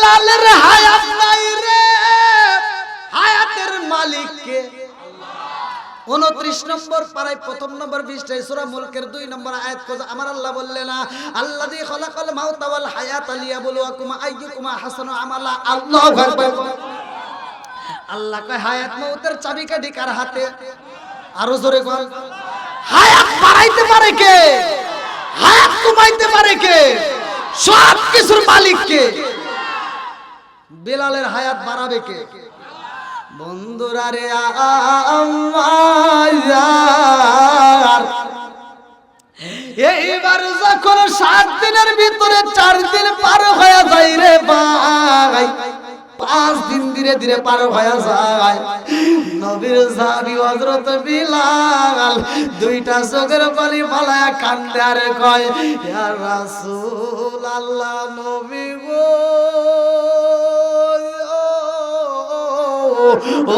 বিলালের হায়াত নাই রে, হায়াতের মালিক কে? 29 নম্বর পারায় প্রথম নম্বর পৃষ্ঠায় সূরা মুলকের 2 নম্বর আয়াত খোঁজো। আমার আল্লাহ বললেন না, আল্লাযী খালাকাল মাউতা ওয়াল হায়াতা লিয়াবলুয়াকুম আইয়ুকুম আহসানু আমালা। আল্লাহু আকবার। আল্লাহ কয় হায়াত মউতের চাবিকাঠি কার হাতে? আরো জোরে বল। হায়াত বাড়াইতে পারে কে? হায়াত কমাইতে পারে কে? সব কিছুর মালিক কে? বিলালের হায়াত বাড়াবে কে? বন্ধুরা রে আমার, এইবার যখন 7 দিনের ভিতরে 4 দিন পার হয়ে যায় রে ভাই, 5 দিন ধীরে ধীরে পার হয়ে যায়, নবীর সাহাবী হযরত বিলাল দুইটা চোখের পানি ফালায়া কান্দে আর কয়, ইয়া রাসূলুল্লাহ, নবী গো,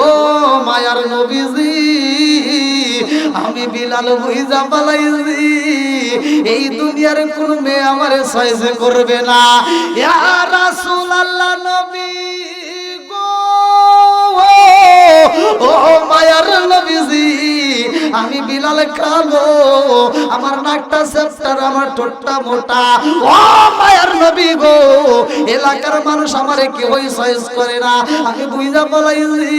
ও মায়ার নবীজি, আমি বিলাল বুইজা পালাইছি, এই দুনিয়ার কোন মেয়ে আমারে সহ্য করবে না। ইয়া রাসূলুল্লাহ, নবী গো, ও মায়ার নবীজি, আমি বিলাল কালো, আমার নাকটা সেপ্টার, আমার ঠোঁটটা মোটা, ও মায়ার নবী গো, এলাকার মানুষ আমারে কেউই সহ্য করে না, আমি বুইজা পালাইছি,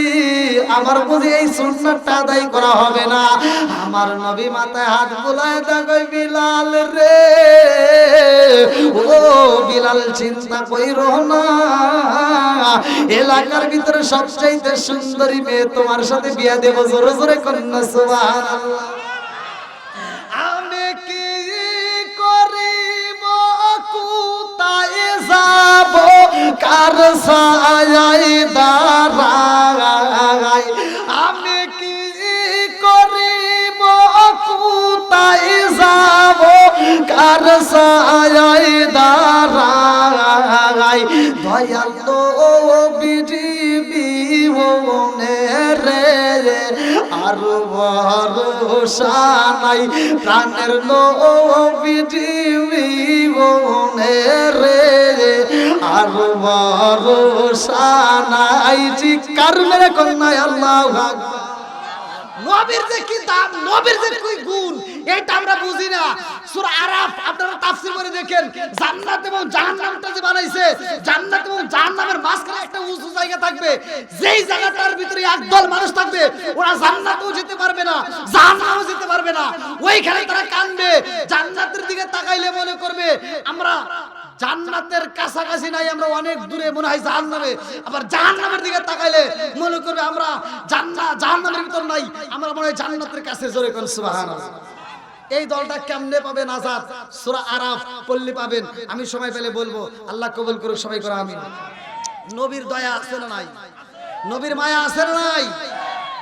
আমার বুঝি এই সুন্নাতটা আদায় করা হবে না। আমার নবী মাথায় হাত বুলায় দেখো, বিলাল রে, ও বিলাল, চিন্তা কইরো না, এলাকার ভিতরে সবচাইতে সুন্দরী মেয়ে তোমার সাথে বিয়া দেব। জোরে জোরে কন্যা সুবহানাল্লাহ। আমি কি করিব, কোথায় যাব, কার ছায়ায় দাঁড়াই, আমি কি করিব, কোথায় যাব, কার ছায়ায় দাঁড়াই, দয়াল বিজীবনে রে আর ভরসা নাই, প্রাণের বিজীবনে রে আর ভরসা নাই। চিৎকার মেরে কন্যা আল্লাহু আকবার। নবীর যে কি দাম, নবীর যে কি গুণ, এটা আমরা বুঝি না। সূরা আরাফ আপনারা তাফসীর করে দেখেন, জান্নাত এবং জাহান্নামটা যে বানাইছে, জান্নাত এবং জাহান্নামের মাঝখানে একটা উঁচু জায়গা থাকবে, যেই জায়গাটার ভিতরে একদল মানুষ থাকবে, ওরা জান্নাতেও যেতে পারবে না, জাহান্নামেও যেতে পারবে না, ওইখানে তারা কাঁদবে, জান্নাতের দিকে তাকাইলে মনে করবে আমরা জান্নাতের কাছাকাছি নাই, আমরা অনেক দূরে মনে হয় জাহান্নামে, আবার জাহান্নামের দিকে তাকাইলে মনে করবে আমরা জাহান্নামের ভিতর নাই, আমরা মনে হয় জান্নাতের কাছে। জোরে কোন সুবহানাল্লাহ। এই দলটা কেমনে পাবে নাজাত? সূরা আরাফ পড়লে পাবেন, আমি সময় পেলে বলবো, আল্লাহ কবুল করুক, সবাই করে আমিন। নবীর দয়া আছে না নাই? নবীর মায়া আছে না নাই?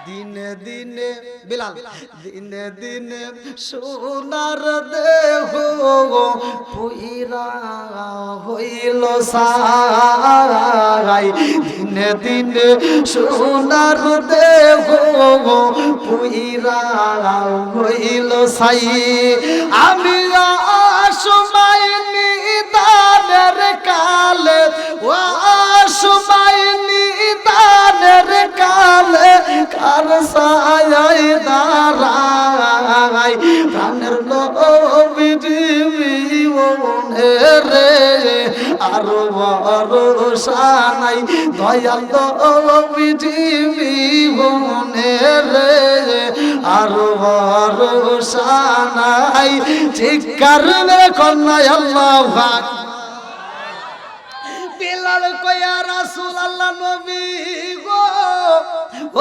দিনে দিনে বিলাল, দিনে দিনে সোনার দেহ পুইরা হইল সাই, দিনে দিনে সোনার দেহ পুইরা হইল সাই, আমি সময় নিদানের কালে, ও সময় নিদানের কালে, কার ছায়ায় দাঁড়াই, প্রাণের নবীজীবনে রে আর ভরসা নাই, দয়াল নবীজীবনে রে আর ভরসা নাই। চিৎকার মেরে কন্যা আল্লাহু আকবার। বিলাল কয়া রাসূলুল্লাহ, নবী গো,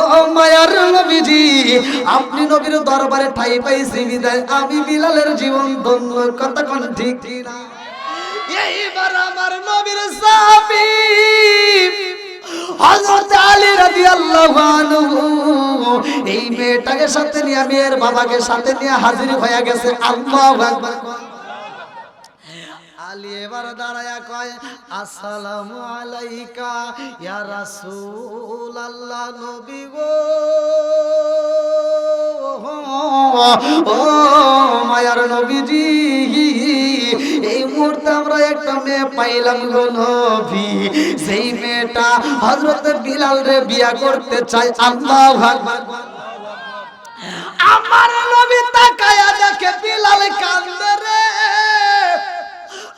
ও মায়ার নবীজি, আপনি নবীর দরবারে ঠাই পাইছি বিদায় আমি বিলালের জীবন ধন্য। কথা কোন ঠিক না? এইবার আমার নবীর সাহাবী হযরত আলী রাদিয়াল্লাহু আনহু এই মেয়েটাকে সাথে নিয়ে, মেয়ের বাবাকে সাথে নিয়ে হাজির হয়ে গেছে। আল্লাহু আকবার। আলী এবার দাঁড়ায়া কয়, আসসালামু আলাইকা ইয়া রাসূলুল্লাহ, নবী গো, ও মায়ার নবীজি, এই মুহূর্তে আমরা একটা মেয়ে পাইলাম গো নবী, সেই মেয়েটা হযরত বিলাল রে বিয়া করতে চায়। আল্লাহু আকবার। আমার নবী তাকায়া দেখে বিলাল কান্দে রে।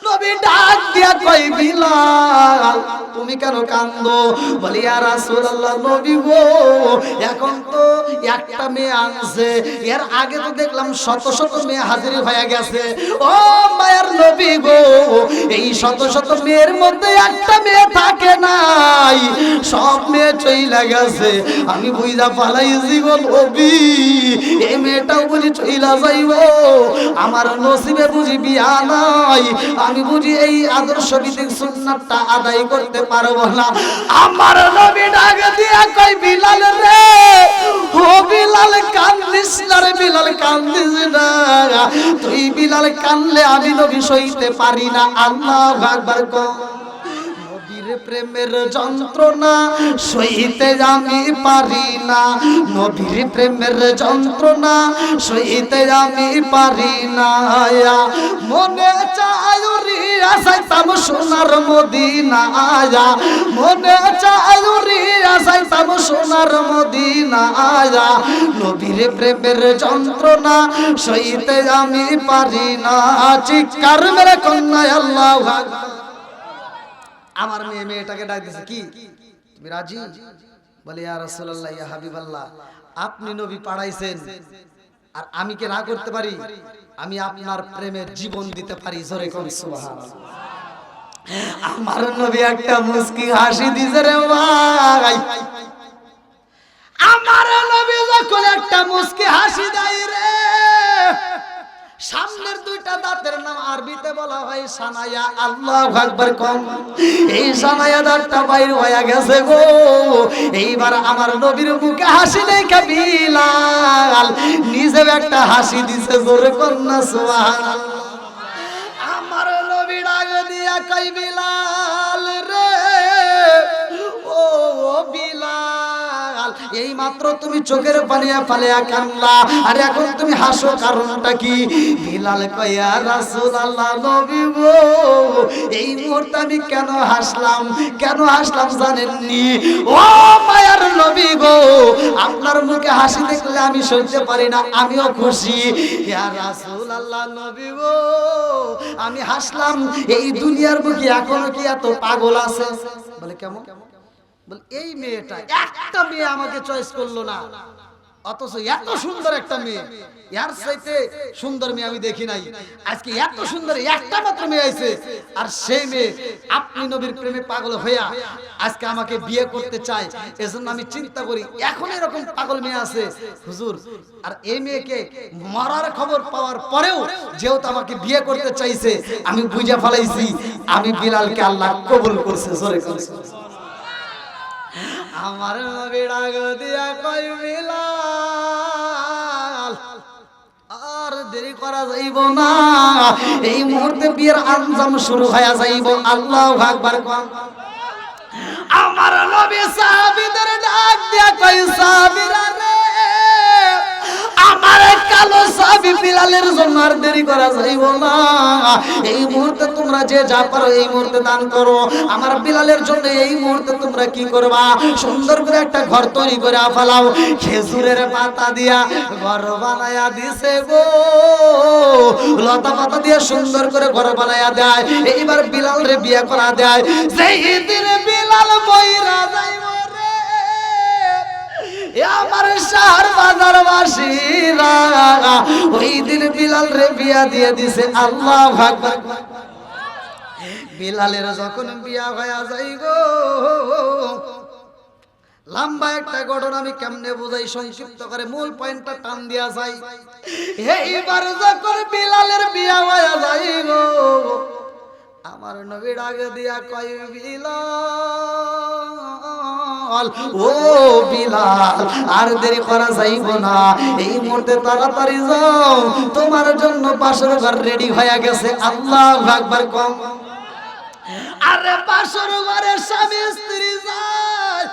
নবী ডাক দিয়া কই, বিলাল তুমি কেন কান্দো? বলি ইয়া রাসূলুল্লাহ, নবী গো এখন তো একটা মেয়ে আনছে, এর আগে তো দেখলাম শত শত মেয়ে হাজির হয়ে গেছে। ও মায়ের নবী গো, এই শত শত মেয়ের মধ্যে একটা মেয়ে থাকে নাই, সব মেয়ে চইলা গেছে। আমি বুঝা পালাইছি গো নবী, এই মেয়েটাও বুঝি চইলা যাইব, আমার নসিবে বুঝি বিয়া নাই, আমি বুঝি এই আদর্শ ভিত্তিক সুন্নাতটা আদায় করতে পারবো না। আমার নবী ডাক দিয়া কই, বিলাল রে, ও বিলাল কান্দিস না রে, বিলাল কান্দিস না, তুই বিলাল কানলে আমি নবী সইতে পারি না। আল্লাহু আকবার। নবীর প্রেমের যন্ত্রণা সইতে আমি পারি না, নবীর প্রেমের যন্ত্রণা সইতে আমি পারি না। মনে চায় উড়িয়া যাইতাম সোনার মদিনা, মনে চায় উড়িয়া যাইতাম সোনার মদিনা। নবীর প্রেমের যন্ত্রণা সইতে আমি পারি না। চিৎকার মেরে কন্যা আল্লাহু আকবার। আমার মেয়েটাকে ডাক দিছে, কি তুমি রাজি? বলে ইয়া রাসূলুল্লাহ, ইয়া হাবিবাল্লাহ, আপনি নবী পাঠাইছেন আর আমি কি না করতে পারি? আমি আপনার প্রেমে জীবন দিতে পারি। জোরে কোন সুবহানাল্লাহ। আমার নবী একটা মুস্কি হাসি দিছে রে ভাই। আমার নবী যখন একটা মুস্কি হাসি দেয় রে, সামনের দুইটা দাঁতের নাম আরবিতে বলা হয় সানায়া। আল্লাহু আকবার। কম এই সানায়া দাঁতটা বাইর হয়ে গেছে গো। এইবার আমার নবীর মুখে হাসি দেখে বিলাল নিজে একটা হাসি দিছে। জোরে কন্যা সুবহানাল্লাহ। আমার নবী ডাক দিয়া কই, বিলাল রে, ও বিলাল, এই মাত্র তুমি চোখের পানিয়া ফালিয়া কান্না, আর এখন তুমি হাসো, কারণটা কি? বিলাল কয়, ইয়া রাসূলুল্লাহ, নবী গো, এই মুহূর্তে আমি কেন হাসলাম, কেন হাসলাম জানেননি? ও মায়ার নবী গো, আপনার মুখে হাসি দেখলে আমি সইতে পারি না, আমিও খুশি। ইয়া রাসূলুল্লাহ, নবী গো, আমি হাসলাম, এই দুনিয়ার বুকে এখনো কি এত পাগল আছে? বলে কেমন? বলে এই মেয়েটা, একটা মেয়ে আমাকে চয়েস করলো না, অথচ এত সুন্দর একটা মেয়ে, এর চাইতে সুন্দর মেয়ে আমি দেখি নাই। আজকে এত সুন্দর একটা মাত্র মেয়ে আইছে, আর সেই মেয়ে আপনি নবীর প্রেমে পাগল হইয়া আজকে আমাকে বিয়ে করতে চায়। এজন্য আমি চিন্তা করি, এখন এরকম পাগল মেয়ে আছে হুজুর, আর এই মেয়েকে মরার খবর পাওয়ার পরেও যেহেতু আমাকে বিয়ে করতে চাইছে, আমি বুঝে ফেলাইছি আমি বিলালকে আল্লাহ কবুল করছে। জোরে করছে। আমার নবী ডাক দিয়া কই, বিলাল আর দেরি করা যাইব না, এই মুহূর্তে বিয়ের আঞ্জাম শুরু হয়ে যাইব। আল্লাহু আকবার। আমার নবী সাহাবীদের ডাক দিয়া কই, সাহাবীরা রে, আমার কালো সাহাবী বিলালের জন্য আর দেরি করা যাইব না, এই মুহূর্তে তোমরা যে যা পারো এই মুহূর্তে দান করো। আমার বিলালের জন্য এই মুহূর্তে তোমরা কি করবা? সুন্দর করে একটা ঘর তৈরি করে ফেলাও। খেজুরের পাতা দিয়া ঘর বানায়া দিছে গো, লতা পাতা দিয়ে সুন্দর করে ঘর বানায়া দেয়। এইবার বিলাল রে বিয়ে করা দেয়। সেই দিন বিলাল বইরা যাইব রে, আমার শহর বাজার বাসীরা ওই দিন বিলাল রে বিয়া দিয়ে দিছে। আল্লাহু আকবার। বিলালের যখন বিয়া হয়ে যাই গো, লম্বা একটা ঘটনা আমি কেমনে বুঝাই, সংক্ষিপ্ত করে মূল পয়েন্টটা টান দিয়া যাই। এইবার যখন বিলালের বিয়া হয়ে যাই গো, আমার নবী ডাক দিয়া কয়, বিলাল, ও বিলাল, আর দেরি করা যাইব না, এই মুহূর্তে তাড়াতাড়ি যাও, তোমার জন্য বাসর ঘর রেডি হয়ে গেছে। আল্লাহু আকবার। কম আরে বাসর ঘরে স্বামী স্ত্রী যায়,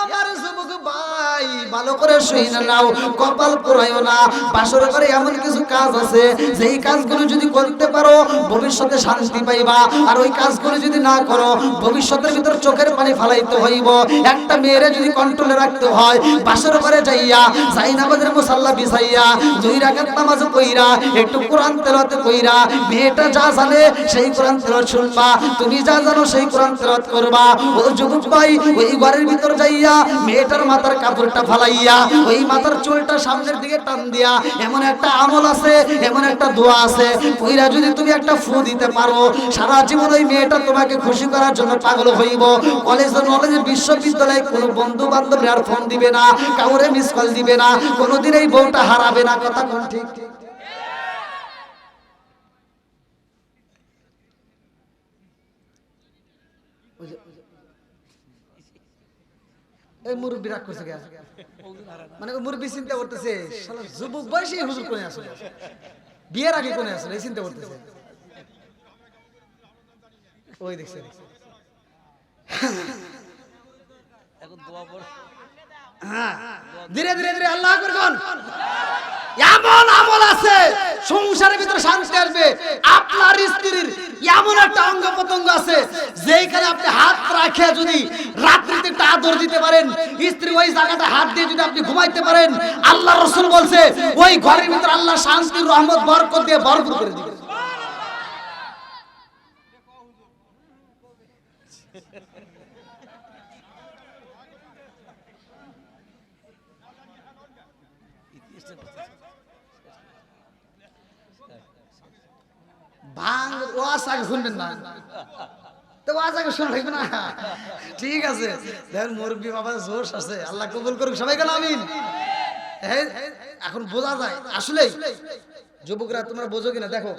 আমার যুবক ভাই ভালো করে শুনে নাও, কপাল পোড়াইও না। বাসর ঘরে এমন কিছু কাজ আছে যেই কাজগুলো যদি করতে পারো ভবিষ্যতে শান্তি পাইবা, আর ওই কাজগুলো যদি না করো ভবিষ্যতের ভিতর চোখের পানি ফালাইতে হইব। একটা মেয়েরে যদি কন্ট্রোলে রাখতে হয়, বাসর ঘরে যাইয়া জাইনামাজের মুসাল্লা বিছাইয়া 2 রাকাত নামাজ পড়িরা একটু কোরআন তেলাওয়াত কইরা, মেয়েটা যা জানে সেই কোরআন তেলাওয়াত শুনবা, তুমি যা জানো সেই কোরআন তেলাওয়াত করবা। ও যুবক ভাই, ওই ঘরের ভিতর যাইয়া মেয়েটার মাথার কাপড়টা ফালাইয়া ওই মাথার চুলটা সামনের দিকে টান দিয়া এমন একটা আমল আছে, এমন একটা দোয়া আছে, কইরা যদি তুমি একটা ফু দিতে পারো, সারা জীবন ওই মেয়েটা তোমাকে খুশি করার জন্য পাগল হইব। কলেজে নলেজে বিশ্ববিদ্যালয়ে কোনো বন্ধু বান্ধব আর ফোন দিবে না, কাউরে মিস কল দিবে না, কোনোদিন এই বউটা হারাবে না। কথা কোন ঠিক? এই মুরব্বি রাগ করছে কেন? মানে ওই মুরব্বি চিন্তা করতেছে শালা যুবক বয়সে হুজুর কোনে আসলে, বিয়ের আগে কোনে আসলে, এই চিন্তা করতেছে। ওই দেখছে এখন দোয়া পড়। হ্যাঁ, ধীরে ধীরে ধীরে আল্লাহ আকবার কোন। এমন আমল আছে সংসারের ভিতরে শান্তি আসবে। আপনার স্ত্রীর এমন একটা অঙ্গ প্রত্যঙ্গ আছে যেখানে আপনি হাত রাখে যদি রাত্রিতে একটা আদর দিতে পারেন, স্ত্রী ওই জায়গাটা হাত দিয়ে যদি আপনি ঘুমাইতে পারেন, আল্লাহ রাসূল বলছে ওই ঘরের ভিতরে আল্লাহ শান্তির রহমত বরকত দিয়ে ভরপুর করে দিবেন। ভাঙ ওয়াজ আগে শুনবেন না তো, ওয়াজ আগে শোনা লাগবে না। ঠিক আছে, দেখেন মুরব্বী বাবা জোশ আছে, আল্লাহ কবুল করুক সবাই কেন আমিন। এখন বোঝা যায় আসলে যুবকরা তোমরা বোঝো কিনা, দেখো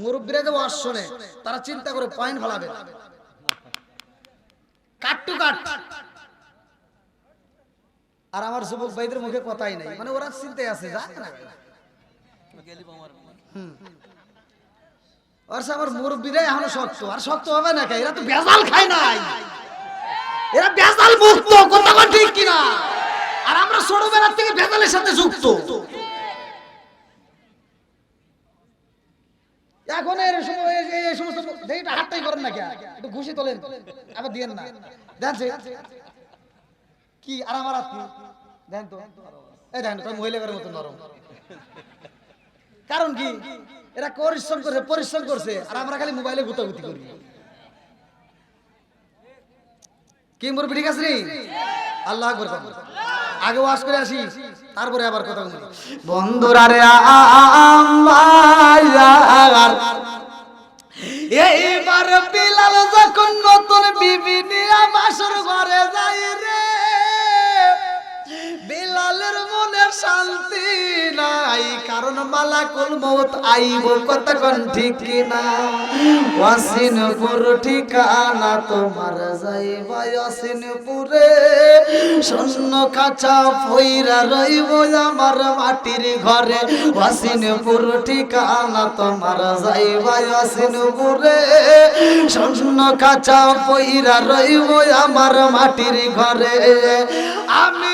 মুরব্বীরা যে ওয়াজ শোনে তারা চিন্তা করে পয়েন্ট ফলাবে, কাট টু কাট। আর আমার যুবক ভাইদের মুখে কথাই নাই, মানে ওরা চিন্তায় আছে যা না। আমার মুরব্বীরাই এখনো শক্ত, আর শক্ত হবে না কে? এরা তো ভেজাল খায় নাই, এরা ভেজাল মুক্ত। কথা বল ঠিক কিনা? আর আমরা ছোটবেলা থেকে ভেজালের সাথে যুক্ত। এখন এই সমস্ত দেখি হাতটাই করেন না কে? একটু ঘুষি তোলেন আবার দিয়েন না, দেখছে কি? আর আমার হাত দেখেন তো, এই দেখেন তো মহিলাদের মতো নরম। কারণ কি? এরা পরিশ্রম করছে, আর আমরা খালি মোবাইলে গুতাগুতি করি। কি মুরব্বি ঠিক আছে নি? আল্লাহ আকবার। আগে ওয়াজ করে আসি, তারপরে আবার কথা বলি। বন্ধুরা রে এইবার বিলাল যখন নতুন বিবি নিয়ে বাসর ঘরে যায় রে, বিলালের মনে শান্তি নাই, কারণ মালাকুল মউত আইব। কথা কোন ঠিক কিনা? ওয়াসিনপুর ঠিকানা তোমার যাইবা ওয়াসিনপুরে, শূন্য কাঁচা পইরা রইব আমার মাটির ঘরে। ওয়াসিনপুর ঠিকানা তোমার যাইবা ওয়াসিনপুরে, শূন্য কাঁচা পইরা রইব আমার মাটির ঘরে। আমি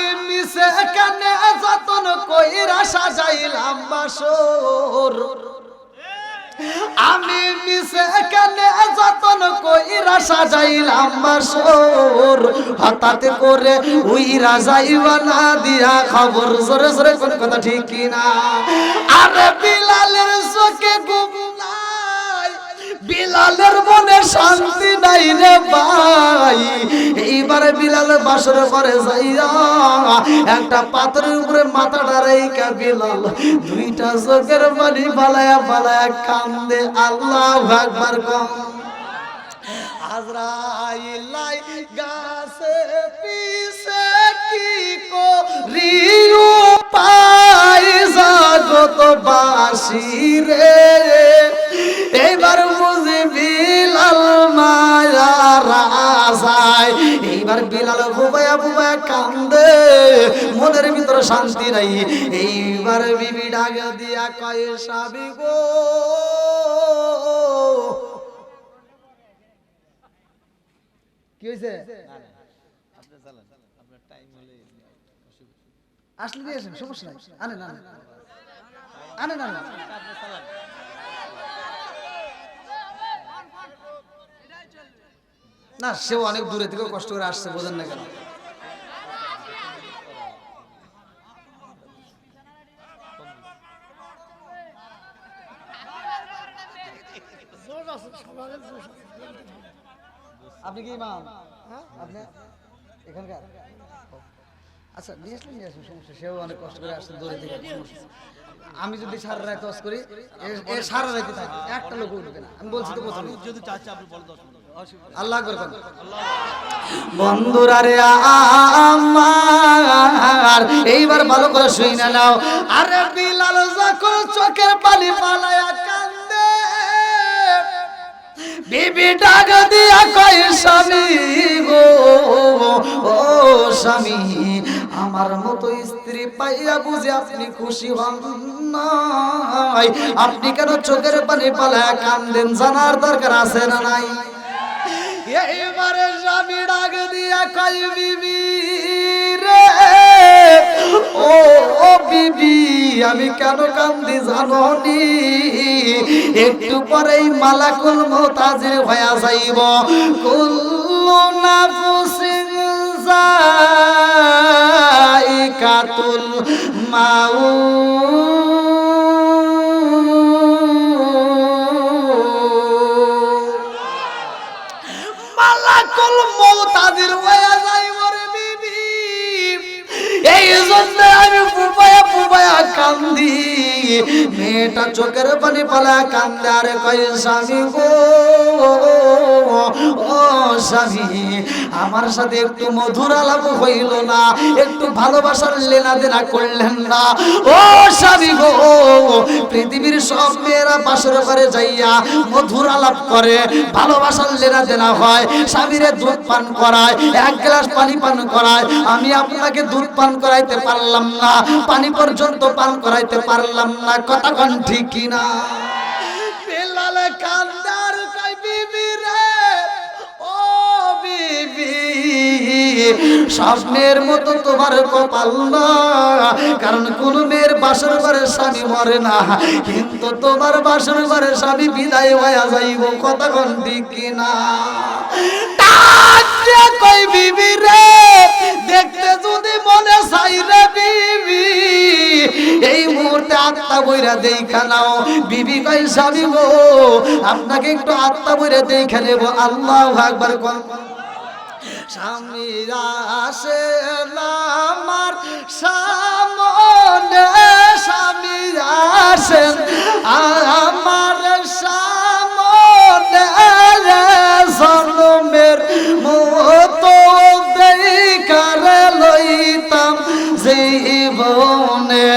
সেখানে যতন কইরা সাজাইলাম বাসর, আমি সেখানে যতন কইরা সাজাইলাম বাসর, হঠাৎ করে উইরা যাইবা না দিয়া খবর। জোরে জোরে কোন কথা ঠিক কিনা? আরে বিলালের চোখে ঘুম নাই, বিলালের মনে শান্তি নাই রে ভাই। এইবারে বিলাল বাসর করে যাইয়া একটা পাথরের উপরে মাথাটা রেখে বিলাল দুইটা চোখের পানি ফালায়া ফালায়া কান্দে। আল্লাহু আকবার কম। আজরাইল গাছে পিছে কি করিও পাই জগত বাসি রে, এইবার বুঝি বিলাল মায়া রাজায়। এইবার বিলাল বুবায়া বুবায়া কান্দে, মনের ভিতরে শান্তি নাই। এইবার বিবি ডাক দিয়া কয় সাবি গো, কি হয়েছে? আসলে দিয়ে আসেন, সমস্যা নাই, আনে না আনে না না, সেও অনেক দূরে থেকে কষ্ট করে আসছে, বোঝেন না কেন? আপনি কি ইমাম? আপনি এখানকার? আচ্ছা নিয়ে আসুন, সমস্যা, সেও অনেক কষ্ট করে আসছে দূরে থেকে। আমি যদি সারা রাত ওয়াজ করি, এ সারা রাতে থাকে, একটা লোক উঠবে না। আমি বলছি তো প্রথমে, যদি চাচ্ছি আপনি বলে দাও। আল্লাহ আকবার করেন। বন্ধুরা রে আমার, এইবার ভালো করে শুনে নাও। আরে বিলাল যখন চোখের পানি পালায়া কান্দে, বিবি ডাক দিয়া কয় স্বামী গো, ও স্বামী, আমার মতো স্ত্রী পাইয়া বুঝে আপনি খুশি হন নাই? আপনি কেন চোখের পানি পালায়া কান্দেন? জানার দরকার আছে না নাই? এইবারে স্বামী ডাক দিয়া কয় বিবি রে, ও বিবি, আমি কেন কান্দি জানো নি? একটু পরেই মালাকুল মউত হাজির হইয়া যাইব। কুল্লু নাফসিন যায়িকাতুল মাউত, মালাকুল মউত হাজির হইয়া যাইব রে বিবি। এই জন্য আমি পুবায়া কান্দি। মেয়েটা চোখের পানি পালা কান্দে আর কয় স্বামী গো, ও স্বামী, আমার সাথে একটু মধুর আলাপ হইল না? একটু ভালোবাসার লেনা দেনা করলেন না? ও স্বামী গো, পৃথিবীর সব মেয়েরা বাসর ঘরে যাইয়া মধুর আলাপ করে, ভালোবাসার লেনা দেনা হয়, স্বামীরে দুধ পান করায়, এক গ্লাস পানি পান করায়। আমি আপনাকে দুধ পান করাইতে পারলাম না, পানি পর্যন্ত পান করাইতে পারলাম না। কথা কোন ঠিক কিনা? বিলাল কান্দার কই বিবি রে, ও বিবি, স্বপ্নের মতো তোমার কপাল না, কারণ কোন মেয়ের বাসর ঘরে স্বামী মরে না, কিন্তু তোমার বাসর ঘরে স্বামী বিদায় হইয়া যাইব। কথা কোন ঠিক কিনা? কই বিবি রে, দেখতে যদি মনে চাই রে বিবি, এই মুহূর্তে আত্মা বইরা দেখা নাও। বিবি কই স্বামী গো, আপনাকে একটু আত্মা বইরা দেখা নেব। আল্লাহু আকবার কোন। স্বামীরা আসে আমার সামনে, স্বামীরা আসেন আমার সামনে, জন্মের মতো দেখারে লইতাম জীবনে,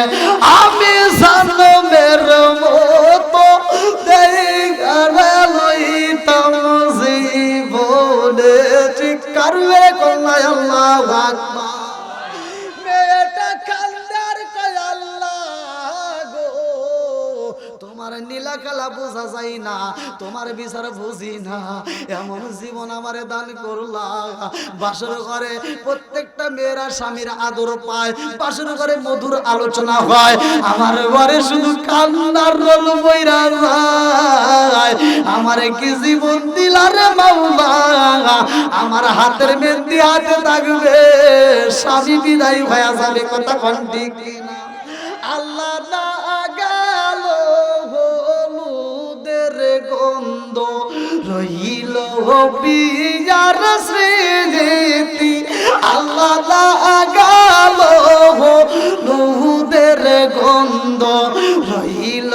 আমি জন্মের মতো দেখারে লইতাম জীবনে। ঠিক কারবে কন্যা আল্লাহু আকবার। মেয়েটা কান্দার কয় আল্লাহ গো, তোমার নীলা কালা বোঝা যায় না, তোমার বিচার বুঝি না, এমন জীবন আমারে দান করলা। বাসর ঘরে প্রত্যেকটা মেয়েরা স্বামীর আদর পায়, বাসর ঘরে মধুর আলোচনা হয়, আমার ঘরে শুধু কান্নার রোল বইরা যায়। আমারে কি জীবন দিলা রে মাওলা, আমার হাতের মেহেন্দি হাতে থাকবে, স্বামী বিদায় হয়ে যাবে। কথা কোন ঠিক কিনা? আল্লাহ না গেল হলুদের গন্ধ, রইল বিয়ার স্মৃতি। আল্লাহ না গেল হলুদের গন্ধ, রইল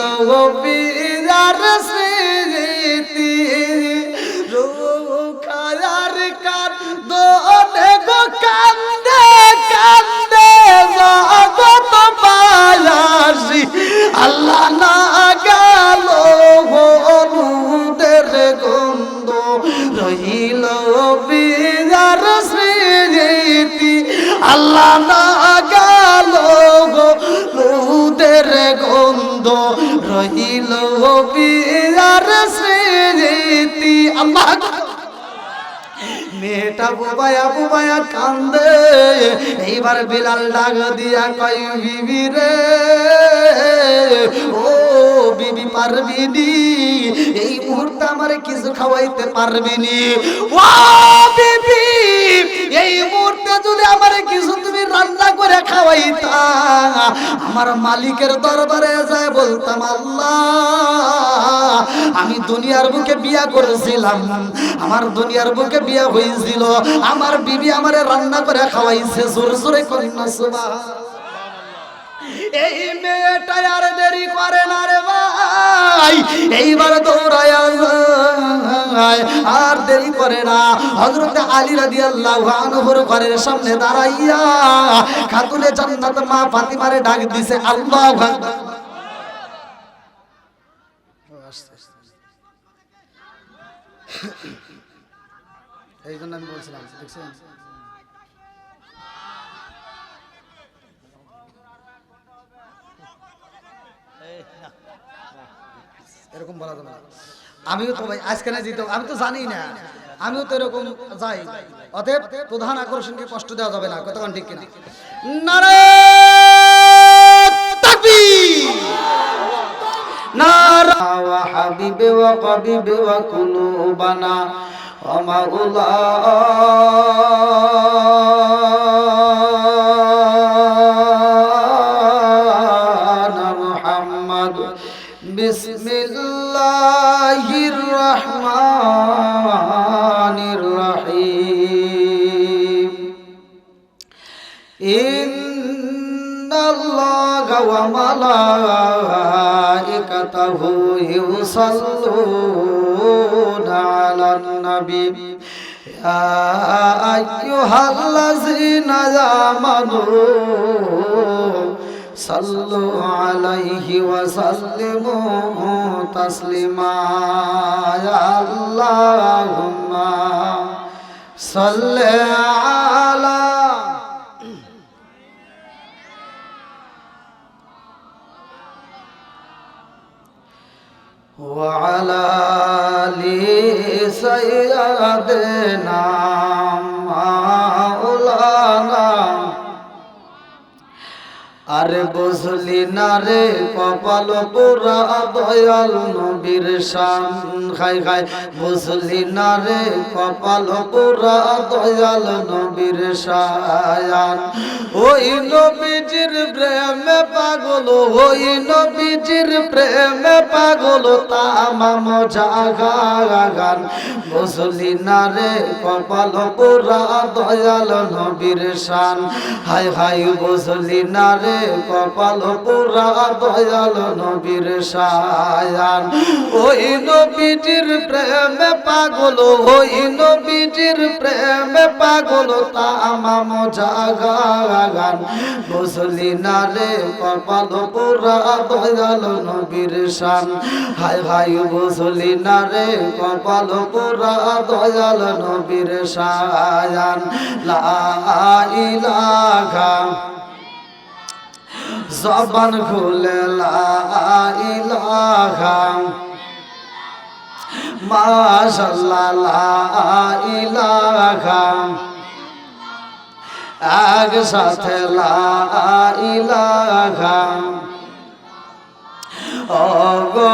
বিয়ার স্মৃতি। রুখায়ার কান্দে গো কান্দে কান্দে জগৎ বায়াসি। আল্লাহ না গেল হলুদের গন্ধ, রইল বিয়ার স্মৃতি। আল্লাহ না গেল হলুদের গন্ধ, রইল বিয়ার স্মৃতি। আল্লাহ মেয়েটা বুবায়া বুবায়া কান্দে। এইবার বিলাল ডাক দিয়া কয় বিবি রে, ও বিবি পারবিনি, এই মুহূর্তে আমারে কিছু খাওয়াইতে পারবিনি? ও বিবি, এই মুহূর্তে যদি আমারে কিছু তুমি রান্না করে খাওয়াইতা, আমার মালিকের দরবারে যায় বলতাম, আল্লাহ আমি দুনিয়ার বুকে বিয়া করেছিলাম, আমার দুনিয়ার বুকে বিয়া হয়েছিল, আমার বিবি আমারে রান্না করে খাওয়াইছে। জোরে জোরে কন্যা সুবহানাল্লাহ। এই মেয়েটা আর দেরি করে না রে ভাই, এইবার দৌড়ায়া যায়, আর দেরি করে না। হযরত আলী রাদিয়াল্লাহু আনহুর ঘরের সামনে দাঁড়াইয়া খাতুনে জান্নাত মা ফাতিমারে ডাক দিছে, আল্লাহু আকবার। এই জন্য আমি বলছিলাম, দেখছেন এরকম বলা যাবে না। আমিও তো ভাই আজকে না যেতে, আমি তো জানি না, আমিও তো এরকম যাই, অতএব প্রধান আকর্ষণকে কষ্ট দেওয়া যাবে না। কতক্ষণ ঠিক কিনা? নারে তাকবীর, নারা ওয়া হাবিবে ওয়া কবিবে ওয়া কুলুবানা ওয়া মাওলানা মুহাম্মদ। বিসমিল্লাহির রহমানির রহিম। ইন্নাল্লাহা ওয়া মালাইকাতাহু ইউসাল্লুনা আলান নবী ইয়া আইয়ুহাল্লাযীনা আমানু সাল্লু আলাইহি ওয়া সাল্লিমু তাসলিমা। আল্লাহুম্মা সাল্লি আলা ওয়া আলা আলি সাইয়্যিদিনা মাওলানা। আরে বুঝলি না রে কপাল পোড়া দয়াল নবীর শান, খাই খাই বুঝলি না রে কপাল পোড়া দয়াল নবীর শান। ওই নবীজির প্রেমে পাগল, ওই নবীজির প্রেমে পাগল তামাম জাগান। বুঝলি না রে কপাল পোড়া দয়াল নবীর শান, হাই হাই বুঝলি না রে কপাল পোড়া দয়াল নবীর শায়ান। ওই নবীজির প্রেমে পাগল, ওই নবীজির প্রেমে পাগল তামাম জাগান। বুঝলি না রে কপাল পোড়া দয়াল নবীর শান, হাই হাই বুঝলি না রে কপাল পোড়া দয়াল নবীর শায়ান। লা ইলাহা, জবান খুলে লা ইলাহা, মাশাআল্লাহ লা ইলাহা, এক সাথে লা ইলাহা। ও গো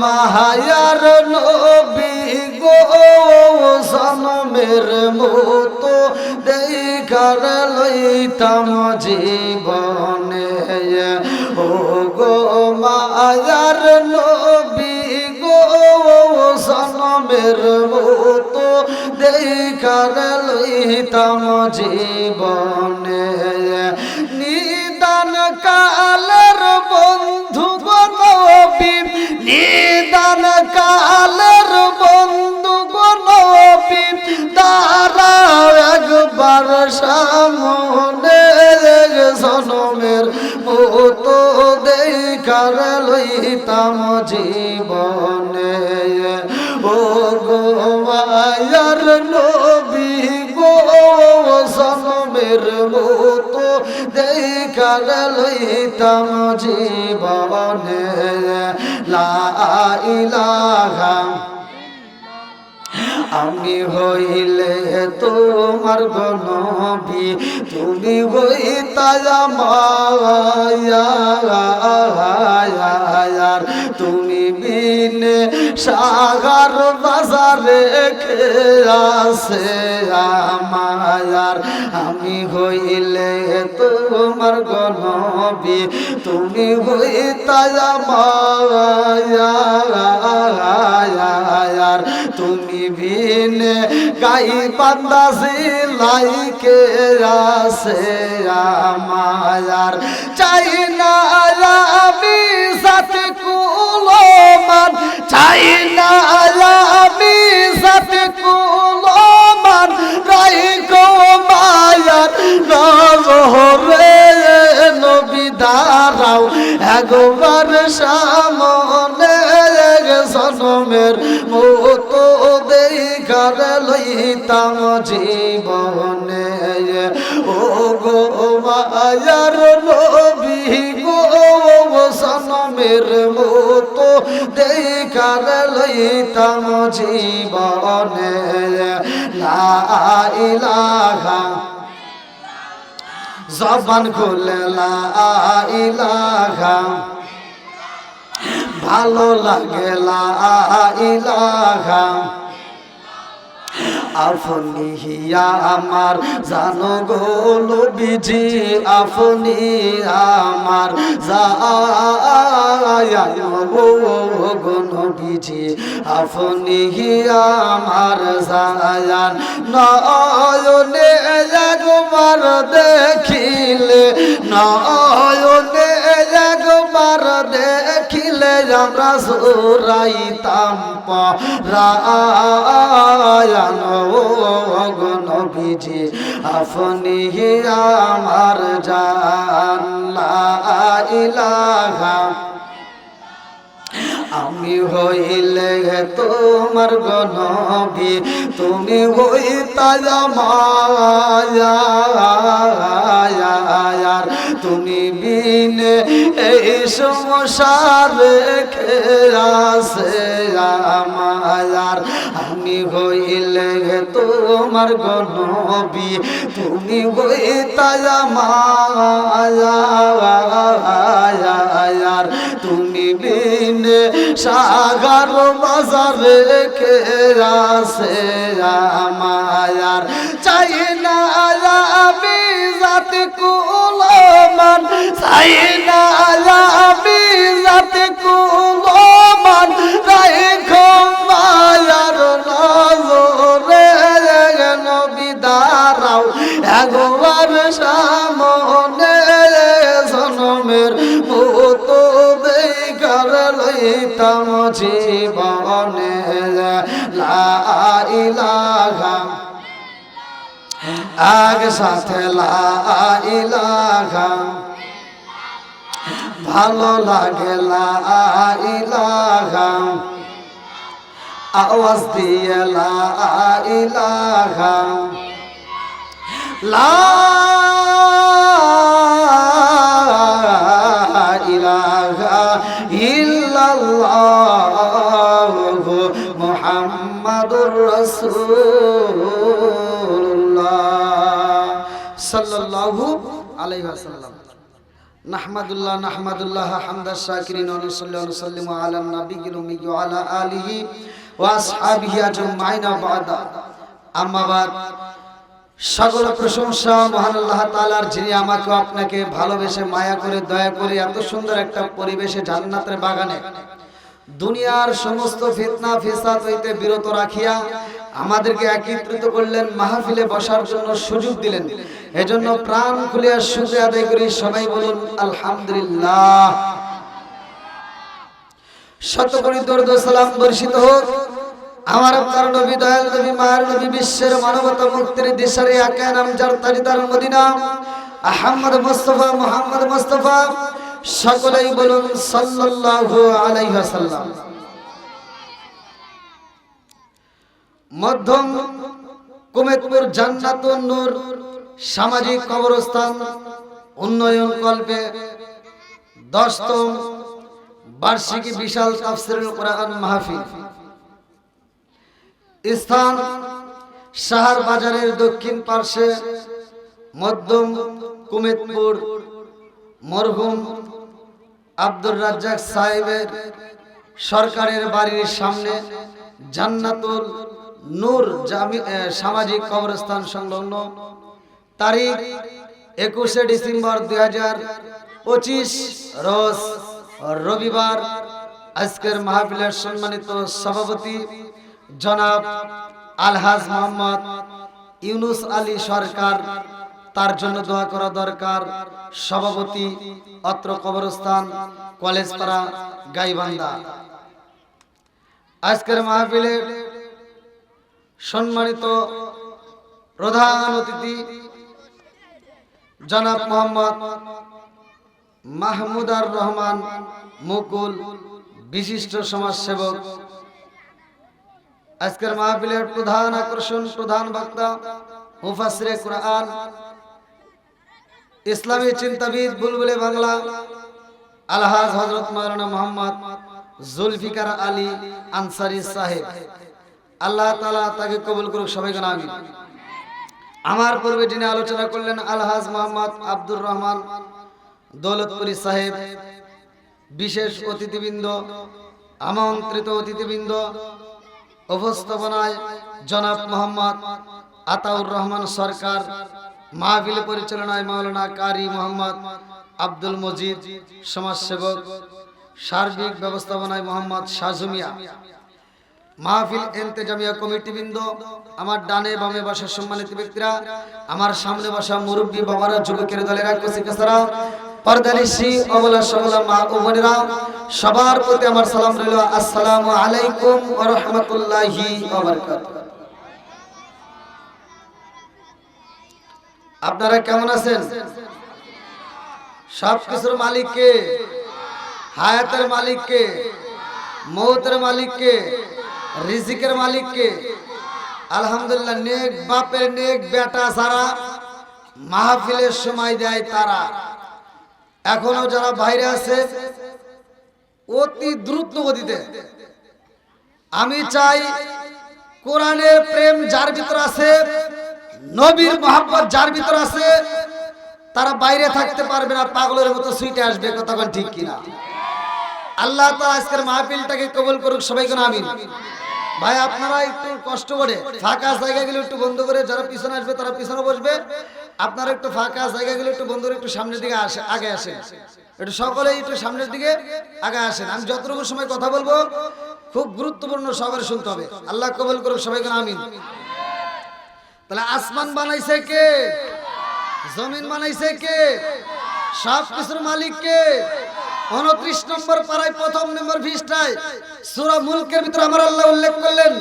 মায়ার নবী গো, জনমের মতো দেখার লইতাম জীবনে। ও গো মায়ার নবী গো, জনমের মতো দেখার লইতাম জীবনে। নিদান কালের বন্ধু গো নবী, নিদান কালের বন্ধু গো নবী, তারা একবার সামনে জনমের মতো দেখার লইতাম জীবনে। ও গো মায়ার নবী গো, জনমের মতো দেখার লইতাম জীবনে। লা ইলাহা, আমি হইলে তোমার গো নবী তুমি হইতা আমার তুমি বিনে সাগর বাজারে কে আছে আমার আমি হইলে তোমার গো নবী তুমি হইতা আমার তুমি বিনে গাই বান্দা জিলাই কে আছে আমার চাই না আমি সাথে কুলমান চাই না আমি সাথে কুলমান রাই গো মায়ার নজরে নবী দাঁড়াও একবার সামনে জনমের মতো দেখার লইতাম জীবনে ও গো মায়ার নবী গো জনমের মতো দেখার লইতাম জীবনে লা ইলাহা জবান খুলে লা ইলাহা ভালো লাগে লা ইলাহা আপনি হিয়া আমার জানো গো নবীজি আপনি আমার জায়ান গো নবীজি আপনি হিয়া আমার জায়ান নয়নে একবার দেখিলে নয়নে একবার দেখিলে আমরা সুরাইতাম পরায়ান গো নবীজি আপনি আমার জান লা ইলাহা আমি হইলে তোমার গো নবী তুমি হইতা আমার তুমি বিনে এই সংসার রেখে আছে আমার আমি হইলে তোমার গো নবী তুমি হইতা আমার তুমি বিনে সাগর বাজারে কে আছে আমার চাই না আমি জাতি কুলমান চাই না আমি জাতি কুলমান রাইখো মায়ার নজরে নবী দাঁড়াও একবার সামনে জনমের মতো দেখার লইতাম জীবনে লা ইলাহা আগ সাথে লা ইলাহা ভালো লাগে লা ইলাহা আওয়াজ দিয়ে লা ইলাহা লা ইলাহা ইল্লাল্লাহু মুহাম্মাদুর রাসূলুল্লাহ সাল্লাল্লাহু আলাইহি ওয়াসাল্লাম নাহমাদুল্লাহ হামদাশ শাকিরিন ওয়া নুসাল্লি ওয়া নুসাল্লিমু আলা নাবিয়্যিল উম্মি ওয়া আলা আলিহি ওয়া আসহাবিহি আজমাইন বা'দা আম্মা বাদ সকল প্রশংসা মহান আল্লাহ তাআলার যিনি আমাকে আপনাকে ভালোবেসে মায়া করে দয়া করে এত সুন্দর একটা পরিবেশে জান্নাতের বাগানে দুনিয়ার সমস্ত ফিতনা ফিসাদ হইতে বিরত রাখিয়া আমাদেরকে একত্রিত করলেন মাহফিলে বসার জন্য সুযোগ দিলেন এজন্য প্রাণ খুলে শুকরিয়া আদায় করি সবাই বলুন আলহামদুলিল্লাহ শত কোটি দরুদ ও সালাম বর্ষিত হোক আমার আপনার নবী দয়াল নবী মায়ের নবী বিশ্বের মানবতা মুক্তির দিশারি আকা নাম যার তারিদার মদিনা আহমদ মুস্তাফা সকলেই বলুন সাল্লাল্লাহু আলাইহি ওয়াসাল্লাম মধ্যম কুমেতপুর জান্নাতুন নূর সামাজিক কবরস্থান উন্নয়ন কল্পে 10তম বার্ষিকী বিশাল তাফসীরুল কোরআন মাহফিল স্থান শাহর বাজারের দক্ষিণ পার্শ্বে মধ্যম কুমেদপুর মরহুম আব্দুর রাজ্জাক সাহেবের সরকারের বাড়ির সামনে জান্নাতুল নূর সামাজিক কবরস্থান সংলগ্ন তারিখ 21শে ডিসেম্বর 2025 রোজ রবিবার। আজকের মাহফিলের সম্মানিত সভাপতি জনাব আলহাজ মোহাম্মদ ইউনুস আলী সরকার, তার জন্য দোয়া করা দরকার। সভাপতি অত্র কবরস্থান কলেজপাড়া গাইবান্ধা। আজকের মাহফিলের সম্মানিত প্রধান অতিথি জনাব মোহাম্মদ মাহমুদার রহমান মুকুল, বিশিষ্ট সমাজসেবক। আজকের মাহফিলের প্রধান আকর্ষণ, প্রধান বক্তা মুফাসসিরে কুরআন, ইসলামী চিন্তাবিদ, বুলবুলে বাংলা আলহাজ হযরত মাওলানা মোহাম্মদ জুলফিকার আলী আনসারী সাহেব। আল্লাহ তাআলা তাকে কবুল করুক, সবাইকে আমিন। আমার পূর্বে যিনি আলোচনা করলেন আলহাজ মোহাম্মদ আব্দুর রহমান দৌলতপুরি সাহেব, বিশেষ অতিথিবৃন্দ, আমন্ত্রিত অতিথিবৃন্দ, উপস্থাপনায় জনাব মোহাম্মদ আতাউর রহমান সরকার, মাহফিল পরিচালনায় মাওলানা কারি মোহাম্মদ আব্দুল মজিদ সমাজসেবক, সার্বিক ব্যবস্থাপনায় মোহাম্মদ শাহজুমিয়া, মাহফিল ইন্তেজামিয়া কমিটিবৃন্দ, আমার ডানে বামে বসা সম্মানিত ব্যক্তিরা, আমার সামনে বসা মুরব্বী বাবারা, যুবকের দলেরা, কচিকাচারা, পর্দানিশি, অবলা সবলা মা ও বোনেরা, সবার প্রতি আমার সালাম রইল। আসসালামু আলাইকুম ওয়া রাহমাতুল্লাহি ওয়া বারাকাতুহু। আপনারা কেমন আছেন? সব কিছুর মালিক কে? হায়াতের মালিক কে? মৌতের মালিক কে? রিজিকের মালিক কে? আলহামদুলিল্লাহ। নেক বাপের নেক বেটা যারা মাহফিলের সময় দেয় তারা, এখনো যারা বাইরে আছে অতি দ্রুত গতিতে, আমি চাই কোরআনের প্রেম যার ভিতর আছে, নবীর মহব্বত যার ভিতর আছে, তারা বাইরে থাকতে পারবে না, পাগলের মতো সুইটে আসবে। কথা বল ঠিক কিনা? আল্লাহ তাআলা আজকের মাহফিলটাকে কবুল করুক, সবাইকে আমিন। ভাই আপনারা একটু কষ্ট করে ফাঁকা জায়গাগুলো একটু বন্ধ করে, যারা পিছনে আসবে তারা পিছনে বসবে, আপনারা একটু ফাঁকা জায়গাগুলো একটু বন্ধ করে একটু সামনের দিকে আগে আসেন, একটু সকলেই একটু সামনের দিকে আগে আসেন। আমি যতটুকু সময় কথা বলবো খুব গুরুত্বপূর্ণ, সবার শুনতে হবে। আল্লাহ কবুল করুক, সবাইকে আমিন। তাহলে আসমান বানাইছে কে? জমিন বানাইছে কে? সব কিছুর মালিক কে? 29 নম্বর পারায় প্রথম নম্বর পৃষ্ঠায় সূরা মুলকের ভিতরে আমার আল্লাহ উল্লেখ করলেন,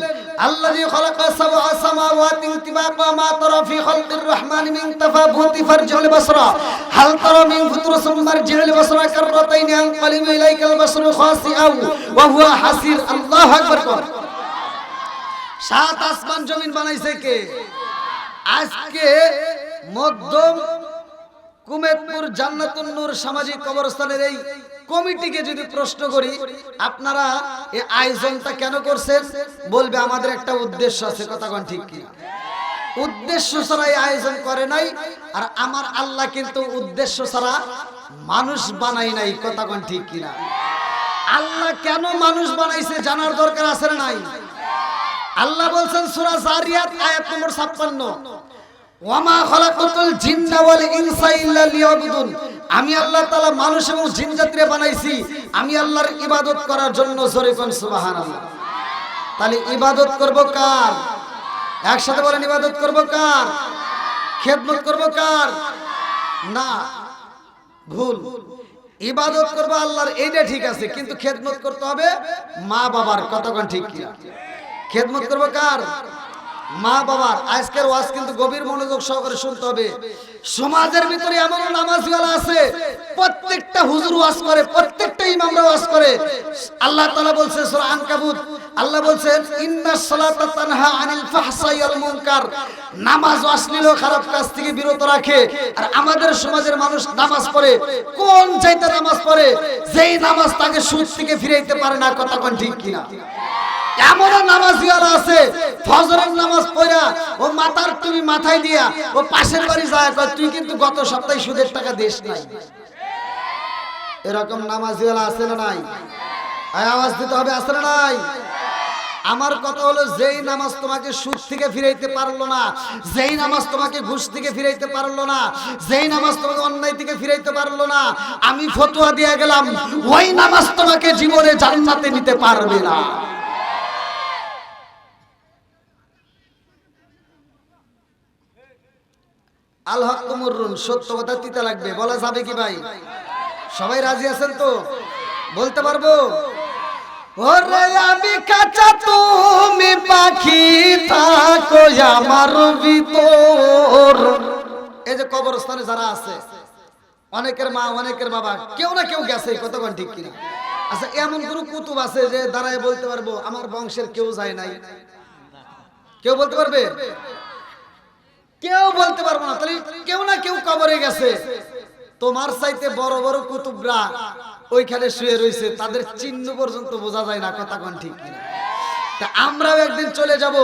আল্লাযী খালাকা সাবআ সামাওয়াতিন তিবাকা মা তারা ফি খালকির রহমানি মিন তাফাবুতি ফারজিল বাসরা হাল তারা মিন ফুতুরুম মারজিল বাসরা কাররাতাইনি আন কালিমু ইলাইকাল বাসরু খাসিআউ ওয়া হুয়া হাসির। আল্লাহু আকবার। সাত আসমান জমিন বানাইছে কে? আজকে মধ্যম কুমেদপুর জান্নাতুন নূর সামাজিক কবরস্থানের এই কমিটিকে যদি প্রশ্ন করি, আপনারা এই আয়োজনটা কেন করছেন, বলবে আমাদের একটা উদ্দেশ্য আছে। কথা কোন ঠিক কি? উদ্দেশ্য ছাড়া এই আয়োজন করে নাই। আর আমার আল্লাহ কিন্তু উদ্দেশ্য ছাড়া মানুষ বানাই নাই। কথা কোন ঠিক কিনা? আল্লাহ কেন মানুষ বানাইছে জানার দরকার আছে না নাই? আল্লাহ বলছেন সূরা জারিয়াত আয়াত নম্বর 56, ওয়ামা খালাকাতুল জিন্না ওয়াল ইনসা ইল্লা লিয়াবুদুন। আমি আল্লাহ তাআলা মানুষ এবং জিন জাতিরে বানাইছি আমি আল্লাহর ইবাদত করার জন্য। জোরে কোন সুবহানাল্লাহ। তাহলে ইবাদত করব কার? একসাথে বলেন, ইবাদত করব কার? খেদমত করব কার? না, ভুল। ইবাদত করব আল্লাহর, এইটা ঠিক আছে, কিন্তু খেদমত করতে হবে মা বাবার। কথা কোন ঠিক কি? খেদমত করব কার? মা বাবার। আজকের ওয়াজ কিন্তু গভীর মনোযোগ সহকারে শুনতে হবে। সমাজের ভিতরে এমন নামাজওয়ালা আছে, প্রত্যেকটা হুজুর ওয়াজ করে, প্রত্যেকটা ইমামরা ওয়াজ করে। আল্লাহ তাআলা বলছে সূরা আনকাবুত, আল্লাহ বলছেন ইন্নাস সালাতা তানহা আনিল ফাহশাই ওয়াল মুনকার। নামাজ অশ্লীল ও খারাপ কাজ থেকে বিরত রাখে। আর আমাদের সমাজের মানুষ নামাজ পড়ে, কোন চাইতে নামাজ পড়ে? যেই নামাজ তাকে সুদ থেকে ফিরাইতে পারে না। কথা কোন ঠিক কিনা? এমনও নামাজিয়ারা আছে ফজরের নামাজ পড়া ও মাথার টুপি মাথায় দিয়া ও পাশের বাড়ি যায় কয় তুই কিন্তু গত সপ্তাহে সুদের টাকা দিস নাই। এরকম নামাজিওয়ালা আছে না নাই? আওয়াজ দিতে হবে, আছে না নাই? আমার কথা হলো, যেই নামাজ তোমাকে সুদ থেকে ফিরাইতে পারলো না, যেই নামাজ তোমাকে ঘুষ থেকে ফিরাইতে পারলো না, যেই নামাজ তোমাকে অন্যায় থেকে ফিরাইতে পারলো না, আমি ফতোয়া দিয়ে গেলাম ওই নামাজ তোমাকে জীবনে জান্নাতে নিতে পারবে না। আল হক মুররুন, সত্য কথা তিতা লাগবে, বলা যাবে কি ভাই? সবাই রাজি আছেন তো? বলতে পারবো? ওরে আমি কাঁচা তুমি পাখি থাকো আমার ভিতর। এই যে কবরস্থানে যারা আছে, অনেকের মা অনেকের বাবা কেউ না কেউ গেছে, কতক্ষণ ঠিক কিনা? আচ্ছা, এমন কোন কুতুব আছে যে দাঁড়ায় বলতে পারবো আমার বংশের কেউ যায় নাই? কেউ বলতে পারবে? কেউ বলতে পারবো না। তাহলে কেউ না কেউ কবরে গেছে। তোমার চাইতে বড় বড় কুতুবরা ওইখানে শুয়ে রয়েছে, তাদের চিহ্ন পর্যন্ত বোঝা যায় না, কথা কোন ঠিক কিনা? তা আমরাও একদিন চলে যাব।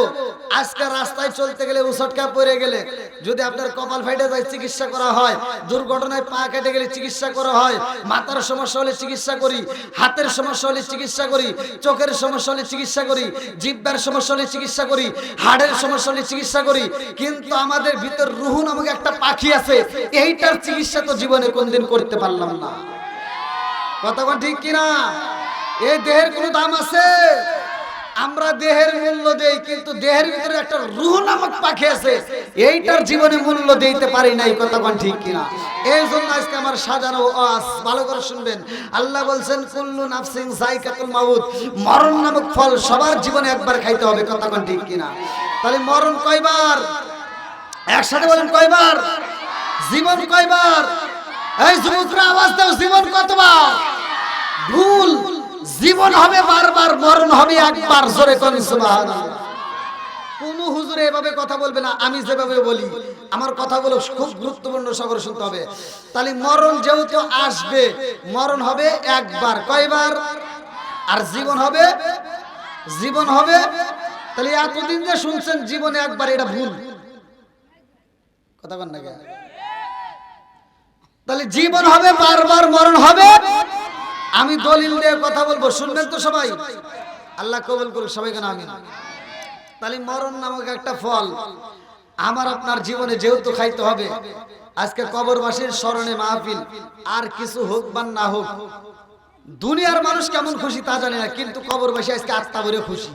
আজকে রাস্তায় চলতে গেলে উছটকা পড়ে গেলে যদি আপনার কপাল ফাইটে যায় চিকিৎসা করা হয়, দুর্ঘটনায় পা কেটে গেলে চিকিৎসা করা হয়, মাথার সমস্যা হলে চিকিৎসা করি, হাতের সমস্যা হলে চিকিৎসা করি, চোখের সমস্যা হলে চিকিৎসা করি, জিহ্বার সমস্যা হলে চিকিৎসা করি, হাড়ের সমস্যা হলে চিকিৎসা করি, কিন্তু আমাদের ভিতর রুহু নামক একটা পাখি আছে, এইটার চিকিৎসা তো জীবনে কোনদিন করতে পারলাম না। কথা কোন ঠিক কিনা? এই দেহের কোনো দাম আছে? আমরা দেহের মূল্য দেই, কিন্তু দেহের ভিতরে একটা রূহ নামক পাখি আছে, এইটার জীবনে মূল্য দিতে পারি নাই। কথা কোন ঠিক কিনা? এই জন্য আজকে আমার সাজানো ওয়াজ ভালো করে শুনবেন। আল্লাহ বলছেন কুল্লু নাফসিন যায়কাতুল মাউত, মরণ নামক ফল সবার জীবনে একবার খাইতে হবে। কথা কোন ঠিক কিনা? তাহলে মরণ কয়বার? একসাথে বলেন, কয়বার? জীবন কয়বার? এই যুবকরা আওয়াজ দাও, জীবন কতবার? ভুল, জীবন হবে বারবার, মরণ হবে একবার। জোরে কোন সুবহানাল্লাহ। কোন হুজুর এভাবে কথা বলবে না, আমি যেভাবে বলি আমার কথাগুলো খুব গুরুত্বপূর্ণ, সবার শুনতে হবে। তাহলে মরণ যেহেতু আসবে, মরণ হবে একবার, কয়বার? আর জীবন হবে, জীবন হবে। তাহলে এতদিন যে শুনছেন জীবনে একবার, এটা ভুল। কথা বল না কেন? তাহলে জীবন হবে বারবার, মরণ হবে। আমি দলিল দিয়ে কথা বলবো, শুনবেন তো সবাই? আল্লাহ কবুল করুক সবাইকে, আমিন। তাহলে মরণ নামক একটা ফল আমার আপনার জীবনে যেহেতু খাইতে হবে, আজকে কবরবাসীর স্মরণে মাহফিল, আর কিছু হোক বা না হোক, দুনিয়ার মানুষ কেমন খুশি তা জানি না, কিন্তু কবরবাসী আজকে আত্মা ভরে খুশি।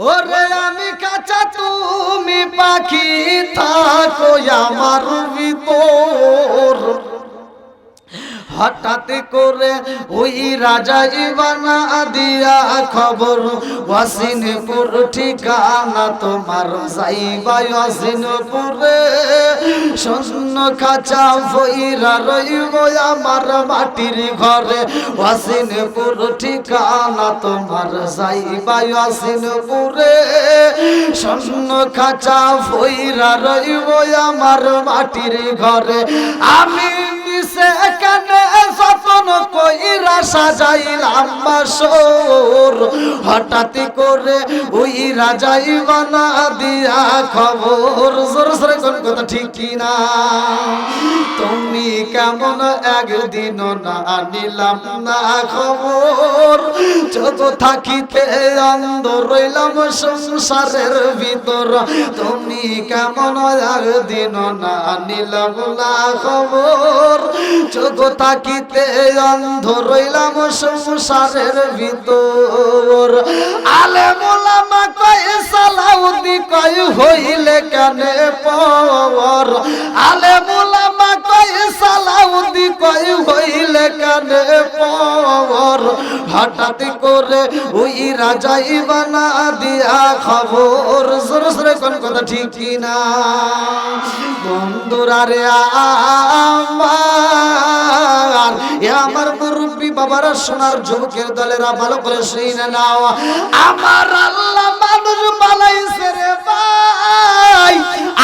ওরে আমি কাঁচা তুমি পাখি থাকো আমার ভিতর, হঠাৎ করে ওই রাজা ইবানা দিয়া খবর, ওয়াসিনপুর ঠিকানা তোমার, যাইবা ওয়াসিনপুরে, শূন্য খাঁচা ভইরা রইব আমার মাটির ঘরে, ওয়াসিনপুর ঠিকানা তোমার, যাইবা ওয়াসিনপুরে, শূন্য খাঁচা ভইরা রইব আমার মাটির ঘরে। আমি সেখানে যতন কইরা সাজাইলাম বাসর, হঠাৎ করে ওই রাজাই বানা দিয়া খবর। জোর জোরে কোন কথা ঠিক কিনা? তুমি কেমন একদিন না নিলাম না খবর, যত থাকিতে অন্ধ রইলাম সংসারের ভিতর, তুমি কেমন একদিন না নিলাম না খবর, চোখ থাকিতে অন্ধ রইলাম সংসারের ভিতর। আলেম ওলামা কয় সালাউদ্দি কয় হইলে কানে পর, আলেম ওলামা কয় সালাউদ্দি কয় হইলে কানে পর, হঠাৎ করে ওই রাজাই বানা দিয়া খবর। জোরে জোরে কোন কথা ঠিক কিনা? বন্ধুরা রে আমার, আমার মুরব্বী বাবারা, সোনার যুবকের দলেরা, ভালো করে শুনে নাও। আমার আল্লাহ মানুষ বানাইছে রে ভাই,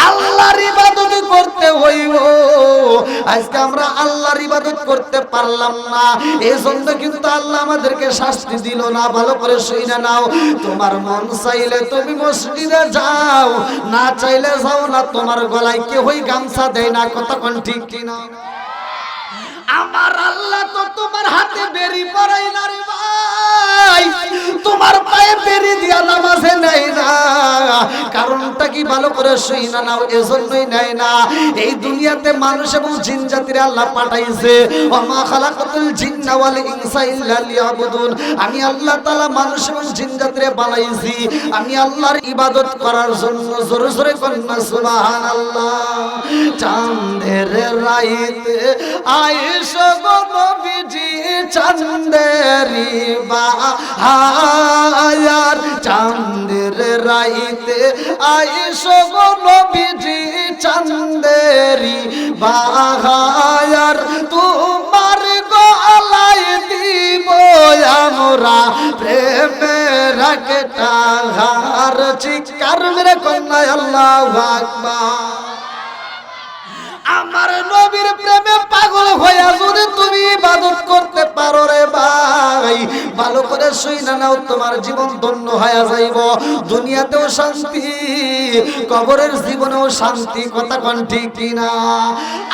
আল্লাহর ইবাদত করতে হইব। আজকে আমরা আল্লাহর আল্লাহর ইবাদত করতে পারলাম না, এই জন্য কিন্তু আল্লাহ আমাদেরকে শাস্তি দিল না। ভালো করে শুনে নাও, তোমার মন চাইলে তুমি মসজিদে যাও, না চাইলে যাও না। তোমার গলায় কেউই গামছা দেয় না, কতক্ষণ ঠিক কিনা? আমার আল্লাহ তো তোমার হাতে বেরি পরাই না রে ভাই, তোমার পায়ে বেরি দিয়া নামাজে নেয় না। কারণটা কি? ভালো করে শুইনা নাও, এজন্যই নেয় না। এই দুনিয়াতে মানুষ এবং জিন জাতির আল্লাহ পাঠাইছে, ওমা খালাকাতুল জিন্না ওয়াল ইনসা ইল্লা লিয়াবুদুন। আমি আল্লাহ তাআলা মানুষ এবং জিন জাতিরে বানাইছি আমি আল্লাহর ইবাদত করার জন্য। জোরে জোরে কন্যা সুবহানাল্লাহ। চাঁদের রাইতে আয়েশা গো নবীজি চাঁদেরি বাহার, চাঁদের রাইতে আয়েশা গো নবীজি চাঁদেরি বাহার, তোমার গলায় দিব আমরা প্রেমের একটা হার। চিৎকার মেরে কন্যা আল্লাহু আকবার। আমার নবীর প্রেমে পাগল হইয়া যদি তুমি ইবাদত করতে পারো রে ভাই, ভালো করে শুইনা নাও, তোমার জীবন ধন্য হয়ে যাইব। দুনিয়াতেও শান্তি, কবরের জীবনেও শান্তি। কথা কোন ঠিক কিনা?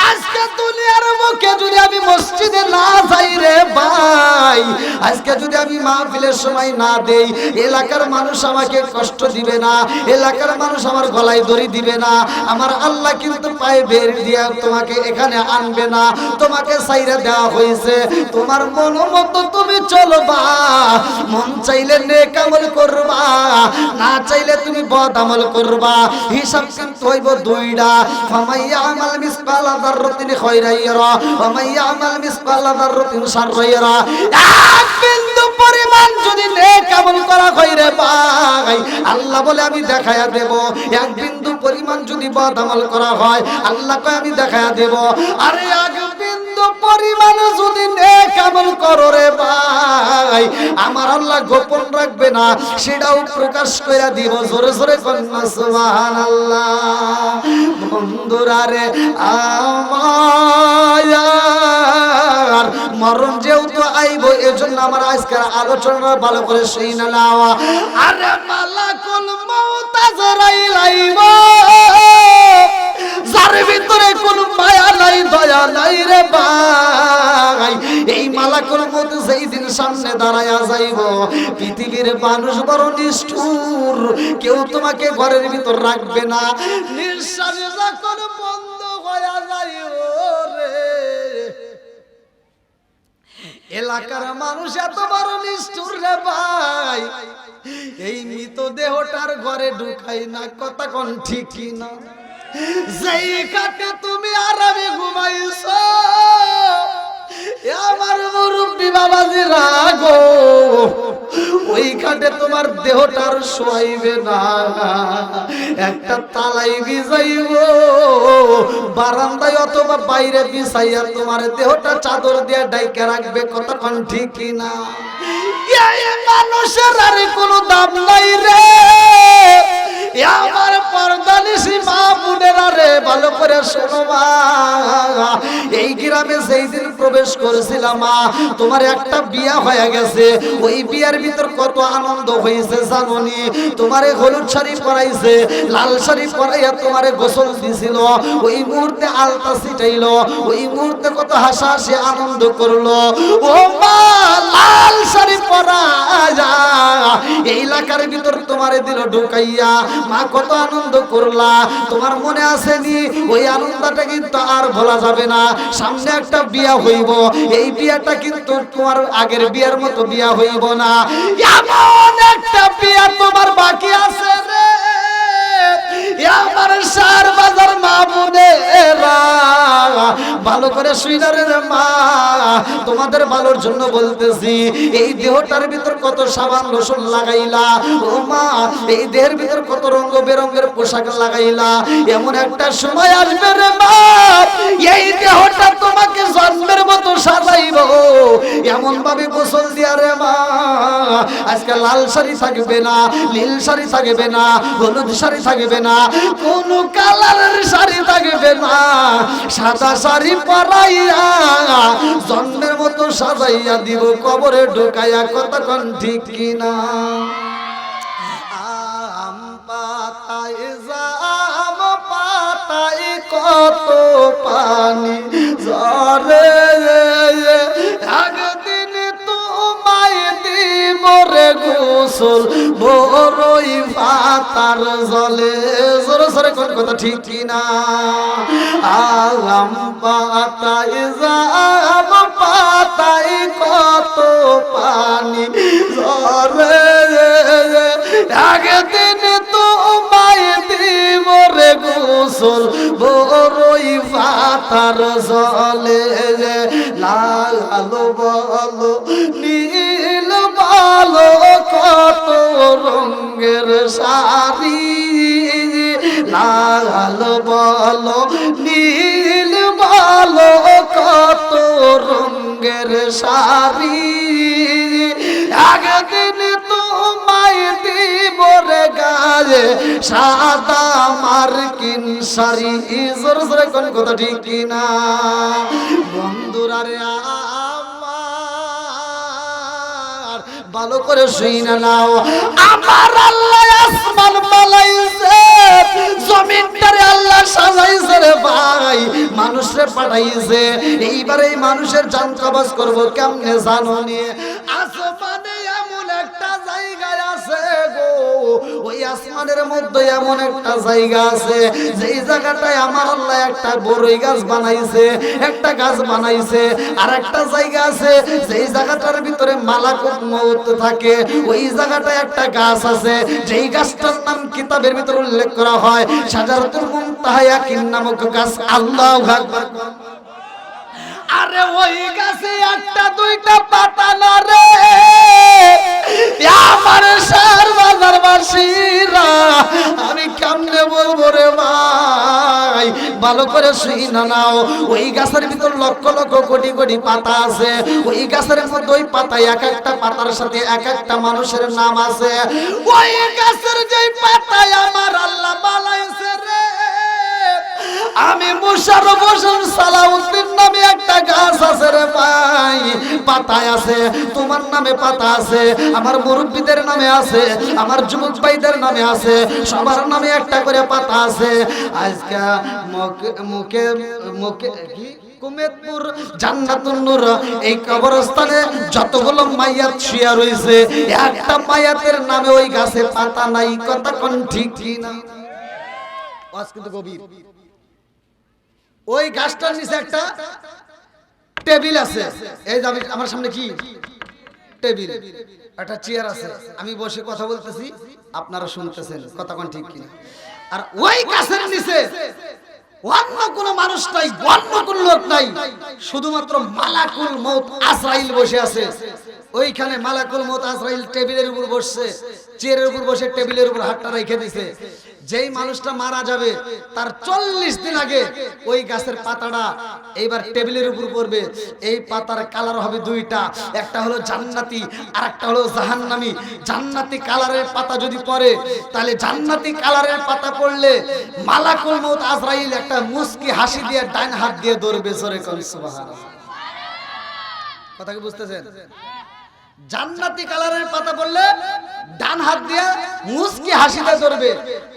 আজকে দুনিয়ার মুখে যদি আমি মসজিদে না যাই রে ভাই, আজকে যদি আমি মাহফিলের সময় না দেই, এলাকার মানুষ আমাকে কষ্ট দিবে না, এলাকার মানুষ আমার গলায় দড়ি দিবে না। আমার আল্লাহ কিন্তু পায়ে বের দিয়া তোমাকে এখানে আনবে না, তোমাকে সাইরা দেওয়া হয়েছে। তোমার মন মতো তুমি চলবা, মন চাইলে নেক আমল করবা, না চাইলে তুমি বদ আমল করবা। হিসাব কিন্তু হইব দুইটা, ফামাইয়া আমাল মিসকালা যাররাতিন খায়রান ইয়ারা ওয়া মাইয়া আমাল মিসকালা যাররাতিন শাররান ইয়ারা। এক বিন্দু পরিমাণ যদি নেক আমল করা হয় রে ভাই, আল্লাহ বলে আমি দেখায়া দেব। এক বিন্দু পরিমাণ যদি বদ আমল করা হয়, আল্লাহ কয় আমি দেখায়া দেব। আরে এক বিন্দু পরিমাণ যদি নেক আমল করো রে ভাই, আমার আল্লাহ গোপন রাখবে না, সেটাও প্রকাশ করে দিব। জোরে জোরে কন্যা সুবহানাল্লাহ। বন্ধুরা রে আমার মরণ যেহেতু আইব, এজন্য আমার আজকের আলোচনা ভালো করে শুনে নাও। আরে মালাকুল মউত আজরাইল আইব, যার ভিতরে কোনো মায়া নাই, দয়া নাই রে ভাই। এই মালাকুল মউত যেই দিন সামনে দাঁড়ায়া যাইব, পৃথিবীর মানুষ বড় নিষ্ঠুর, কেউ তোমাকে ঘরের ভিতর রাখবে না। নিঃশ্বাস যখন বন্ধ হয়ে যাইব রে, এলাকার মানুষ এত বড় নিষ্ঠুর রে ভাই, এই মৃত দেহটার ঘরে ঢুকাই না। কথা কোন ঠিক না? যেই খাটে তুমি আরামে ঘুমাইছো, আমার মুরব্বি বাবাজি রাগো, ওই খাটে তোমার দেহটার শোয়াইবে না, একটা তালাই বিছাইব বারান্দায় অথবা বাইরে বিছাইয়া তোমার দেহটা চাদর দিয়ে ডাইকে রাখবে। কতক্ষণ ঠিক কিনা? এই মানুষের আর কোনো দাম নাই রে আমার পর্দানিশী মা বোনেরা রে, ভালো করে শোনো মা। এই গ্রামে যেই দিন প্রবেশ করেছিলাম মা, তোমার একটা বিয়া হয়ে গেছে, ওই বিয়ার ভিতর কত আনন্দ হয়েছে জানোনি? তোমারে হলুদ শাড়ি পরাইছে, লাল শাড়ি পরাইয়া তোমারে গোসল দিছিল, ওই মুহূর্তে আলতা ছিটাইলো, ওই মুহূর্তে কত হাসাহাসি আনন্দ করলো। ও মা, লাল শাড়ি পরা এই এলাকার ভিতর তোমারে দিল ঢুকাইয়া, মা কত আনন্দ করলা। তোমার মনে আসেনি? ওই আনন্দটা কিন্তু আর ভোলা যাবে না। সামনে একটা বিয়া হইব, এই বিয়াটা কিন্তু তোমার আগের বিয়ার মতো বিয়া হইব না। এমন একটা বিয়া তোমার বাকি আছে রে আমার সার বাজার মা বোনেরা, ভালো করে শুইনা রে মা, তোমাদের ভালোর জন্য বলতেছি। এই দেহটার ভিতর কত সাবান লোশন লাগাইলা ও মা, এই দেহের ভিতর কত রঙ বেরঙের পোশাক লাগাইলা। এমন একটা সময় আসবে রে মা, এই দেহটা তোমাকে জন্মের মতো সাজাইব, এমন ভাবে গোসল দিয়া রে মা। আজকে লাল শাড়ি থাকবে না, নীল শাড়ি থাকবে না, হলুদ শাড়ি থাকবে না, কোন কালারের শাড়ি থাকবে না, সাদা শাড়ি পরাইয়া জন্মের মতো সাজাইয়া দিব কবরে ঢুকাইয়া, কতক্ষণ ঠিক কিনা? আম পাতায় জাম পাতায় কত পানি ঝরে, একদিন তোমায় দিব রে গোসল বড়ই পাতার জলে। জোরে জোরে কোন কথা ঠিক কিনা? আম পাতায় জাম পাতায় কত পানি ঝরে, একদিন তোমায় দিব রে গোসল বড়ই পাতার জলে। লাল আলো বলো নীল বলো কত রঙের শাড়ি, লাল বলো নীল বলো কত রঙের শাড়ি, একদিন তোমায় দিব রে গায়ে সাদা মার্কিন শাড়ি। জোরে জোরে কোন কথা ঠিক কিনা? বন্ধুরা রে আমার ভালো করে শুনে নাও, আমার আল্লাহ আসমান বানাইছে, জমিনটারে আল্লাহ সাজাইছে রে ভাই, মানুষরে পাঠাইছে। এইবার এই মানুষের জান কবজ করব কেমনে জানো নি? আসমানে এমন একটা জায়গা আছে গো, ওই আসমানের মধ্যে এমন একটা জায়গা আছে, যেই জায়গাটায় আমার আল্লাহ একটা বড়ই গাছ বানাইছে, একটা গাছ বানাইছে। আর একটা জায়গা আছে যেই জায়গাটার ভিতরে মালাকুল মউত থাকে, ওই জায়গাটায় একটা গাছ আছে, যেই গাছটার নাম কিতাবের ভিতরে উল্লেখ করা হয় শাজারাতুল মুনতাহা ইয়াকিন নামক গাছ। আল্লাহু আকবার। আরে ওই গাছে একটা দুইটা পাতা না রে, আমার শহর বাজার বাসীরা আমি কেমনে বলবো রে ভাই, ভালো করে শুনে নাও। ওই গাছের ভিতর লক্ষ লক্ষ কোটি কোটি পাতা আছে, ওই গাছের মধ্যে ওই পাতায় এক একটা পাতার সাথে এক একটা মানুষের নাম আছে। ওই গাছের যেই পাতায় আমার আল্লাহ বানাইছে রে, আমি মুশাররফ হোসেন সালাউদ্দিন নামে একটা গাছ আছে রে ভাই, পাতায় আছে, তোমার নামে পাতা আছে, আমার মুরব্বীদের নামে আছে, আমার যুবক ভাইদের নামে আছে, সবার নামে একটা করে পাতা আছে। আজকে মুখে মুখে কি কুমেদপুর জান্নাতুন নূর এই কবরস্থানে যতগুলো মাইয়াত শুয়ে রয়েছে, একটা মাইয়াতের নামে ওই গাছে পাতা নাই, কথা কোন ঠিক না? আজ কিন্তু গভীর। ওই গাছটার নিচে একটা টেবিল আছে, এই যে আমার সামনে কি টেবিল, একটা চেয়ার আছে, আমি বসে কথা বলতেছি, আপনারা শুনতেছেন, কথা কোন ঠিক কিনা? আর ওই গাছের নিচে অন্য কোন মানুষ নাই, অন্য কোন লোক নাই, শুধুমাত্র মালাকুল মউত আজরাইল বসে আছে। ওইখানে মালাকুল মউত আজরাইল টেবিলের উপর বসছে, চেয়ারের উপর বসে টেবিলের উপর হাতটা রেখে দিয়েছে। যেই মানুষটা মারা যাবে তার 40 দিন আগে ওই গাছের পাতাটা এইবার টেবিলের উপর পড়বে। এই পাতার কালার হবে দুইটা, একটা হলো জান্নাতি আর একটা হলো জাহান্নামী। জান্নাতি কালারের পাতা যদি পড়ে, তাহলে জান্নাতি কালারের পাতা পড়লে মালাকুল মউত আজরাইল একটা মুস্কি হাসি দিয়ে ডান হাত দিয়ে ধরবে। জোরে কোন সুবহানাল্লাহ। কথা কি বুঝতেছেন? জান্নাতি কালারের পাতা পড়লে ডান হাত দিয়ে মুস্কি হাসিতে ধরবে,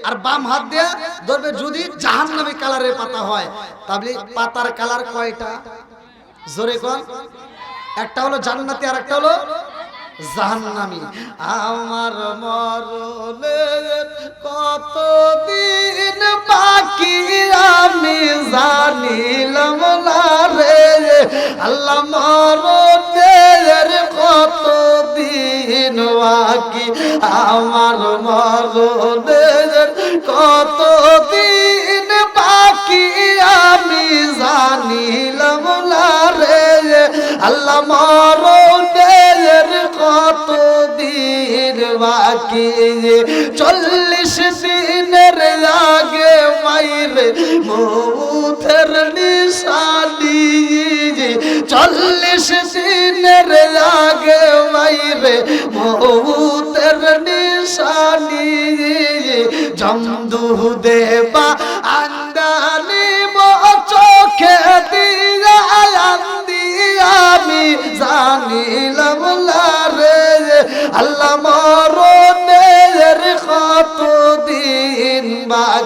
আর বাম হাত দিয়ে ধরবে যদি জাহান্নামী কালারের পাতা হয়। তাহলে পাতার কালার কয়টা? জোরে কোন? একটা হলো জান্নাতি আর একটা হলো জাহান্নামী। আমার মরণের কতদিন বাকি আমি জানিলাম না রে, আল্লাহ মরণের কতদিন বাকি, আমার মরণের কতদিন বাকি আমি জানিলাম না রে, আল্লাহ মরণের কতদিন বাকি। 40 দিনের আগে মাইরে মউতের নিশানি, 40 দিনের আগে মাইরে মউতের নিশানি, জমদু দেবা আন্দানি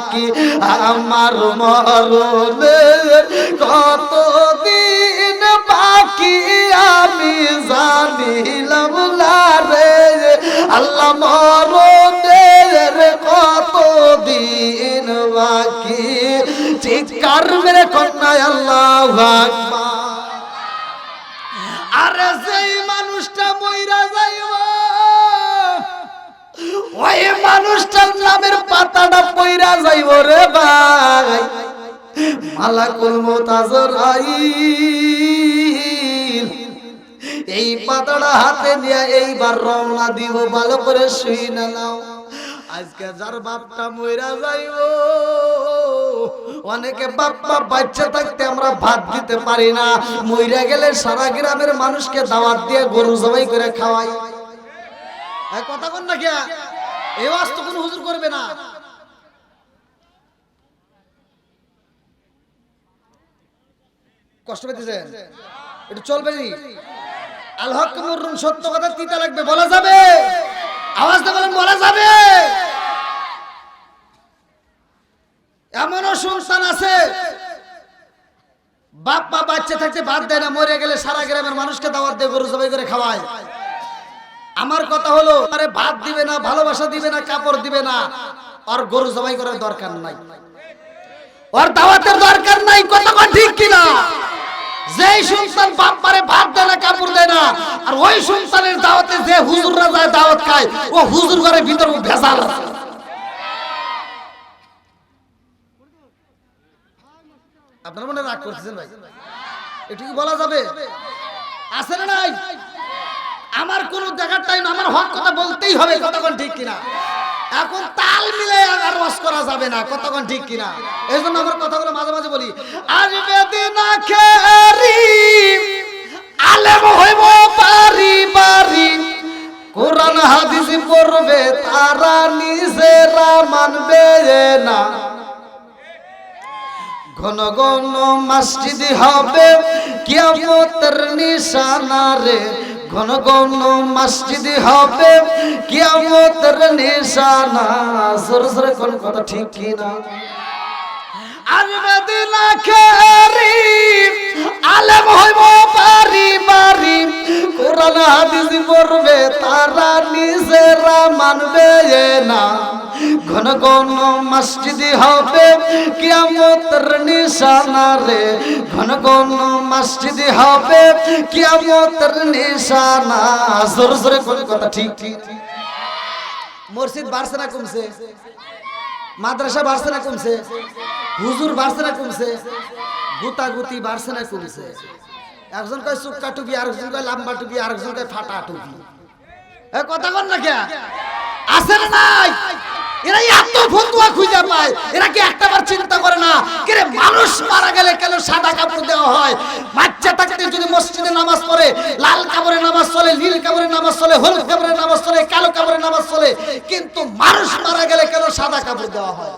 বাকি আমার মরণের কতদিন বাকি আমি জানিলাম না রে আল্লাহ মরণের কতদিন বাকি চিৎকার মেরে কন্যা আল্লাহু আকবার। আরে সেই মানুষটা মইরা যাইব ওই মানুষটার নামের পাতাটা পইরা যাইব রে ভাই মালাকুল মউত আজরাইল এই পাতাটা হাতে নিয়ে এইবার রওনা দিব ভালো করে শুই না নাও আজকে যার বাপটা মইরা যাইব অনেকে বাপ্পা বাচ্চা থাকতে আমরা ভাত দিতে পারি না মইরা গেলে সারা গ্রামের মানুষকে দাওয়াত দিয়ে গরু জবাই করে খাওয়াই এই কথা কোন না কি এই ওয়াজ তো কোনো হুজুর করবে না কষ্ট পেতেছেন একটু চলবে নি আল হক মুররুম সত্য কথা তিতা লাগবে বলা যাবে আওয়াজ দিয়ে বলেন বলা যাবে এমনও সন্তান আছে বাপ মা বাচ্চা থাকতে ভাত দেয় না মরে গেলে সারা গ্রামের মানুষকে দাওয়াত দিয়ে গরু জবাই করে খাওয়ায় আমার কথা হলো আরে ভাত দিবে না ভালোবাসা দিবে না কাপড় দিবে না আর গরু জবাই করার দরকার নাই ওর দাওয়াতের দরকার নাই কথা কোন ঠিক কিনা যেই সন্তান বাপ মারে ভাত দেয় না কাপড় দেয় না আর ওই সন্তানের দাওয়াতে যে হুজুররা যায় দাওয়াত খায় ও হুজুর ঘরের ভিতর ভেজাল আছে আপনারা মনে রাগ করতেছেন ভাই এটা কি বলা যাবে আছে না নাই আমার কোন দেখার টাইম আমার হক কথা বলতেই হবে কতক্ষণ ঠিক কিনা এখন তাল মিলে আর ওয়াজ করা যাবে না কতক্ষণ ঠিক কিনা এইজন্য আমার কথাগুলো মাঝে মাঝে বলি আসবে দিন আখেরি আলেম হইব বাড়ি বাড়ি কোরআন হাদিস পড়বে তারা নিজেরা মানবে না ঘন ঘন মসজিদ হবে কিয়ামতের নিশানা রে ঘন ঘন মসজিদ হবে কিয়ামতের নিশানা জোরে জোরে কোন কথা ঠিক কি না আসবে দিন আখেরি আলেম হইব বাড়ি বাড়ি কোরআন হাদিস পড়বে তারা নিজেরা মানবে না ঘন ঘন মসজিদ হবে কিয়ামতের নিশানা রে ঘন ঘন মসজিদ হবে কিয়ামতের নিশানা জোরে জোরে কোন কথা ঠিক ঠিক মসজিদ বাড়ছে না কমছে মাদ্রাসা বাড়ছে না কমছে হুজুর বাড়ছে না কমছে গুতাগুতি বাড়ছে না কমছে একজন কয় চুক্কা টুপি আরেকজন কয় লম্বা টুপি আরেকজন কয় ফাটা টুপি এ কথা কন না কে আছে না নাই এরা এত ফতোয়া খুঁজে পায় এরা কি একটাবার চিন্তা করে না কে মানুষ মারা গেলে কেন সাদা কাপড় দেওয়া হয় বাচ্চা থাকতে যদি মসজিদে নামাজ পড়ে লাল কাপড়ে নামাজ চলে নীল কাপড়ে নামাজ চলে হলুদ কাপড়ে নামাজ চলে কালো কাপড়ে নামাজ চলে কিন্তু মানুষ মারা গেলে কেন সাদা কাপড় দেওয়া হয়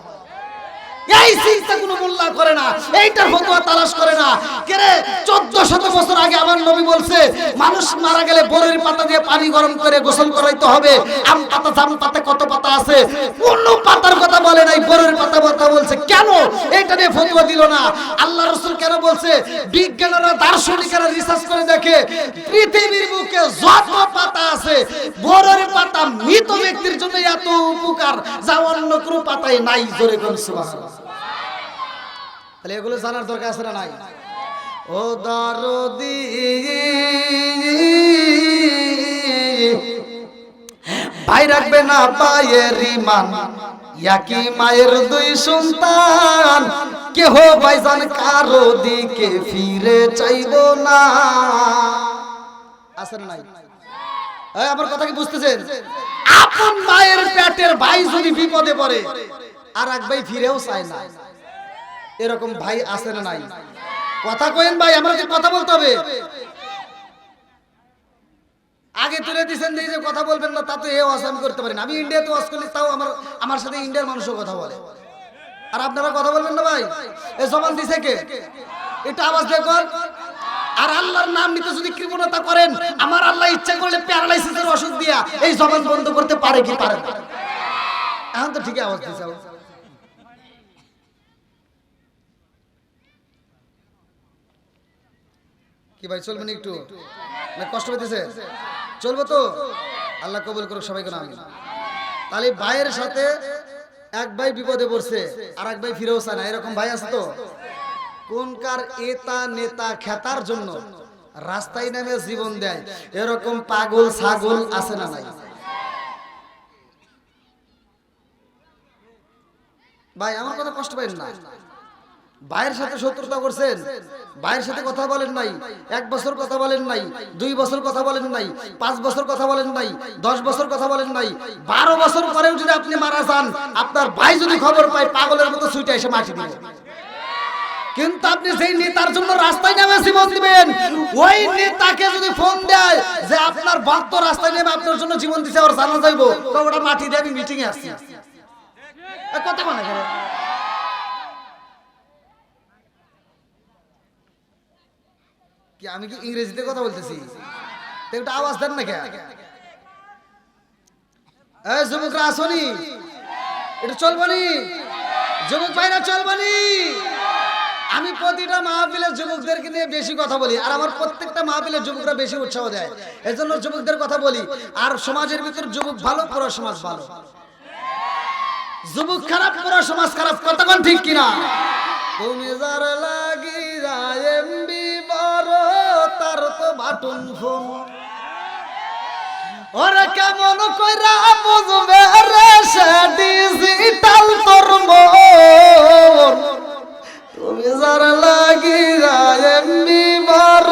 এই চিন্তা কোনো মোল্লা করে না এইটার ফতোয়া তালাশ করে না কেরে 1400 বছর আগে আমার নবী বলছে মানুষ মারা গেলে বরের পাতা দিয়ে পানি গরম করে গোসল করাইতে হবে আম পাতা জাম পাতা কত পাতা আছে কোন পাতার কথা বলে নাই বরের পাতা কথা বলছে কেন এইটা নিয়ে ফতোয়া দিল না আল্লাহ রাসূল কেন বলছে বিজ্ঞানীরা দার্শনিকেরা রিসার্চ করে দেখে পৃথিবীর বুকে যত পাতা আছে বরের পাতা মৃত ব্যক্তির জন্য এত উপকার যা অন্য কোনো পাতায় নাই জোরে কোন সুবহানাল্লাহ তাহলে এগুলো জানার দরকার আছে না নাই ও দরদি ভাই রাখবে না পায়ের ঈমান ইয়াকি মায়ের দুই সন্তান কেহ ভাইজান কারো দিকে ফিরে চাইবো না আছে না নাই এই আমার কথা কি বুঝতেছেন আপন মায়ের পেটের ভাই যদি বিপদে পড়ে আর এক ভাই ফিরেও চায় না এরকম ভাই আছে না নাই কথা কইেন ভাই আমাদের কথা বলতে হবে আগে তুলে দিবেন যে কথা বলবেন না তাতে এও আসাম করতে পারেন আমি ইন্ডিয়াতে ওয়াজ করলে তাও আমার সাথে ইন্ডিয়ার মানুষও কথা বলে আর আপনারা কথা বলবেন না ভাই এই জবান দিছে কে এটা আওয়াজ দেখুন আর আল্লাহর নাম নিতে যদি কৃপণতা করেন আমার আল্লাহ ইচ্ছা করলে প্যারালাইসিসের ওষুধ দিয়া এই জবান বন্ধ করতে পারে কি পারে না এখন তো ঠিকই আওয়াজ দিছে কি ভাই চলবেন একটু না কষ্ট পেতেছে? চলবো তো? আল্লাহ কবুল করুক সবাইকে আমিন। তাহলে ভাইয়ের সাথে এক ভাই বিপদে পড়ছে আর এক ভাই ফিরেও চায় না, এরকম ভাই আছে তো? কোনকার এতা নেতা খেতার জন্য রাস্তায় নেমে জীবন দেয়, এরকম পাগল ছাগল আছে না নাই? ভাই আমার কথা কষ্ট পাইন না। ভাইয়ের সাথে শত্রুতা করছেন, ভাইয়ের সাথে কথা বলেন নাই, 1 বছর কথা বলেন নাই, 2 বছর কথা বলেন নাই, 5 বছর কথা বলেন নাই, 10 বছর কথা বলেন নাই, 12 বছর পরেও যদি আপনি মারা যান, আপনার ভাই যদি খবর পায় পাগলের মতো ছুটে এসে মাটি দিবে। কিন্তু আপনি যেই নেতার জন্য রাস্তায় নেমে জীবন দিবেন, ওই নেতাকে যদি ফোন দেয় যে আপনার ভক্ত রাস্তায় নেমে আপনার জন্য জীবন দিছে, ওর জানা যাইবো তো ওটা মাটি দিয়ে আমি মিটিং এ আসছি, কথা মানে করে। কি আমি কি ইংরেজিতে কথা বলতেছি? একটা আওয়াজ দেন না কেন? এই যুবকরা আসনি, এটা চলবনি? যুবক ভাইরা চলবনি? আমি প্রতিটা মাহফিলের যুবকদেরকে নিয়ে বেশি কথা বলি, আর আমার প্রত্যেকটা মাহফিলের যুবকরা বেশি উৎসাহ দেয়, এজন্য যুবকদের কথা বলি। আর সমাজের ভিতর যুবক ভালো, পুরো সমাজ ভালো। যুবক খারাপ, পুরো সমাজ খারাপ। কতক্ষণ ঠিক কিনা? তুমি যার লাগি যায় এমবি বড়, তার তো বাটন ফোন। ওরে কেমন কইরা বুঝবে রে সে ডিজিটাল তোর মন। তুমি যার লাগি যায় এমবি বড়,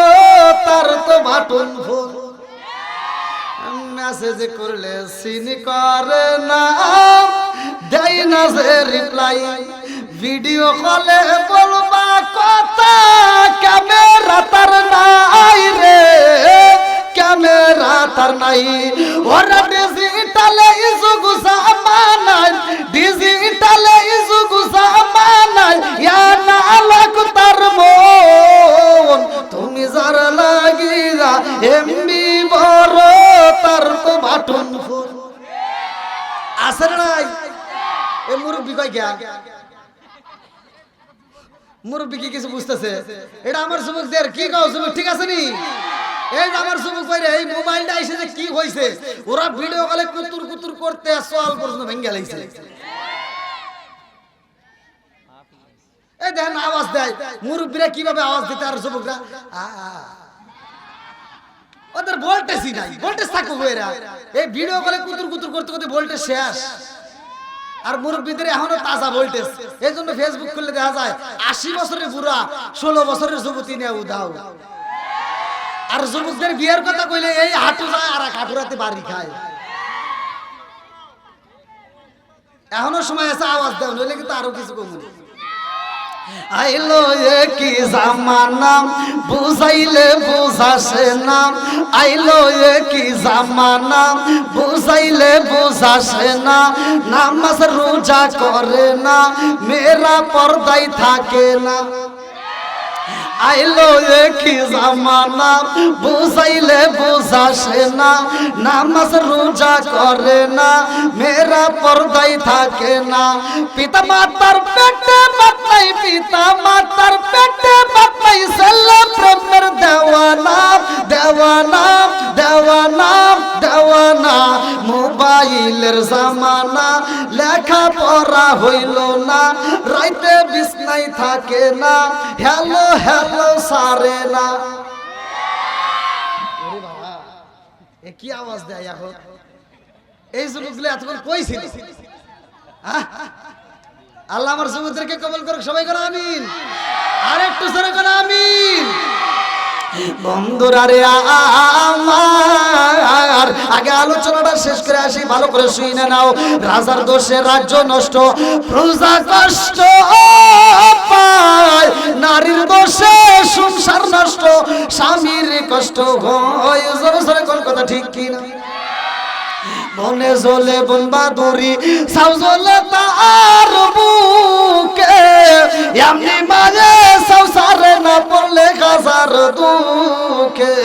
তার তো বাটন ফোন। মেসেজ করলে সিন করে না, দেয় না যে রিপ্লাই। ভিডিও কলে বলবা কথা, ক্যামেরা তার নাই রে, ক্যামেরা তার নাই। ওরা ডিজিটালে যুগ জামানায়, ডিজিটালে যুগ জামানায়, ইয়া না লাগ তার মন। তুমি যার লাগিরা এমবি বড়, তার তো বাটন ফোন। আছে নাই? এ মুরব্বি কই গিয়া? মুরব্বি কি কিছু বুঝতেছে? এটা আমার যুবকদের কি কও যুবক, ঠিক আছে নি? এই যে আমার যুবক ভাইরে, এই মোবাইলটা এসে যে কি হইছে, ওরা ভিডিও কলে কুতুর কুতুর করতে সোয়াল পর্যন্ত ভেঙ্গে লাইছে। এই দেখেন আওয়াজ দেয়, মুরব্বিরা কিভাবে আওয়াজ দিতে, আর যুবকরা ওদের ভোল্টেজই নাই, ভোল্টেজ থাকুক। এরা এই ভিডিও কলে কুতুর কুতুর করতে করতে ভোল্টেজ শেষ। আর মুরব্বীদের এখনো তাজা ভোল্টেজ, এই জন্য ফেসবুক করলে দেখা যায় 80 বছরের বুড়া 16 বছরের যুবতী নিয়ে উধাও। আর যুবকদের বিয়ের কথা কইলে এই হাঁটু যায় আর এক হাঁটুরাতে বাড়ি খায়। এখনো সময় আছে, আওয়াজ দেও, নইলে কিন্তু আরো কিছু কমবে। আইলো কি জামানা, বুঝাইলে বুঝাসে না। আইলো কি জামানা, বুঝাইলে বুঝাসে না। নামাজ রোজা করে না, মেয়েরা পর্দায় থাকে না। আইলো কি জামানা, বুঝাইলে বুঝাসে না। নামাজ রোজা করে না, মেয়েরা পর্দায় থাকে না। পিতা মাতার পেটে বাতাই, পিতা মাতার পেটে বাতাই, ছেলে প্রেমের দেওয়ানা, দেওয়ানা, দেওয়ানা, দেওয়ানা। মোবাইলের জামানা, লেখা পড়া হইল না, রাইতে বিছনায় থাকে না, হ্যালো হ্যালো সারে না। এ কি আওয়াজ দেয় এখন? এই যুবকগুলো এতক্ষণ কই ছিল? আল্লাহ আমার যুবকদেরকে কবুল করুক, সবাই করে আমিন। আর একটু জোরে করে আমিন। বন্ধুরা রে আমার, আগে আলোচনাটা শেষ করে আসি, ভালো করে শুনে নাও। রাজার দোষে রাজ্য নষ্ট, প্রজা কষ্ট পায়। নারীর দোষে সংসার নষ্ট, স্বামীর কষ্ট হয়। জোরে জোরে কোন কথা ঠিক কিনা? মনে জ্বলে বন বাদুরি, সাউ জ্বলে তার বুকে। এমনি মাঝে সাউ সারে না পড়লে গাজার দুঃখে।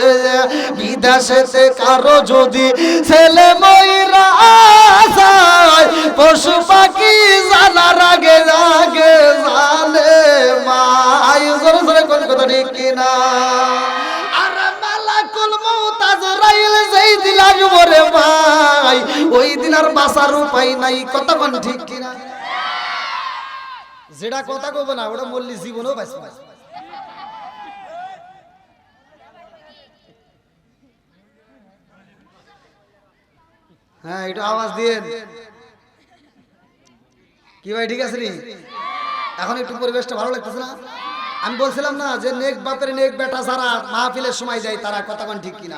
বিদেশেতে কারো যদি ছেলে ময়রা যায়, পশু পাখি জানার আগে আগে জানে মাই। জোরে জোরে কোন কথা ঠিক কিনা? দিন আসবো রে ভাই, ওই দিন আর বাঁচার উপায় নাই। কতক্ষণ ঠিক কিনা? যেটা কথা কব না ওটা মল্লি জীবনেও বাঁচবে না। হ্যাঁ একটু আওয়াজ দিয়েন কি ভাই, ঠিক আছে নি? এখন একটু পরিবেশটা ভালো লাগতেছে না? আমি বলছিলাম না যে নেক বাপের নেক বেটা যারা মাহফিলের সময় যায় তারা কতক্ষণ ঠিক কিনা?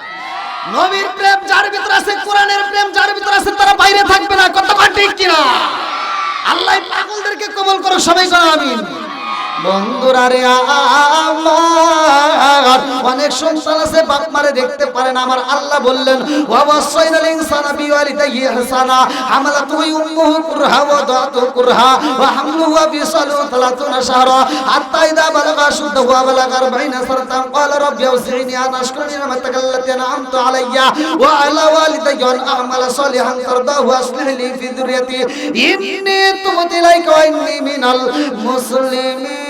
নবীর প্রেম যার ভিতরে আছে, কোরআনের প্রেম যার ভিতরে আছে, তারা বাইরে থাকবে না। কতক্ষণ ঠিক কিনা? আল্লাহ পাগলদেরকে কবুল করো, সবাই করো আমিন। বন্ধুরা রে আমার অনেক সন্তান আছে বাপ মারে দেখতে পারে না। আমার আল্লাহ বললেন ওয়াসাইনাল ইনসানা বিওয়ালিদাইহি ইহসানা হামালাতু উম্মুহু কুরহা ওয়া দাতু কুরহা ওয়া হামলুহু ওয়া ফিসালুহু 30 শাহরা হাত্তা ইযা বালাগা শুদ্দাহু ওয়া বালাগা 40 সানাতান ক্বালা রাব্বি আউযি'নি আন আশকুরা নি'মাতাকা আল্লাতী আন'আমতু আলাইয়া ওয়া আলা ওয়ালিদাইয়া ওয়া আ'মালা সালিহান তারদাহু ওয়া আসলিহ লি ফি যুররিয়াতি ইন্নী তুবতু ইলাইকা ওয়া ইন্নী মিনাল মুসলিমিন।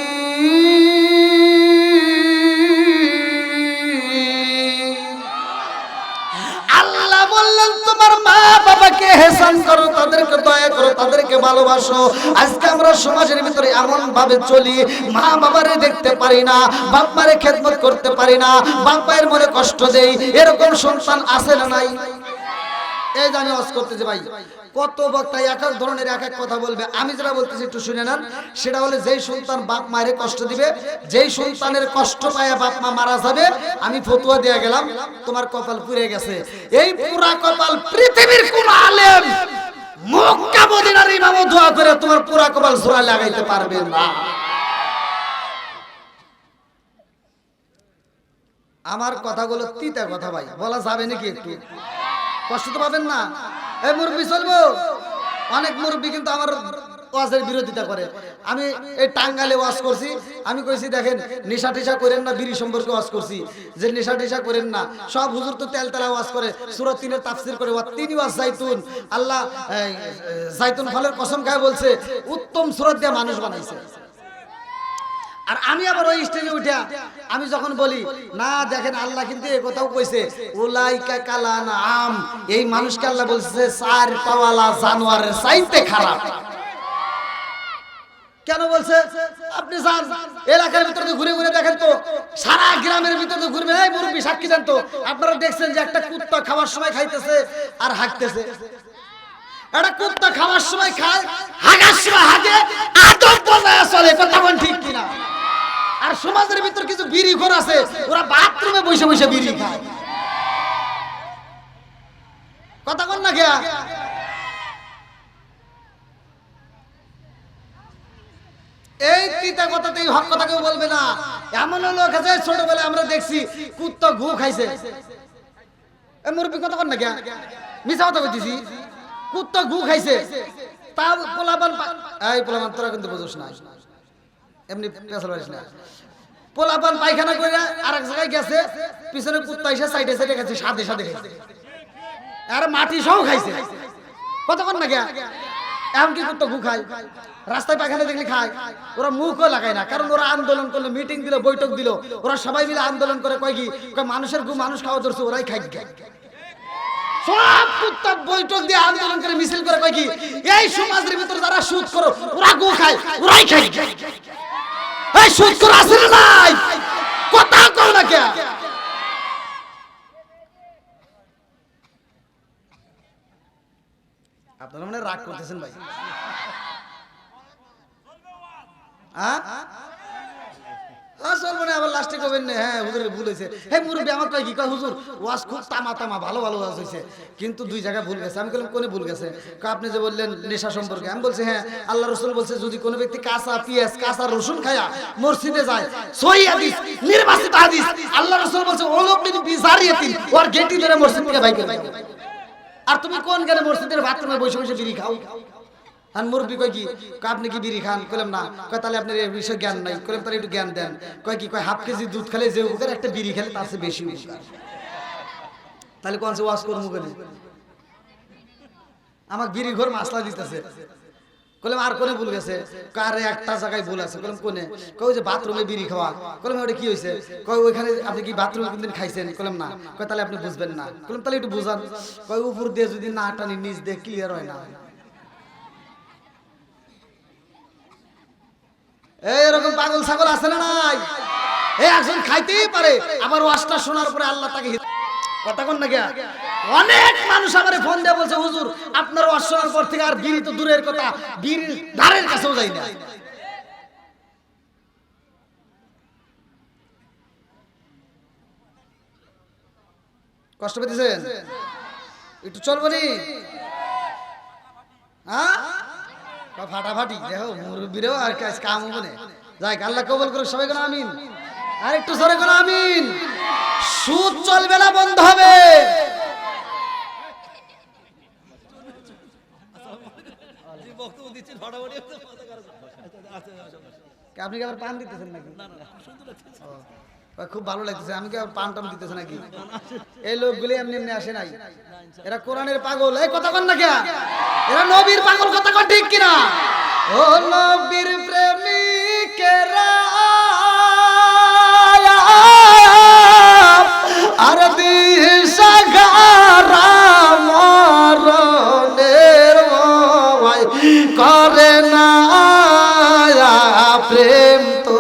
আল্লাহ বললেন তোমার মা বাবাকে ইহসান করো, তাদেরকে দয়া করো, তাদেরকে ভালোবাসো। আজকে আমরা সমাজের ভিতরে এমন ভাবে চলি, মা বাবারে দেখতে পারি না, বাপ মারে খেদমত করতে পারি না, বাপ মায়ের মনে কষ্ট দেই। এরকম সন্তান আছে না নাই? এই যে আমি ওয়াজ করতেছি ভাই, কত বক্তা এক এক ধরনের এক এক কথা বলবে। আমি যেটা বলতেছি একটু শুনে নেন। সেটা হলে যেই সন্তান বাপ মায়ের কষ্ট দিবে, যেই সন্তানের কষ্ট পায় বাপ মা মারা যাবে, আমি ফতোয়া দিয়ে গেলাম তোমার কপাল পুড়ে গেছে। এই পুরা কপাল পৃথিবীর কোন আলেম মক্কা মদিনার ইমামও দোয়া করে তোমার পুরা কপাল জোড়া লাগাইতে পারবে না। আমার কথাগুলো তিতা কথা ভাই, বলা যাবে নাকি? একটু কষ্ট তো পাবেন না? এই মুরব্বি চলবো, অনেক মুরব্বি কিন্তু আমার ওয়াজের বিরোধিতা করে। আমি এই টাঙ্গালে ওয়াজ করছি, আমি কইছি দেখেন নেশা টেশা করেন না, বিড়ি সম্পর্কে ওয়াজ করছি যে নেশা টেশা করেন না। সব হুজুর তো তেলতেলা ওয়াজ করে, সূরা 3-এর তাফসীর করে, তিনি ওয়াজ জাইতুন, আল্লাহ জাইতুন ফলের কসম খায় বলছে উত্তম সূরা দিয়ে মানুষ বানাইছে। আর আমি আবার ওই স্টেজে উঠা আমি যখন বলি না দেখেন আল্লাহ কিন্তু এই কথাও কইছে উলাইকা কালান আম, এই মানুষকে আল্লাহ বলছে চার পাওয়ালা জানোয়ারের চাইতে খারাপ। কেন বলছে? আপনি যান এলাকার ভিতরে ঘুরে ঘুরে দেখেন তো, সারা গ্রামের ভিতরে ঘুরবেন। এই মুরব্বি সাক্ষী দেন তো, আপনারা দেখছেন যে একটা কুত্তা খাওয়ার সময় খাইতেছে আর হাঁকতেছে? একটা কুত্তা খাওয়ার সময় খায়, হাগার সময় হাগে, আদব বজায় চলে। কথা বল ঠিক কিনা? আর সমাজের ভিতর কিছু বিড়ি ঘর আছে, ওরা বাথরুমে বসে বসে বিড়ি খায়। কথা বল না কে? এই তিতা কথাতে হক কথা কেউ বলবে না। এমন লোক আছে ছোটবেলায় আমরা দেখছি কুত্তা ঘু খাইছে। এই মুরব্বি কথা বল না কে? মিছা কথা বলতেছি। কুত্তা ঘু খাইছে, তা পোলাপান, এই পোলাপান তোরা কিন্তু বুঝোস না, এমনি পেছাল পারিস না। পোলাপান পায়খানা করে আরেক জায়গায় গেছে, পিছনে কুত্তা এসে সাইডে সাইডে গেছে, সাথে সাথে খাইছে, আর মাটি সহ খাইছে। কতক্ষণ না গে? এমনকি কুত্তা ঘু খায়, রাস্তায় পায়খানা দেখলে খায়। ওরা মুখও লাগায় না, কারণ ওরা আন্দোলন করলো, মিটিং দিল, বৈঠক দিল, ওরা সবাই মিলে আন্দোলন করে কয় কি মানুষের গু মানুষ খাওয়া ধরছে, ওরাই খাই। সব কুত্তা বৈঠক দিয়ে আন্দোলন করে মিছিল করে কয় কি এই সমাজের ভিতরে যারা সুদ করো ওরা গু খায়, ওরাই খাই। এই সুদ করে আছে না নাই? কথা কও না কে? আপনারা মনে রাগ করতেছেন ভাই? হ্যাঁ চলবো না, আবার লাস্টে কবেন না হ্যাঁ হুজুরের ভুল হয়েছে। হ্যাঁ মুরব্বী আমার কয় কি কয় হুজুর ওয়াজ খুব তামা তামা ভালো ভালো ওয়াজ হয়েছে, কিন্তু দুই জায়গায় ভুল গেছে। আমি বললাম কোনে ভুল গেছে? আপনি যে বললেন নেশা সম্পর্কে। আমি বলছি হ্যাঁ আল্লাহ রসুল বলছে যদি কোনো ব্যক্তি কাঁচা পেঁয়াজ কাঁচা রসুন খায়া মসজিদে যায়, সহি হাদিস নির্বাচিত হাদিস, আল্লাহ রসুল বলছে ও লোক যদি বিজারিয়াতিন ওর গেটি ধরে মসজিদ থেকে বাইকে যায়। আর তুমি কোন গেলে মসজিদের বাথরুমে বসে বসে বিড়ি খাও? আর মুরব্বি কয় কি আপনি কি বিড়ি খান? কইলাম না। কয় তাহলে আপনার এই বিষয়ে জ্ঞান নাই। কইলাম তাহলে একটু জ্ঞান দেন। কয় কি কয় হাফ কেজি দুধ খেলে যে উপকার একটা বিড়ি খেলে তার চেয়ে বেশি উপকার। তাহলে কোন ওয়াজ করবো কেন? আমাকে বিড়ি ঘর মাসলা দিতেছে। কলম আর কোনে ভুল গেছে, কারে একটা জায়গায় ভুল আছে। কলম কোনে? কই যে বাথরুমে বিড়ি খাওয়া। কলম ওটা কি হয়েছে? কই ওইখানে আপনি কি বাথরুমে কোনদিন খাইছেন? কলম না। কই তাহলে আপনি বুঝবেন না। কলম তাহলে একটু বুঝান। কই উপর দিয়ে যদি না টানি নিচ দিয়ে ক্লিয়ার হয় না। এরকম পাগল ছাগল আছে না নাই? একজন খাইতেই পারে, আবার ওয়াজটা শোনার পরে আল্লাহ তাকে কথা কোন না। অনেক মানুষ আমারে ফোন দিয়ে বলছে, হুজুর আপনার ওয়াজ শোনার পর থেকে আর বিড়ি তো দূরের কথা, বিড়ির ধারের কাছেও যাই না। কষ্ট পেতেছেন? একটু চলবো নি? হ্যাঁ ফাটাফাটি দেখো মুরব্বীরেও আর কাম হবে না। যাই আল্লাহ কবুল করুক সবাই কোন আমিন। আর একটু জোরে কোন আমিন। সুদ চলবে না, বন্ধ হবে। আপনি কি আবার পান দিতেছেন নাকি? খুব ভালো লাগতেছে। আমি কি আবার পান টান দিতেছে নাকি? এই লোকগুলি এমনি এমনি আসে নাই, এরা কোরআনের পাগল। এই কথা কন না কে? এরা নবীর পাগল। কথা কন ঠিক কিনা? ও নবীর প্রেমিকেরা আর দিশাগারা মরণের ভয় করে না প্রেম তো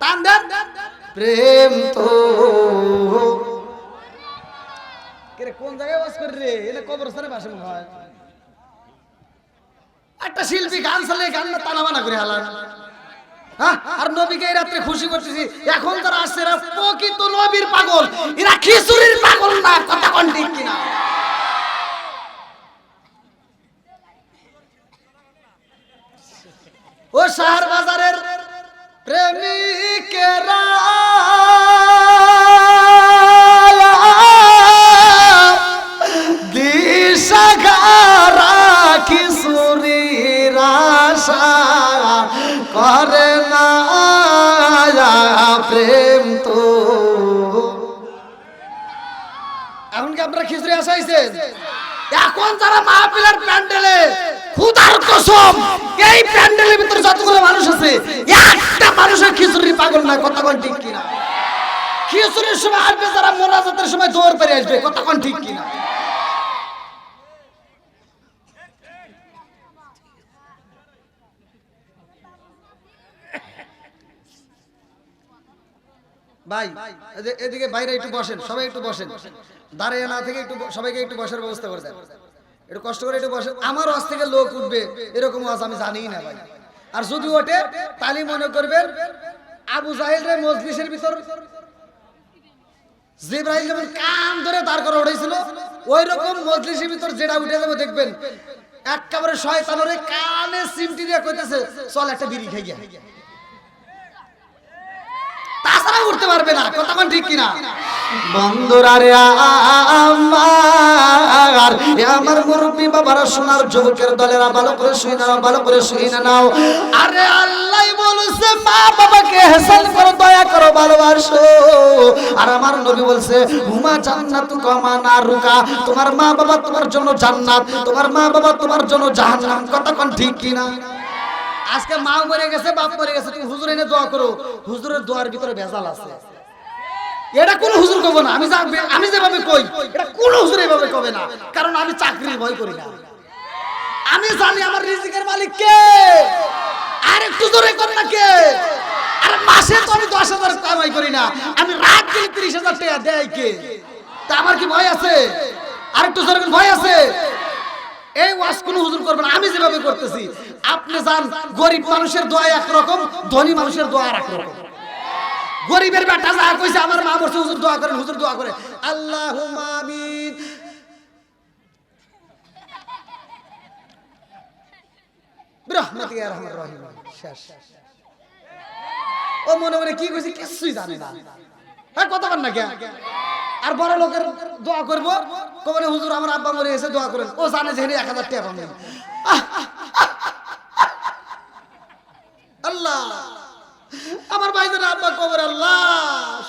টান দেন প্রেম তো। কোন জায়গায় বাস করে রে? এটা কবরস্থানে বাসে মনে হয়। একটা শিল্পী গান চালে গান না টানা বানা করে হালান। হ্যাঁ, আর নবীকে এই রাত্রে খুশি করতেছি। এখন যারা আসছে এরা প্রকৃত নবীর পাগল, এরা খিচুড়ির পাগল না। কথা কোন ঠিক কিনা? ও শহর বাজারের প্রেমিকেরা দিশাগারা কিশোরীর আশা করে না প্রেম তো। এখন কি আপনারা খিচুড়ি আসাইছেন? এখন যারা মাহফিলের প্যান্ডেলে খুদার কসম এই প্যান্ডেলের ভিতরে যতগুলো মানুষ আছে একটা মানুষের খিচুড়ি পাগল না। কথা কোন ঠিক কিনা? খিচুড়ির সময় আসবে যারা, মোনাজাতের সময় দৌড় পেরে আসবে। কথা কোন ঠিক কিনা? ভাই এদিকে বাইরে একটু বসেন, সবাই একটু বসেন। দাঁড়িয়ে না থেকে একটু সবাইকে একটু বসার ব্যবস্থা করে দেন। একটু কষ্ট করে একটু বসেন। আমার ওয়াজ থেকে লোক উঠবে এরকম ওয়াজ আমি জানিই না ভাই। আর যদি ওঠে তাহলে মনে করবেন আবু জাহেলের মজলিসের ভিতর জিবরাইল যেমন কান ধরে দাঁড় করে উঠেছিল, ওই রকম মজলিসের ভিতর যেটা উঠে যাবে দেখবেন একেবারে শয়তানের কানে সিমটি দিয়ে কইতেছে চল একটা বিড়ি খাই গিয়া। তাছাড়া উঠতে পারবে না। কথা কোন ঠিক কিনা? বন্ধুরা রে আমার মুরব্বী বাবারা, সোনার যুবকের দলেরা ভালো করে শুই নাও, ভালো করে শুই নাও। আরে আল্লাহ বলছে মা বাবাকে ইহসান করো, দয়া করো, ভালোবাসো। আর আমার নবী বলছে হুমা জান্নাতু কামা নারুকা, তোমার মা বাবা তোমার জন্য জান্নাত, তোমার মা বাবা তোমার জন্য জাহান্নাম। কথা কোন ঠিক কিনা? আজকে মা মরে গেছে, বাপ মরে গেছে, তুমি হুজুর এনে দোয়া করো। হুজুরের দোয়ার ভিতরে ভেজাল আছে। এটা কোন হুজুর কবে না। আমি যেভাবে কই এটা কোন হুজুর এভাবে কবে না। কারণ আমি চাকরির ভয় করি না। আমি জানি আমার রিজিকের মালিক কে। আর একটু জোরে কর না কে। আর মাসে তো আমি 10,000 কামাই করি না, আমি রাত দিন 30,000 টাকা দেয় কে। তা আমার কি ভয় আছে? আর একটু জোরে ভয় আছে? এই ওয়াজ কোন হুজুর করবে না। আমি যেভাবে করতেছি আপনি জান। গরিব মানুষের দোয়া একরকম, ধনী মানুষের দোয়া একরকম। গরিবের বেটা যা কইছে আমার মা বলছে হুজুর দোয়া করেন, হুজুর দোয়া করে আল্লাহুম্মা আমিন। বিরহমাতিকা ইয়া রাহমার রহিম। শেষ। ও মনে মনে কি কইছে কিছুই জানে না। হ্যাঁ কথা বল না কে। আর বড় লোকের দোয়া করব, কবরে হুজুর আমার আব্বা মরে গেছে দোয়া করেন। ও জানে যে 1000 টাকা পাবেন। আল্লাহ আমার ভাইদের আব্বা কবর, আল্লাহ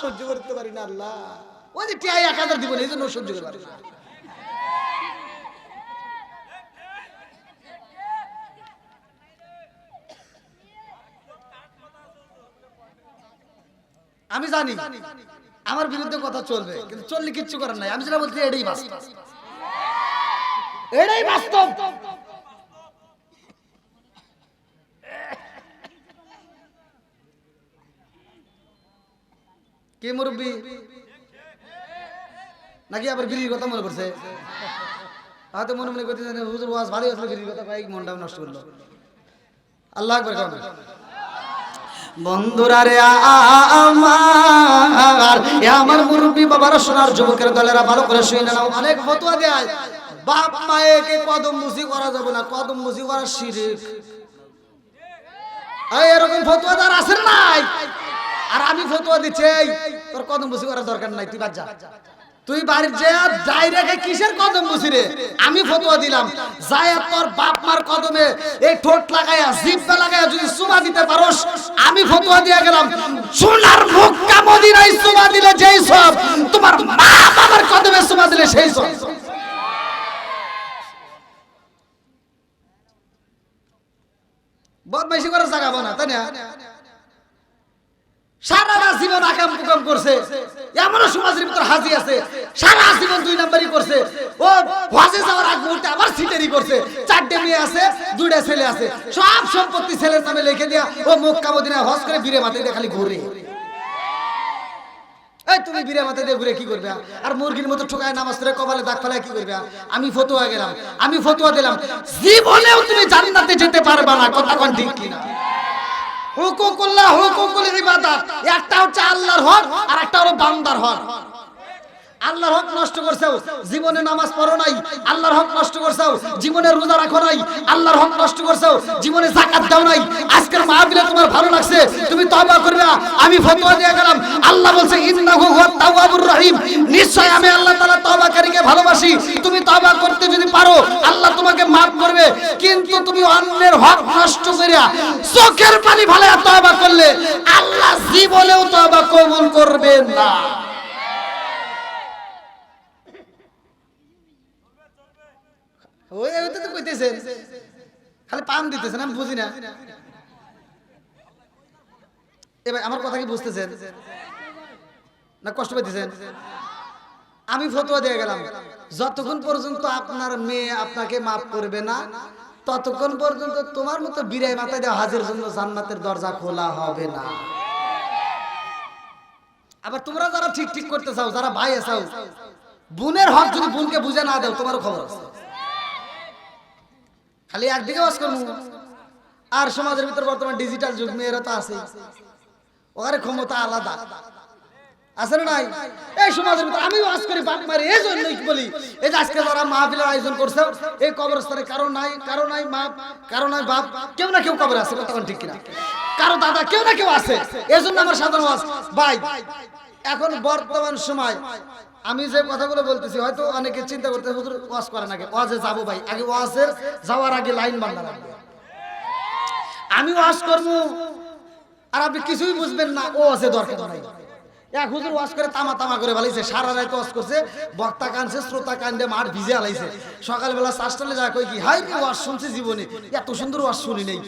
সহ্য করতে পারি না। আল্লাহ ওই যে টাকা 1000 দিব না, এই জন্য সহ্য করতে পারি না। আমি জানি আমার বিরুদ্ধে কথা চলবে, কিন্তু চললে কিচ্ছু করার নাই। আমি যেটা বলছি এটাই বাস্তব, এটাই বাস্তব। কে মুরব্বী নাকি আবার বিড়ির কথা মনে করছে? হয়তো মনে মনে করতে হুজুর ওয়াজ ভালোই আসলে বিড়ির কথা কয়েক মনটাও নষ্ট করলো। আল্লাহ আকবার। বন্ধুরা রে আমার মুরব্বী বাবারা, সোনার যুবকের দলেরা ভালো করে শুনে নাও। অনেক ফতোয়া দেয় বাপ মায়েকে কদম মুসি করা যাবে না, কদম মুসি করা শিরক। এরকম ফতোয়া তার আছে নাই? আর আমি ফতোয়া দিচ্ছি তোর কদম মুসি করার দরকার নাই, তুই বাদ যা। তুই বাড়ির যাই রেখে কিসের কদম মুসি রে? আমি ফতোয়া দিলাম যায় তোর বাপ মার কদমে এই ঠোঁট লাগায়া জিহ্বা লাগায়া যদি চুমা দিতে পারোস, আমি ফতোয়া দিয়ে গেলাম সোনার মক্কা মদিনায় চুমা দিলে যেই সব, তোমার মা বাবার কদমে চুমা দিলে সেই সব। বদমাইশি করে জাগাবো না, তাই না? সারা জীবন আকাম কুকাম করছে, এমনও সমাজের ভিতর হাজি আছে সারা জীবন 2 নাম্বারই করছে, ও হজে যাওয়ার আগ মুহূর্তে আবার সিটারি করছে। 4টে মেয়ে আছে, 2টা ছেলে আছে, সব সম্পত্তি ছেলের নামে লিখে দিয়া ও মক্কা মদিনায় হজ করে বীরে মাথায় দিয়ে খালি ঘুরে। এই তুমি বীরে মাথায় দিয়ে ঘুরে কি করবে? আর মুরগির মতো ঠোকায় নামাজ পড়ে কপালে দাগ ফেলায় কি করবে? আমি ফতোয়া গেলাম, আমি ফতোয়া দিলাম জীবনেও তুমি জান্নাতে যেতে পারবা না। কথা কোন ঠিক কিনা? হুকুকুল্লাহ, হুকুকুল ইবাদত, একটা হচ্ছে আল্লাহর হক আর একটা হলো বান্দার হক। আল্লাহর হক নষ্ট করছো, জীবনে নামাজ পড়ো নাই। আল্লাহর হক নষ্ট করছো, জীবনে রোজা রাখো নাই। আল্লাহর হক নষ্ট করছো, জীবনে যাকাত দাও নাই। আজকের মাহফিলে তোমার ভালো লাগছে, তুমি তওবা করবে। আমি ফতোয়া দিয়ে গেলাম, আল্লাহ বলছে ইন্নাহু হুয়াত তাওয়াবুর রহিম, নিশ্চয় আমি আল্লাহ তাআলা তওবাকারীকে ভালোবাসি। তুমি তওবা করতে যদি পারো আল্লাহ তোমাকে maaf করবে, কিন্তু তুমি অন্যের হক নষ্ট করিয়া চোখের পানি ফেলে তওবা করলে আল্লাহ জীবনেও তওবা কবুল করবেন না। ওই তো কইতেছেন, খালি পাম দিতেছেন, আমি বুঝি না। এবার আমার কথা কি বুঝতেছেন না কষ্ট পাইতেছেন? আমি ফতোয়া দিয়ে গেলাম যতক্ষণ পর্যন্ত আপনার মেয়ে আপনাকে মাফ করবে না, ততক্ষণ পর্যন্ত তোমার মতো বিরাই মাথায় দেওয়া হাজির জন্য জান্নাতের দরজা খোলা হবে না। আবার তোমরা যারা ঠিক ঠিক করতে চাও, যারা ভাই চাও, বোনের হক যদি বোনকে বুঝে না দাও, তোমারও খবর আছে। খালি একদিকে ওয়াজ করবো, আর সমাজের ভিতর বর্তমান ডিজিটাল যুগ, মেয়েরা তো আছে, ওখানে ক্ষমতা আলাদা আছে না নাই? এই সমাজের ভিতর আমি ওয়াজ করি বাপ মারি, এই জন্যই বলি এই যে আজকে যারা মাহফিলের আয়োজন করছে এই কবরস্থানে কারো নাই মা, কারো নাই বাপ, কেউ না কেউ কবরে আছে। তখন ঠিক কিনা? কারো দাদা কেউ না কেউ আছে। এই জন্য আমার সাধারণ ওয়াজ ভাই, এখন বর্তমান সময় আমি যে কথাগুলো বলতেছি হয়তো অনেকে চিন্তা করতে হুজুর ওয়াজ করে নাকি, ওয়াজে যাবো ভাই, আগে ওয়াজের যাওয়ার আগে লাইন বান্ধা লাগবে। আমি ওয়াজ করবো আর আপনি কিছুই বুঝবেন না, ও আছে দরকার নাই। এক হুজুর ওয়াজ করে তামা তামা করে ফেলাইছে, সারা রাত ওয়াজ করছে, বক্তা কানছে, শ্রোতা কান্দে, মাঠ ভিজে আলাইছে। সকালবেলা চাষটালে যায় কই কি হাই ওয়াজ শুনছি জীবনে এত সুন্দর ওয়াজ শুনি নেই।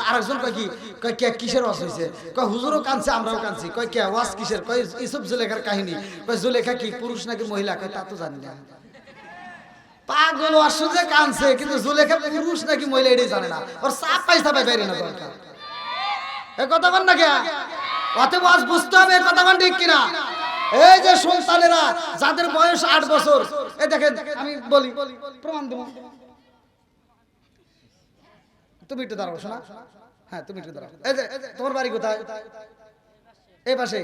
আরেকজন কয় কি, কয় কে কিসের ওয়াজ হয়েছে? কয় হুজুরও কানছে আমরাও কানছি। কয় কে ওয়াজ কিসের? কয় ইসুফ জুলেখার কাহিনী। কয় জুলেখা কি পুরুষ নাকি মহিলা? কয় তা তো জানি না। পাগল ওয়াজ শুনছে কানছে, কিন্তু জুলেখা পুরুষ নাকি মহিলা এটাই জানে না। ওর চাপ পাইসা পাই বাইরে না দরকার। এ কথা বল না কে? অতএব ওয়াজ বুঝতে হবে, কথা বল ঠিক কিনা? এই যে সন্তানেরা যাদের বয়স 8 বছর, এই দেখেন আমি বলি প্রমাণ দেব, তুমি একটু দাঁড়াও শোনা। হ্যাঁ তুমি একটু দাঁড়াও। এই যে তোমার বাড়ি কোথায়? এই পাশে।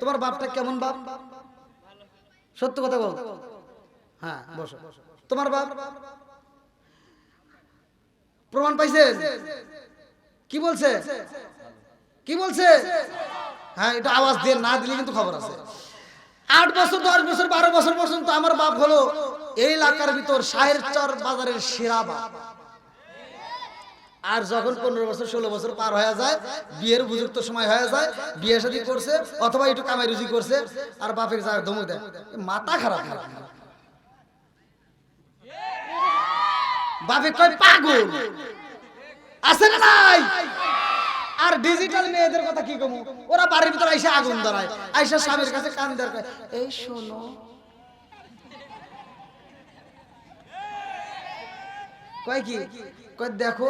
তোমার বাপটা কেমন বাপ? সত্য কথা বল। হ্যাঁ বসো। তোমার বাপ প্রমাণ পাইছে? কি বলছে? কি বলছে? হ্যাঁ এটা আওয়াজ দিয়ে না দিলে কিন্তু খবর আছে। 8 বছর 10 বছর 12 বছর পর্যন্ত আমার বাপ হলো এই এলাকার ভিতর শাহেরচর বাজারের সেরা বাপ। আর যখন 15 বছর 16 বছর পার হয়ে যায়, বিয়ের উপযুক্ত সময় হয়ে যায়, বিয়ে শাদী করছে অথবা একটু কামাই রুজি করছে, আর বাপের যা ধমক দেয়, মাথা খারাপ। বাপে কয় পাগল আছে না নাই? আর ডিজিটাল মেয়েদের কথা কি কমু, ওরা বাড়ির ভিতরে আইসা আগুন ধরায়, আইসা স্বামীর কাছে কান ধরে, এই শোনো কয় কি, কয় দেখো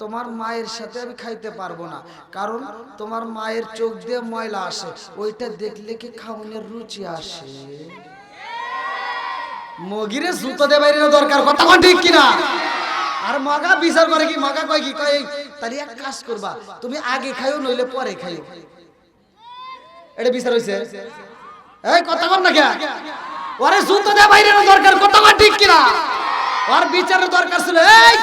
তোমার মায়ের সাথে আমি খাইতে পারবো না, কারণ তোমার মায়ের চোখ দিয়ে ময়লা আসে, ওইটা দেখলে কি খাওয়ানোর রুচি আসে। মগিরে জুতো দে বাইরে দরকার, কথা কোন ঠিক কিনা? আর মগা বিচার করে কি, মগা কয় কি, কয় তাহলে এক কাজ করবা, তুমি আগে খাইও নইলে পরে খাইও। এটা বিচার হইছে? এই কথা কর না কে, ওরে জুতো দে বাইরে দরকার, কথা কোন ঠিক কিনা? ওর বিচারের দরকার ছিল এই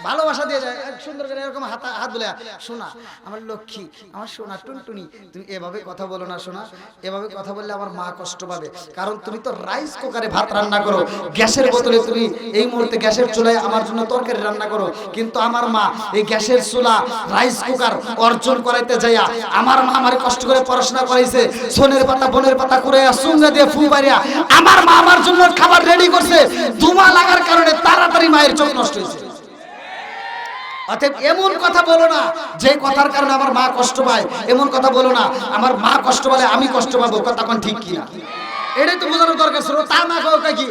ভালোবাসা দিয়ে যায় সুন্দর করে এরকম হাত বলে, শোনা আমার লক্ষ্মী, আমার সোনা টুনটুনি, তুমি এভাবে কথা বলো না শোনা, এভাবে কথা বললে আমার মা কষ্ট পাবে, কারণ তুমি তো রাইস কুকারে ভাত রান্না করো, গ্যাসের বোতলে তুমি এই মুহূর্তে গ্যাসের চুলায় আমার জন্য তরকারি রান্না করো, কিন্তু আমার মা এই গ্যাসের চুলা রাইস কুকার অর্জন করাইতে যাইয়া আমার মা আমার কষ্ট করে পড়াশোনা করাইছে, সোনের পাতা বনের পাতা করে সুঙ্গা দিয়ে ফু বাড়িয়া আমার মা আমার জন্য খাবার রেডি করছে, ধুমা লাগার কারণে তাড়াতাড়ি মায়ের চোখ নষ্ট হয়েছে। অতএব এমন কথা বলো না যে কথার কারণে আমার মা কষ্ট পায়, এমন কথা বলো না আমার মা কষ্ট পালে আমি কষ্ট পাবো, কথা কোন ঠিক কিনা? এটাই তো বোঝানোর দরকার ছিল। তা না খাও কি,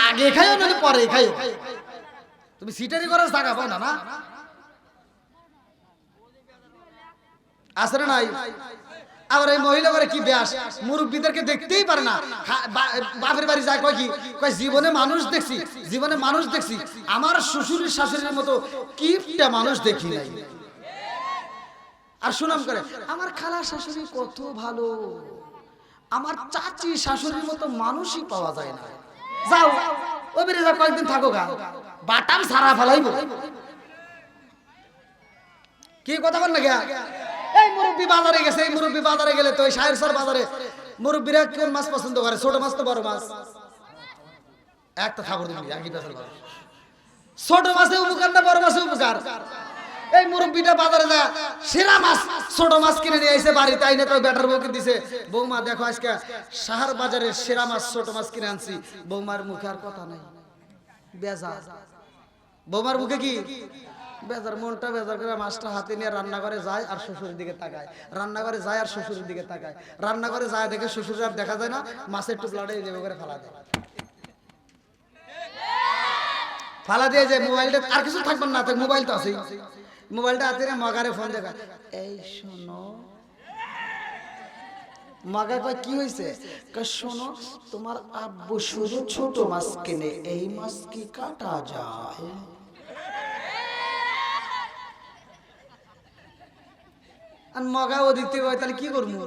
আগে খাইও না পরে খাইও, তুমি সিটারি করার জায়গা পাও না, না আসলে নাই। আবার এই মহিলা করে কি ব্যাস, মুরব্বীদেরকে দেখতেই পারে না, বাপের বাড়ি যায় কয় কি, কয় জীবনে মানুষ দেখছি, জীবনে মানুষ দেখছি, আমার শ্বশুর শাশুড়ির মতো কিপটা মানুষ দেখি নাই। আর সুনাম করে আমার খালা শাশুড়ি কত ভালো, আমার চাচি শাশুড়ির মতো মানুষই পাওয়া যায় না। যাও ও বেরে যাও, কয়েকদিন থাকো গা, বাটাম সারা ফেলাইব। কি কথা বল না গা, এই মুরব্বি বাজারে গেছে, এই মুরব্বি বাজারে গেলে তো শাহের সর বাজারে মুরব্বিরা কোন মাছ পছন্দ করে, ছোট মাছ তো বড় মাছ, একটা ঠাকুর দিবি একই পেছাল বাজার, ছোট মাছে উপকার না বড় মাছে উপকার। এই মুরব্বিটা বাজারে যা সেরা মাছ ছোট মাছ কিনে নিয়ে এসে বাড়িতে আইনে তো বেটার বউকে দিছে, বৌমা দেখো আজকে শাহর বাজারে সেরা মাছ ছোট মাছ কিনে আনছি, বৌমার মুখে আর কথা নাই, বেজা, বৌমার মুখে কি বেজার, মনটা বেজার করে মাছটা হাতে নিয়ে রান্নাঘরে যায় আর শ্বশুরের দিকে তাকায়, রান্নাঘরে যায় আর শ্বশুরের দিকে তাকায়, রান্নাঘরে যায় দেখে শ্বশুরের আর দেখা যায় না, মাছের টুকলাটা এই করে ফালা দেয়, ফালা দিয়ে যায়, মোবাইলটা আর কিছু থাকবে না, মোবাইল তো আছেই, মোবাইলটা হাতে নিয়ে মগারে ফোন দেখা, এই শোনো, মগা কয় কি হয়েছে, শোনো তোমার আব্বু শুধু ছোট মাছ কিনে, এই মাছ কি কাটা যায়? আর মগা ওদিক থেকে কয় তাহলে কি করবো,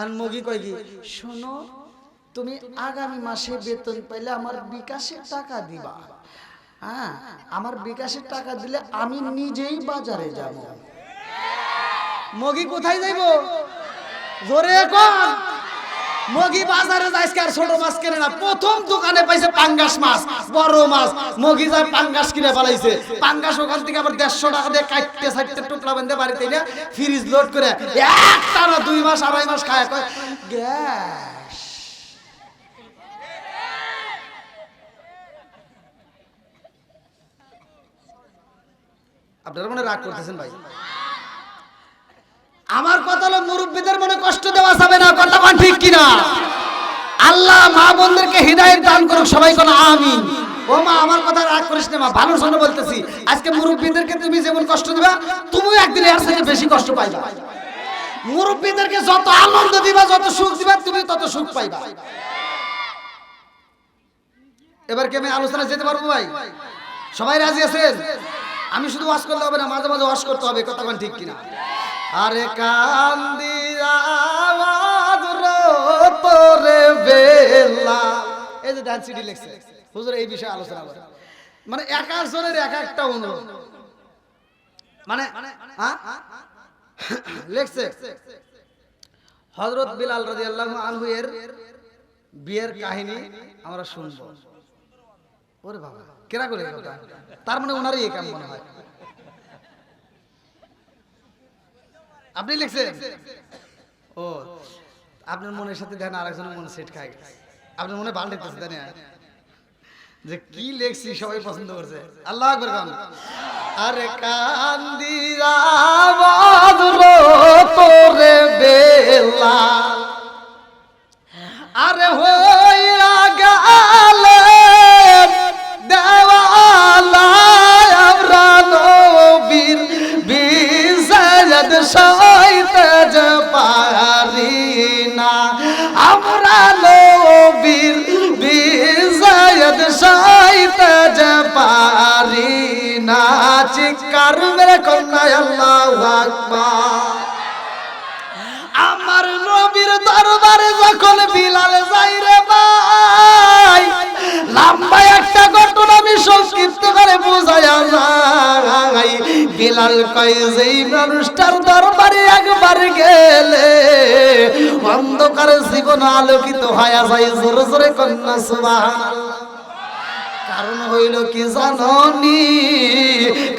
আর মগি কয় কি, শোনো তুমি আগামী মাসে বেতন পাইলে আমার বিকাশের টাকা দিবা, হ্যাঁ আমার বিকাশের টাকা দিলে আমি নিজেই বাজারে যাব। মগি কোথায় যাইব, জোরে কোন, মগি বাজারে যাইছে আর ছোট মাছ কিনে না, প্রথম দোকানে পাইছে পাঙ্গাস মাছ, বড় মাছ, মগি যায় পাঙ্গাস কিনে ফেলাইছে, পাঙ্গাস ওখান থেকে আবার 150 টাকা দিয়ে কাটতে সাইটতে টুকরা বেঁধে বাড়িতে এনে ফ্রিজ লোড করে একটানা 2 মাস 2.5 মাস খায়, কয় গ্যাস। আপনারা মনে রাগ করতেছেন ভাই, আমার কথা হলো মুরব্বীদের মনে কষ্ট দেওয়া যাবে না, কথা কোন ঠিক কিনা? আল্লাহ মা বোনদেরকে হিদায়াত দান করুক, সবাই কোন আমিন। ও মা আমার কথা রাগ করিস না মা, ভালোর জন্য বলতেছি, আজকে মুরব্বীদেরকে তুমি যেমন কষ্ট দিবা তুমিও একদিন এর থেকে বেশি কষ্ট পাইবা, মুরব্বীদেরকে যত আনন্দ দিবা যত সুখ দিবা তুমি তত সুখ পাইবা। এবার কি আমি আলোচনা যেতে পারবো ভাই? সবাই রাজি আছেন? আমি শুধু ওয়াজ করলে হবে না, মাঝে মাঝে ওয়াজ করতে হবে, কথা কোন ঠিক কিনা? আরে কান্দি আওয়াজ তোরে বেলা, এই যে ডান্স সিডি লেখছে হুজুর এই বিষয়ে আলোচনা করে, মানে এক একজনের এক একটা অনুরোধ, মানে লেখছে হযরত বিলাল রাদিয়াল্লাহু আনহু এর বিয়ের কাহিনী আমরা শুনবো। ওরে বাবা কেরা করে কথা, তার মানে ওনারই এই কাম মনে হয়। আপনি লিখছেন? ও আপনার মনের সাথে দেখেন আরেকজনের মনে সেট খায় গেছে, আপনার মনে ভালো লাগতেছে তাই না, যে কি লেখছি সবাই পছন্দ করছে। আল্লাহু আকবার। আরে কান্দিরা বদর করে বেলাল আরে হইয়া গেলে দেওয়ালা আমরা নবীর বিজয়ত সইতে যে পারি না আমরা নবীর বিজয়ত সইতে যে পারি না চিৎকার মেরে কন্যা আল্লাহু আকবার আমার নবীর দরবারে যখন বিলাল যাই রে ভাই লম্বা একটা ঘটনা আমি সংক্ষিপ্ত করে বুঝায়া যাই বিলাল কয় যেই মানুষটার দরবারে একবার গেলে অন্ধকার জীবন আলোকিত হয়ে যায় জোরে জোরে কন্যা সুবহানাল্লাহ কারণ হইল কি জাননি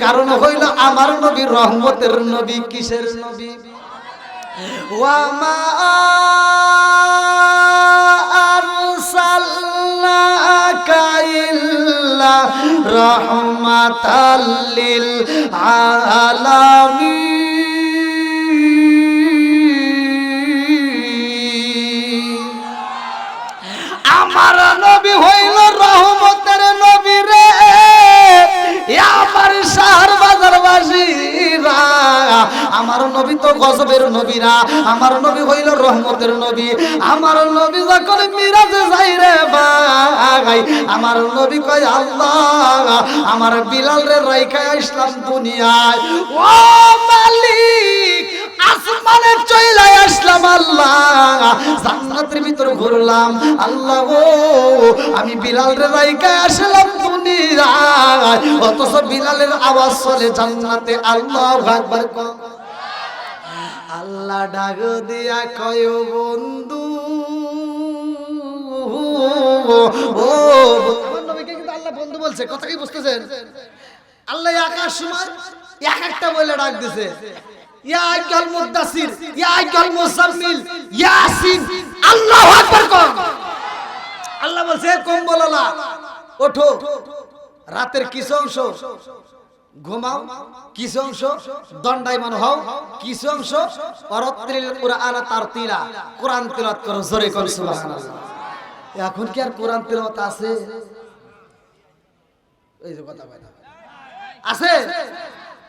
কারণ হইল আমার নবী রহমতের নবী কিসের নবী ওয়ামা আরসালনাকা ইল্লা রাহমাতাল লিল আলামিন আমার নবী হইল রহমতের নবী রে আমার শহর বাজারবাসীরা আমার নবী তো গজবের নবীরা আমার নবী হইল রহমতের নবী আমার নবী যখন মিরাজে যাই রে ভাই আমার নবী কয় আল্লাহ আমার বিলাল রে রাইখা ইসলাম দুনিয়ায় ও মালিক আসমানে চলে আসলাম আল্লাহ জান্নাতের ভিতর ঘুরলাম আল্লাহ ও আমি বিলাল রে রাইখা আসলাম দুনিয়ায় অথচ বিলালের আওয়াজ চলে জান্নাতে আল্লাহু আকবার আল্লাহ ডাক দিয়া কয় বন্ধু ও আমার নবীকে কিন্তু আল্লাহ বন্ধু বলছে কথা কি বুঝতেছেন আল্লাহ আকাশ সময় এক একটা বলে ডাক দিছে ইয়া আইয়াল মুদাসসির ইয়া আইয়াল মুজাম্মিল ইয়াসিন আল্লাহু আকবার কর আল্লাহ বলছে কম্বলওয়ালা ওঠো রাতের কিছু অংশ ঘুমাও কিছু অংশ দণ্ডায়মান হও কিছু অংশ অরাত্রিল কুরআন তারতিলা কোরআন তেলাওয়াত করো জোরে কর সুবহানাল্লাহ এখন কি আর কোরআন তেলাওয়াত আছে এই যে কথা বলা আছে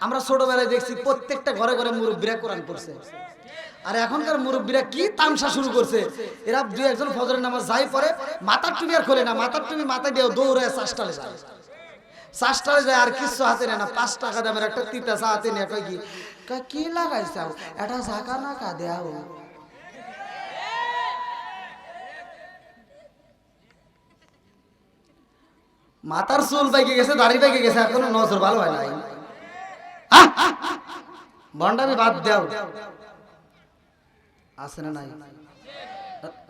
আমরা ছোটবেলায় দেখছি প্রত্যেকটা ঘরে ঘরে মুরব্বিরা কোরআন পড়ছে আর এখনকার মুরব্বিরা কি তামসা শুরু করছে এরা দুই একজন ফজরের নামাজ যাই পড়ে মাথার টুপি আর খোলে না মাথার টুপি মাথায় দিয়ে দৌড়ে চাষটালে যায় চাষটালে যায় আর কিছু হাতে নেয় না 5 টাকা দামের একটা তিতা চা হাতে নিয়ে কয় কি লাগাইছ এটা ঝাঁকা না কা দেও মাথার চুল পাইকে গেছে দাড়ি পাইকে গেছে এখনো নজর ভালো হয় নাই বন্ডামি বাদ দাও আছে না নাই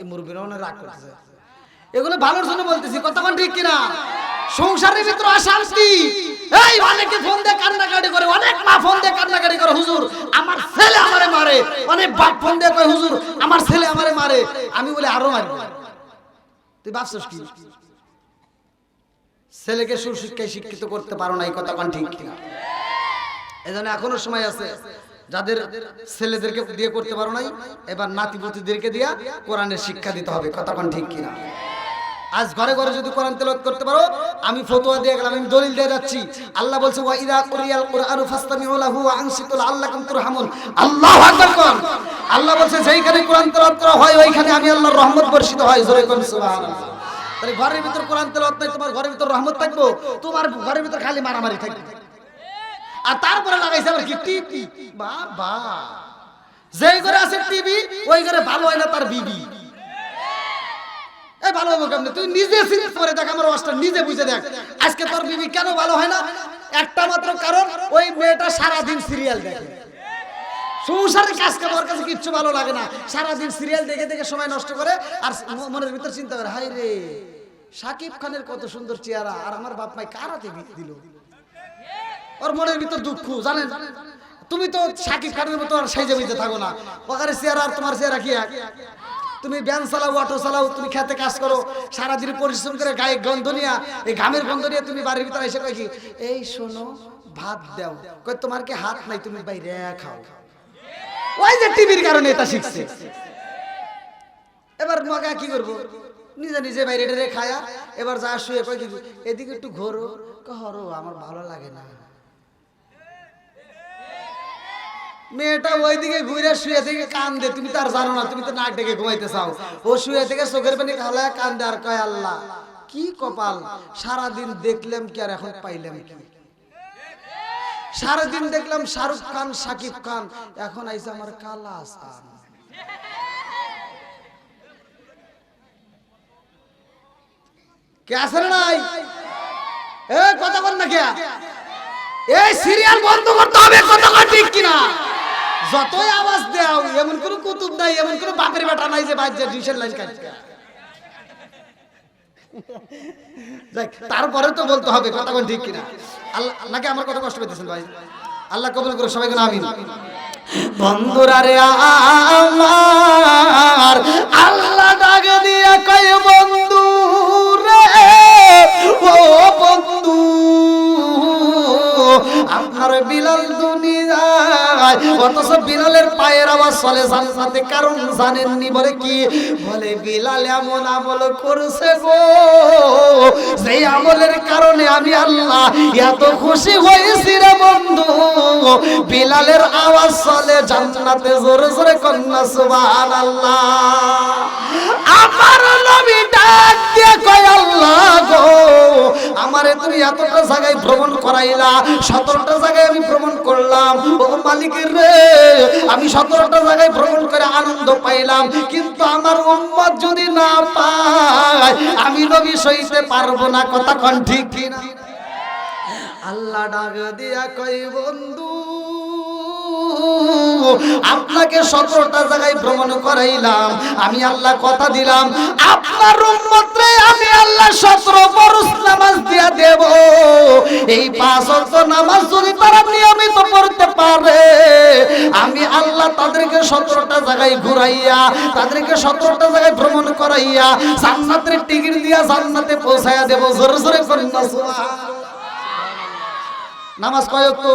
এই মুরব্বিরাও না রাগ করতেছে এগুলো ভালোর জন্য বলতেছি কথা কোন ঠিক কিনা সংসারের ভিতর অশান্তি এই অনেকে ফোন দিয়ে কান্নাকাটি করে অনেক মা ফোন দিয়ে কান্নাকাটি করে হুজুর আমার ছেলে আমারে মারে অনেক বাপ ফোন দিয়ে কয় হুজুর আমার ছেলে আমারে মারে আমি বলে আরো মারব তুই ভাবছস কি ছেলেকে সুশিক্ষায় শিক্ষিত করতে পারো না এই কথা কোন ঠিক কিনা এজন্য এখনো সময় আছে যাদের ছেলেদেরকে দিয়ে করতে পারো নাই এবার নাতিপুতিদেরকে দিয়া কোরআনের শিক্ষা দিতে হবে কথা কোন ঠিক কিনা আজ ঘরে ঘরে যদি কোরআন তেলাওয়াত করতে পারো আমি ফতোয়া দিয়ে গেলাম আমি দলিল দিয়ে যাচ্ছি আল্লাহ বলছে ওয়া ইযা কুরিয়াল কুরআনু ফাসতামিউ লাহু ওয়া আনসিতু লাআল্লাকুম তুরহামুন আল্লাহু আকবার কোন আল্লাহ বলছে যেইখানে কোরআন তেলাওয়াত করা হয় ওইখানে আমি আল্লাহর রহমত বর্ষিত হয় জোরে কোন সুবহানাল্লাহ তাহলে ঘরের ভিতর কোরআন তেলাওয়াত নাই তোমার ঘরের ভিতর রহমত থাকবো তোমার ঘরের ভিতর খালি মারামারি থাকবে আর তারপরে লাগাইছে আবার কি টিভি বাবা যেই ঘরে আছে টিভি ওই ঘরে ভালো হয় না তার বিবি এই ভালো হবে কেমনে তুই নিজে সিরিয়াস করে দেখ আমার ওয়াজটা নিজে বুঝে দেখ আজকে তোর বিবি কেন ভালো হয় না একটা মাত্র কারণ ওই মেয়েটা সারা দিন সিরিয়াল দেখে সংসারের কাজ কাম ওর কাছে কিচ্ছু ভালো লাগে না সারা দিন সিরিয়াল দেখে দেখে সময় নষ্ট করে আর মনের ভিতর চিন্তা করে হায় রে শাকিব খানের কত সুন্দর চেহারা আর আমার বাপ মাই কার হাতে দিল ওর মনের ভিতর দুঃখ জানেন তুমি তো শাকিব খানের মতো আর সাইজে বুঝতে থাকো না ওখানে চেহারা আর তোমার চেহারা কি এক তুমি ভ্যান চালাও অটো চালাও তুমি খেতে কাজ করো সারাদিন পরিশ্রম করে গায়ে গন্ধ নিয়া এই ঘামের গন্ধ নিয়ে তুমি বাড়ির ভিতরে এসে কই কি এই শোনো ভাত দাও কই তোমার কি হাত নাই তুমি বাইরে খাও ওই যে টিভির কারণে এটা শিখছে। এবার মগা কি করবো, নিজে নিজে বাইরে টেরে খায়া এবার যা শুয়ে কয় কি এদিকে একটু ঘোরো, হরো আমার ভালো লাগে না। মেয়েটা ওইদিকে ঘুরে শুয়ে থেকে কান্দে, তুমি তার জানো না, তুমি তো নাক ডেকে ঘুমাইতে চাও। ও শুয়ে থেকে চোখের পানি খালায় কান্দে আর কয় আল্লাহ কি কপাল, সারাদিন দেখলাম কি আর এখন পাইলাম কি। সারাদিন দেখলাম শাহরুখ খান শাকিব খান, এখন আইসে আমার কালা আসান। কে আছে নাই? এ কথা বল না কে? এই সিরিয়াল বন্ধ করতে হবে, কথা কয় ঠিক কিনা? যতই আওয়াজ দাও এমন কোন কুতুব নাই, এমন কোন বাপের বেটা নাই যে বাজে ডিশের লাইন কাটবে। তারপরে তো বলতে হবে কথা কোন ঠিক কিনা। আল্লাহ নাকি আমার কথা কষ্ট পেতেছেন ভাই? আল্লাহ কবুল করুন সবাইকে, আমিন। বন্ধুরা রে আমার আল্লাহ ডাক দিয়া কয় বন্ধু রে, ও বন্ধু আপনার বিলাল দুনিয়ায়, অথচ বিলালের পায়ের আওয়াজ চলে জান্নাতে। কারণ জানেননি? বলে কি? বলে বিলাল এমন আমল করছে গো, সেই আমলের কারণে আমি আল্লাহ এত খুশি হয়েছি রে বন্ধু। বিলালের আওয়াজ চলে জান্নাতে, জোরে জোরে কন্যা সুবহানাল্লাহ। আমার নবী ডাক দিয়ে কয় আল্লাহ গো, আমারে তুমি এতটা জায়গায় ভ্রমণ করাইলা, 17টা জায়গায় আমি ভ্রমণ করলাম। ও মালিকের রে, আমি 17টা জায়গায় ভ্রমণ করে আনন্দ পাইলাম, কিন্তু আমার উম্মত যদি না পায় আমি নবী সইতে পারবো না। কথা কোন ঠিক কিনা? আল্লাহ ডাক দিয়া কই বন্ধু আপনাকে 17টা জায়গায় ভ্রমণ করাইলাম, আমি আল্লাহ কথা দিলাম আপনার উম্মতরে আমি আল্লাহ 17 ফরজ নামাজ দিয়া দেব। এই 5 ওয়াক্ত নামাজ যদি তারা নিয়মিত পড়তে পারে, আমি আল্লাহ তাদেরকে 17টা জায়গায় ঘুরাইয়া, তাদেরকে 17টা জায়গায় ভ্রমণ করাইয়া জান্নাতের টিকিট দিয়া জান্নাতে পৌঁছায়া দেব। জোরে জোরে করেন না সুবহানাল্লাহ। নামাজ কয় ওয়াক্ত?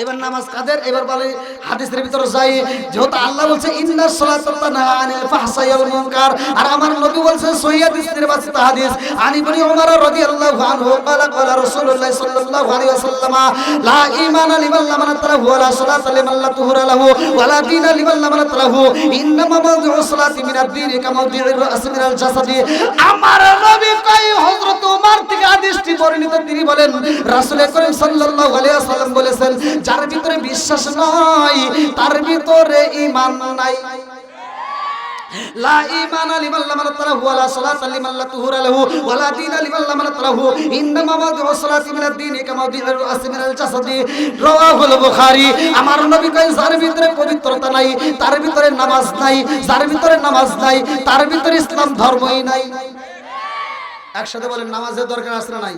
এবার নামাজ কাদের? এবার বলে হাদিসের ভিতরে যাই, যেহেতু আল্লাহ বলছে ইন্নাস সালাতা তানহা আনিল ফাহশাই ওয়াল মুনকার, আর আমার নবী বলছেন সহিহ হাদিসের বাসিত হাদিস আনি বনি ওমর রাদিয়াল্লাহু আনহু ক্বালা ক্বালা রাসূলুল্লাহ সাল্লাল্লাহু আলাইহি ওয়াসাল্লাম লা ঈমানা লিমান লা মানাত লাহু ওয়া লা সালাতা লিমান লা তুহরা লাহু ওয়া লা দীনা লিমান লা মানাত লাহু, ইন্নামা মাওদিউস সালাতি মিনাদ দীনি কামা মাওদিউর রাস মিনাল জাসাদি। আমার নবী কয় হযরত ওমর থেকে হাদিসটি বর্ণিত, তিনি বলেন রাসূল করিম সাল্লাল্লাহু আলাইহি ওয়াসাল্লাম বলেছেন, যার ভিতরে বিশ্বাস নাই তার ভিতরে ঈমান নাই। লা ঈমানা লিমান লা মানাত লাহু ওয়া লা সালাতা লিমান লা তুহরা লাহু ওয়া লা দীনা লিমান লা মানাত লাহু, ইন্নামা মাওদিউস সালাতি মিনাদ দীনি কামা মাওদিউর রাস মিনাল জাসাদি। রাওয়াহুল বুখারী। আমার নবী কয় যার ভিতরে পবিত্রতা নাই তার ভিতরে নামাজ নাই, যার ভিতরে নামাজ নাই তার ভিতরে ইসলাম ধর্মই নাই। একসাথে বলেন নামাজের দরকার আছে না নাই?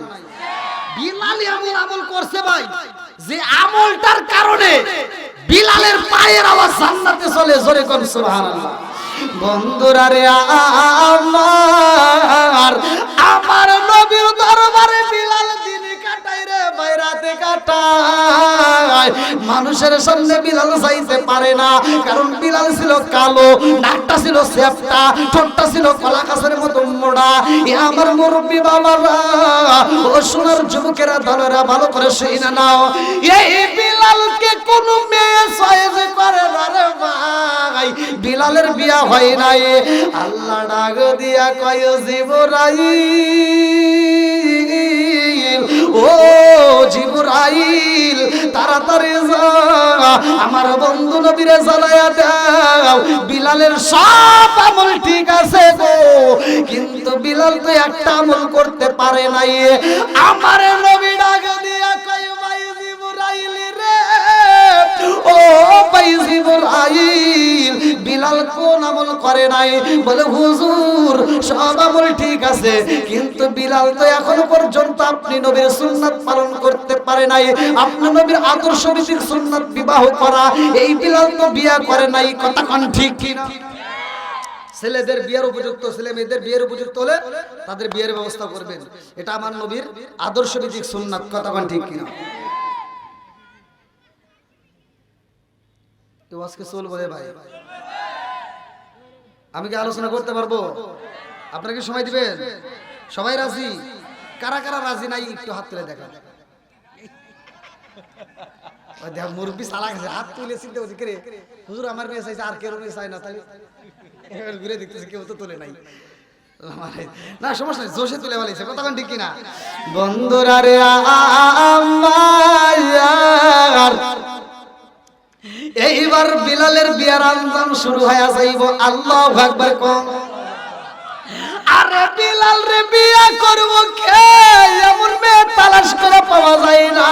বিলাল এমন আমল করছে ভাই, যে আমলটার কারণে বিলালের পায়ের আওয়াজ জান্নাতে চলে। জোরে কোন সুবহানাল্লাহ। বন্ধুরা রে আমার নবীর দরবারে বিলাল দিনে কাটায় রে, বাইরাতে কাটায়। মানুষের সামনে বিলাল চাইতে পারে না, কারণ বিলাল ছিল কালো, নাকটা ছিল সেপটা, ঠোঁটটা ছিল কলা গাছের মতো মোড়া। এ আমার মুরব্বী বাবারা, ও সোনার যুবকেরা দলেরা ভালো করে শুনে নাও, এই বিলালকে কোন মেয়ে চয়েস করে না রে ভাই। বিলালের বিয়া হয় নাই। আল্লাহ ডাক দিয়া কয় জিবরাইল, ও জিবরাইল তাড়াতাড়ি যা, আমার বন্ধু নবীরে জ্বালায়া দাও। বিলালের সব আমল ঠিক আছে গো, কিন্তু বিলাল তো একটা আমল করতে পারে নাই। আমার নবী ডাক দিয়া কয় ভাই জিবরাইল রে, ও ভাই জিবরাইল বিলাল কোন আমল করে নাই? বলে হুজুর সব আমল ঠিক আছে, কিন্তু বিলাল তো এখনো পর্যন্ত আপনি নবীর সুন্নাত পালন করতে পারে নাই। আপনি নবীর আদর্শ ভিত্তিক সুন্নাত বিবাহ করা, এই বিলাল তো বিয়া করে নাই। কথা কোন ঠিক কিনা? ছেলেদের বিয়ের উপযুক্ত, ছেলে মেয়েদের বিয়ের উপযুক্ত হলে তাদের বিয়ের ব্যবস্থা করবেন, এটা আমার নবীর আদর্শ ভিত্তিক সুন্নাত। কথা কোন ঠিক কিনা? আজকে চলবো রে ভাই, আমি কি আলোচনা করতে পারবো? আপনাকে সময় দিবেন? সবাই রাজি? কারা কারা রাজি নাই একটু হাত তুলে দেখা। মুরব্বী সালা গেছে, হাত তুলে চিন্তা করছি কে রে হুজুর আমার মেয়ে চাইছে আর কেউ মেয়ে চাই না, তাই ঘুরে দেখতেছে কেউ তো তোলে নাই। না সমস্যা নেই, জোশে তুলে বলেছে, কথা ঠিক কিনা? বন্ধুরা রে আমার এইবার বিলালের বিয়ার আঞ্জাম শুরু হয়ে যাইব। আল্লাহু আকবার কোন। আরে বিলাল রে বিয়া করব কে? এমন মেয়ে তালাশ করে পাওয়া যায় না,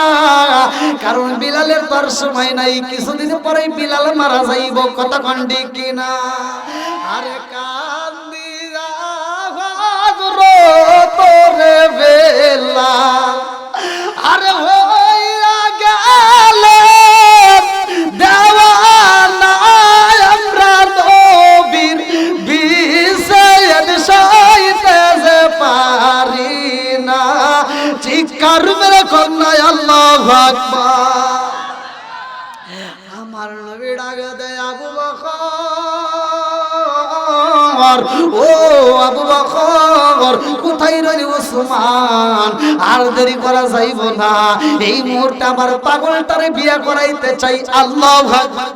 কারণ বিলালের তোর সময় নাই, কিছুদিন পরেই বিলাল মারা যাইব, কথা কোন ঠিক কিনা? আরে কান্দিরা তোরে বেলা আরে হইয়া গেল দেওয়ানা আমরা নবীর বিষয় সইতে যে পারি না। চিৎকার মেরে কন্যা আল্লাহু আকবার। আমার নবী ডাক দেয় আবু বকর, ও আবু বকর কোথায় রইলি ওসমান? আর দেরি করা যাইব না, এই মুহূর্তে আমার পাগলটারে বিয়া করাইতে চাই। আল্লাহু আকবার।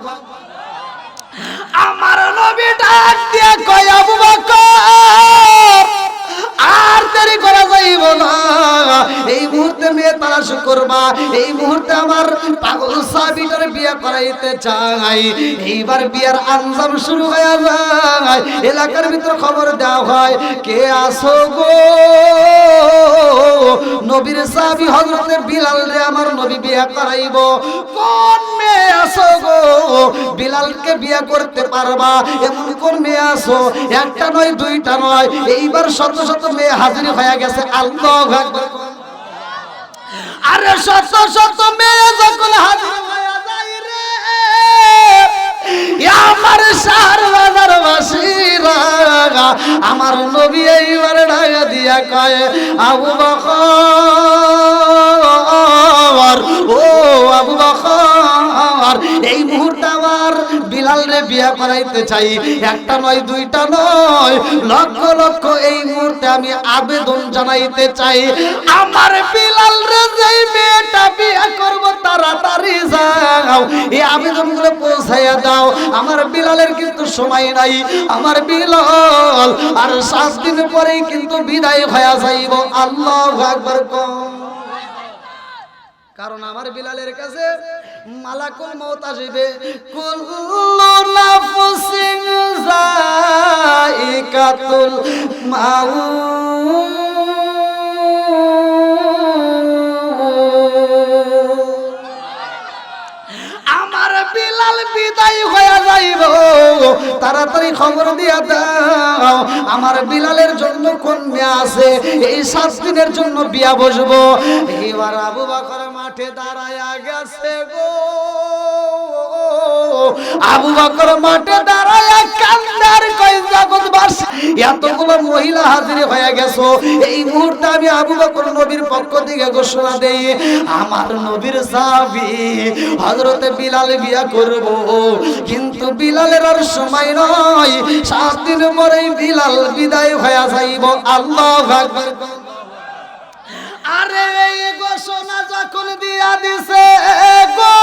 আমার নবী ডাক দিয়া কয় আবু বকর আর দেরি করা যাইব না, এই মুহূর্তে মেয়ে তালাশ করবা, এই মুহূর্তে আমার পাগল সাহাবীটারে বিয়া করাইতে চাই। এইবার বিয়ার আঞ্জাম শুরু হয়ে যায়, এলাকার ভিতর খবর দেওয়া হয় কে আসো গো? নবীর সাহাবী হযরতে বিলাল রে আমার নবী বিয়া করাইব। কোন মেয়ে আসো গো? বিলালকে বিয়া করতে পারবা এমন কোন মেয়ে আসো? একটা নয় দুইটা নয়, এইবার শত শত মেয়ে হাজির হয়ে গেছে। আল্লাহু আকবার। আরে শত শত মেয়ে যখন হাজির হয়ে যায় রে আমার শহর বাজার বাসীরা, আমার নবী এইবার ডাকা দিয়া কয় আবু বকর, ও আবু বকর এই মুহূর্তে আমার বিলাল রে বিয়া করাইতে চাই। একটা নয় দুইটা নয়, লক্ষ লক্ষ এই মুহূর্তে আমি আবেদন জানাইতে চাই। আমার বিলাল রে যেই মেয়েটা বিয়া করব তাড়াতাড়ি যাও, এই আবেদনগুলো পৌঁছাইয়া দাও। আমার বিলালের কিন্তু সময় নাই, আমার বিলাল আর 7 দিন পরেই কিন্তু বিদায় হয়ে যাইব। আল্লাহু আকবার কোন। কারণ আমার বিলালের কাছে মালাকুল মউত আসবে। কুল্লু নাফসিন যায়িকাতুল মাউত, আমার বিলাল বিদায় হয়ে যাইব, তাড়াতাড়ি খবর দিয়া দাও আমার বিলালের জন্য কোন মেয়ে আছে, এই 7 দিনের জন্য বিয়া বসবো। এবার আবু বকর মাঠে দাঁড়ায়া গেছে গো, আবু বকর মাঠে দাঁড়ায়া কান্দার কই জগৎবাসী এতগুলো মহিলা হাজির হয়ে গেছো, এই মুহূর্তে আমি আবু বকর নবীর পক্ষ থেকে ঘোষণা দেই আমার নবীর সাহাবী হযরতে বিলাল বিয়া করব, কিন্তু বিলালের আর সময় নয়, 7 দিন পরেই বিলাল বিদায় হয়ে যাইব। আল্লাহু আকবার। আরে এই ঘোষণা যখন দিয়া দিছে গো,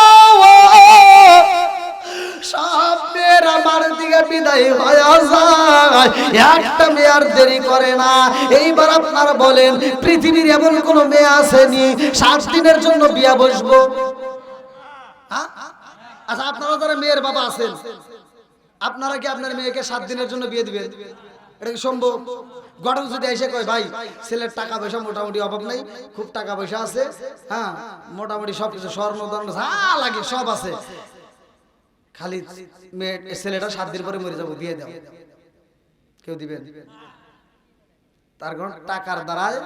সব মেয়েরা আমার দিকে বিদায় হয়ে যায়, একটা মেয়ে আর দেরি করে না। এইবার আপনারা বলেন পৃথিবীর এমন কোন মেয়ে আসেনি 7 দিনের জন্য বিয়া বসবো? আচ্ছা আপনারা যারা মেয়ের বাবা আছেন, আপনারা কি আপনার মেয়েকে 7 দিনের জন্য বিয়ে দিবেন? এটা কি সম্ভব? গঠন যদি এসে কয় ভাই ছেলের টাকা পয়সা মোটামুটি অভাব নাই, খুব টাকা পয়সা আছে, হ্যাঁ মোটামুটি সবকিছু স্বর্ণ যা লাগে সব আছে, খালি মেয়ে ছেলেটা 7 দিন পরে মরে যাবো, বিয়ে দাও, কেউ দিবেন? তার কারণ টাকার দ্বারায়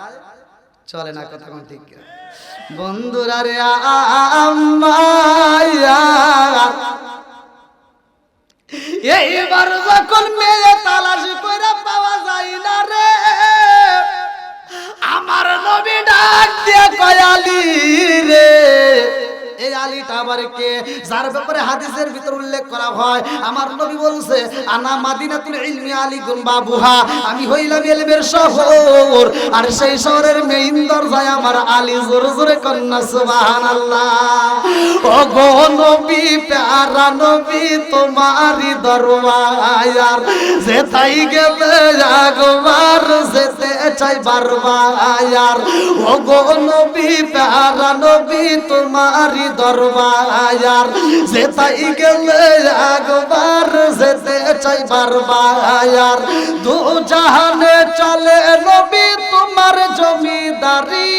চলে না, কথা কোন ঠিক কিনা? বন্ধুরা রে এইবার যখন মেয়ে তালাশ করে পাওয়া যায় না রে, আমার নবী ডাক দিয়ে কয় আলী রে, এ এই আলীটা আবার কে? যার ব্যাপারে হাদিসের ভিতর উল্লেখ করা হয়, আমার নবী বলছে আনা মাদিনাতুল ইলমি আলীকুম বাবুহা, আমি হইলাম ইলমের শহর, আর সেই শহরের মেইন দরজায় আমার আলী। জোরে জোরে কন্না সুবহানাল্লাহ। ও গো নবী প্যারা নবী তোমারই দরবার, যেতাই গেলে একবার যেতে চাই বারবার। ও গো নবী প্যারা নবী তোমারই দরবার, যেতাই গেলে একবার যেতে চাই বারবার। দু জাহানে চলে নবী তোমার জমিদারি,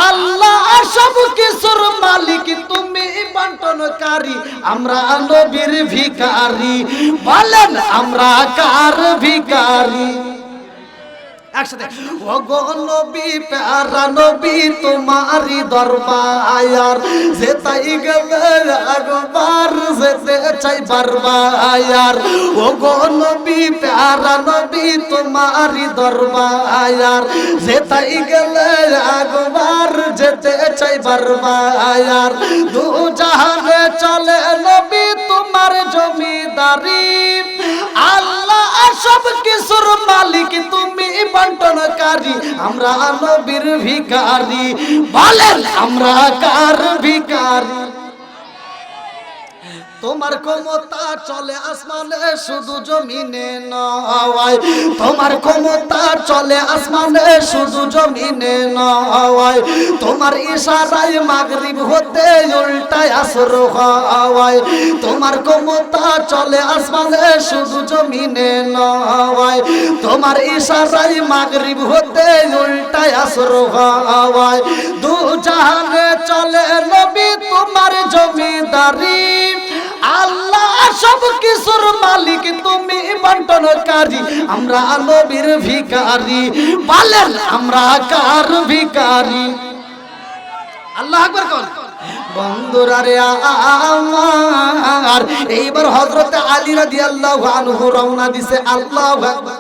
আল্লাহ সব কিছুর মালিক তুমি বন্টনকারী। আমরা নবীর ভিখারি, বলেন আমরা কার ভিখারি? একসাথে ও গো নবী প্যারা নবী তোমারই দরবার, যেতাই গেলে একবার যেতে চাই বারবার। ও গো নবী প্যারা নবী তোমারই দরবার, যেতাই গেলে একবার যেতে চাই বারবার। দু জাহানে চলে নবী তোমার জমিদারি, আল্লাহ সব কিছুর মালিক তুমি বন্টনকারী। আমরা নবীর ভিখারি, বলেন আমরা কার ভিখারি? তোমার ক্ষমতা চলে আসমানে শুধু জমিনে নয়, তোমার ক্ষমতা চলে আসমানে শুধু জমিনে নয়। তোমার ইশারায় মাগরিব হতে উল্টায় আসর হয়, তোমার ক্ষমতা চলে আসমানে শুধু জমিনে নয়। তোমার ইশারায় মাগরিব হতে উল্টায় আসর হয়। দু জাহানে চলে নবী তোমার জমিদারি, আল্লাহ সব কিছুর মালিক তুমি বন্টনকারী। আমরা নবীর ভিখারি, বলেন আমরা কার ভিখারি? আল্লাহু আকবার কোন বন্ধুরা রে আমার। এইবার হযরত আলী রাদিয়াল্লাহু আনহু রওনা দিছে। আল্লাহু আকবার।